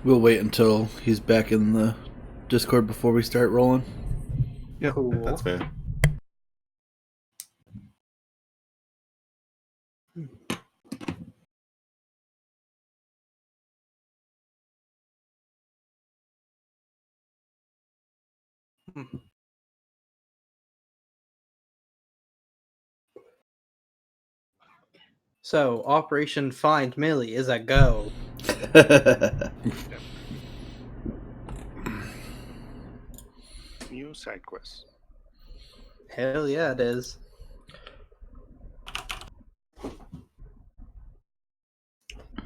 We'll wait until he's back in the Discord before we start rolling. Yeah, Cool. that's fair. So, Operation Find Millie is a go. New side quests. Hell yeah, it is.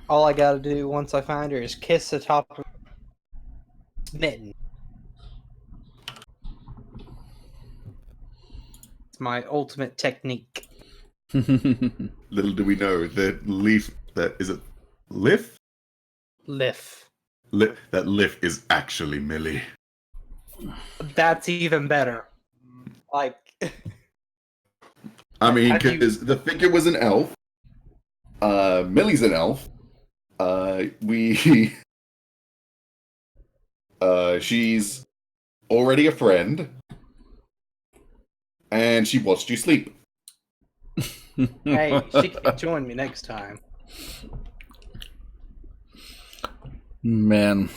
All I gotta do once I find her is kiss the top of smitten. It's my ultimate technique. Little do we know that Leaf, that is it, Liff? Lift. That Liff is actually Millie. That's even better. Like, I mean, Have you- because the figure was an elf. Millie's an elf. She's already a friend. And she watched you sleep. hey, she can join me next time. Man.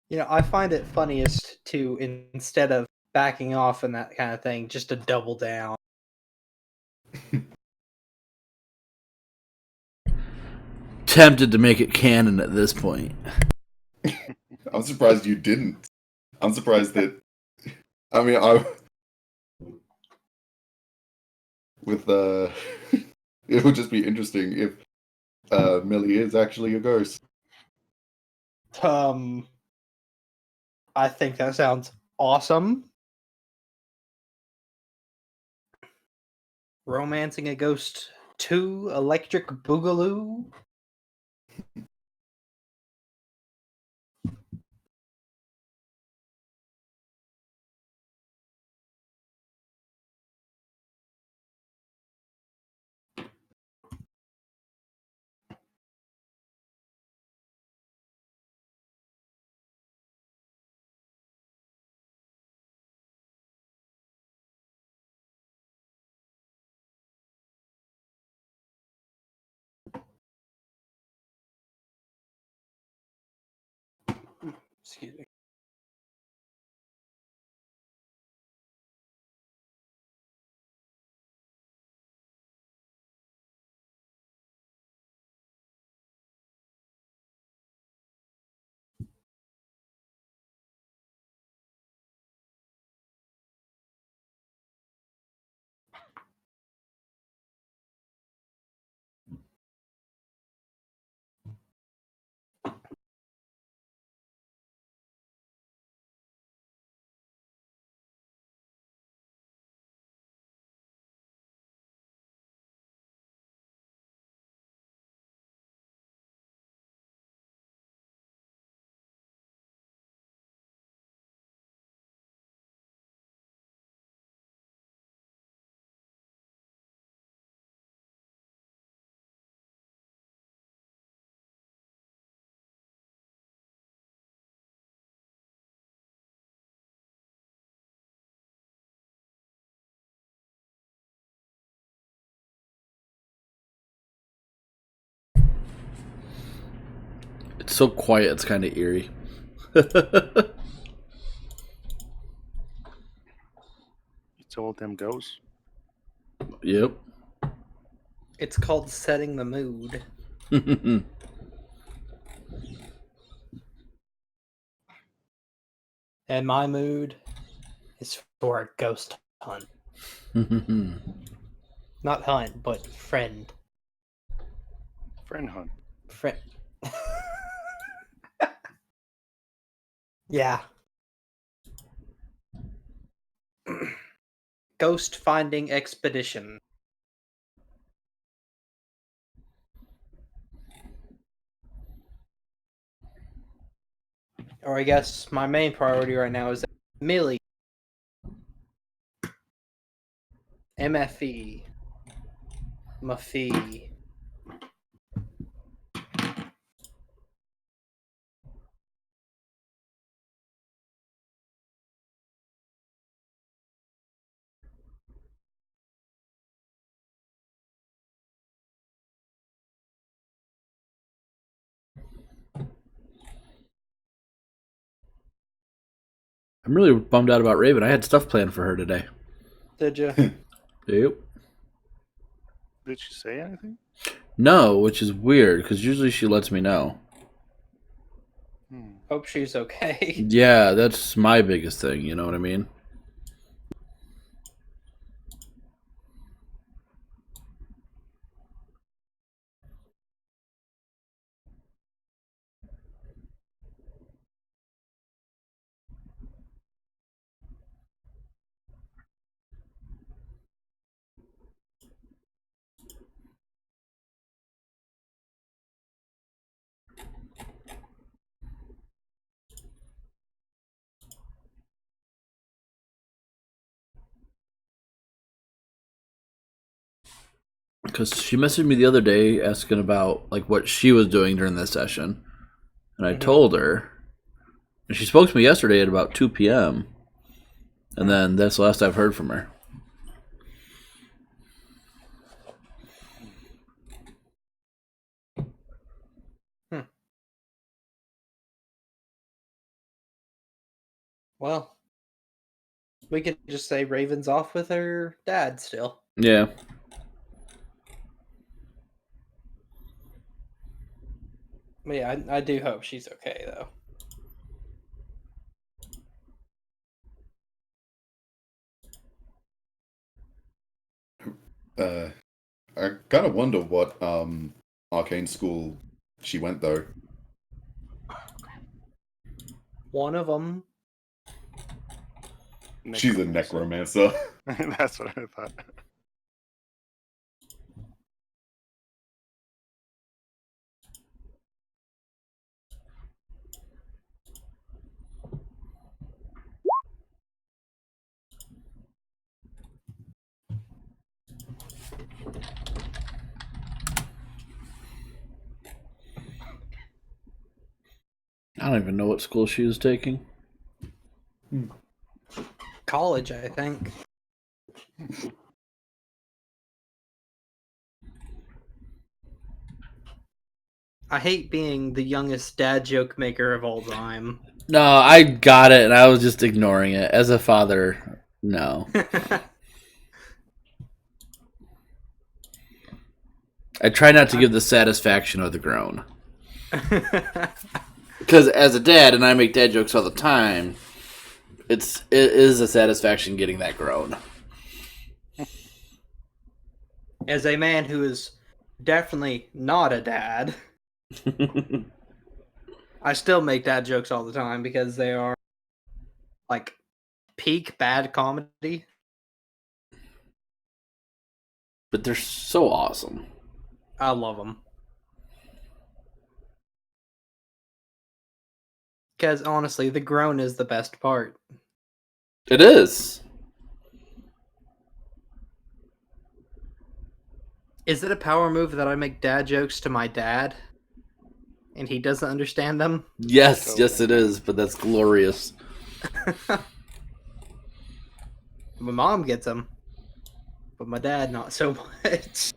You know, I find it funniest to, instead of backing off and that kind of thing, just to double down. Tempted to make it canon at this point. I'm surprised you didn't. I'm surprised that. I mean, it would just be interesting if Millie is actually a ghost. I think that sounds awesome. Romancing a Ghost 2 Electric Boogaloo. Excuse me. It's so quiet, it's kind of eerie. It's all them ghosts. Yep. It's called Setting the Mood. And my mood is for a ghost hunt. Not hunt, but friend. Friend hunt. Friend. Yeah. Ghost finding expedition. Or I guess my main priority right now is Millie. MFE. Muffy. I'm really bummed out about Raven. I had stuff planned for her today. Did you? Yep. Did she say anything? No, which is weird because usually she lets me know. Hope she's okay. Yeah, that's my biggest thing. You know what I mean? Because she messaged me the other day asking about like what she was doing during this session, and I told her, and she spoke to me yesterday at about 2 p.m. And then that's the last I've heard from her. Well, we could just say Raven's off with her dad still. Yeah. But yeah, I do hope she's okay, though. I kind of wonder what arcane school she went though. One of them. She's a necromancer. That's what I thought. I don't even know what school she was taking. College, I think. I hate being the youngest dad joke maker of all time. No, I got it, and I was just ignoring it. As a father, no. I try not to give the satisfaction of the groan. Because as a dad, and I make dad jokes all the time, it is a satisfaction getting that groan. As a man who is definitely not a dad, I still make dad jokes all the time because they are like peak bad comedy. But they're so awesome. I love them. Because honestly, the groan is the best part. It is. Is it a power move that I make dad jokes to my dad and he doesn't understand them? Yes, yes it is, but that's glorious. My mom gets them, but my dad not so much.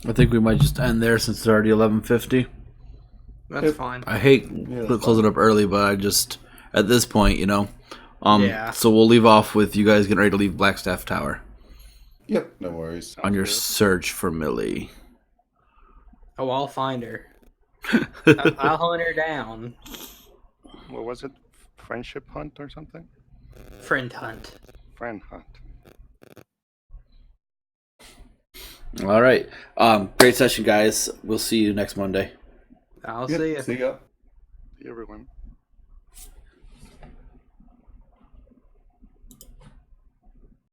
I think we might just end there since it's already 11:50. That's fine. I hate that's closing up early, but I just at this point, Yeah. So we'll leave off with you guys getting ready to leave Blackstaff Tower Yep, no worries. on your Good. search for Millie. Oh, I'll find her. I'll hunt her down. What was it? Friendship hunt or something? Friend hunt. Friend hunt. All right. Great session, guys. We'll see you next Monday. I'll Yep, see you. see ya. See everyone.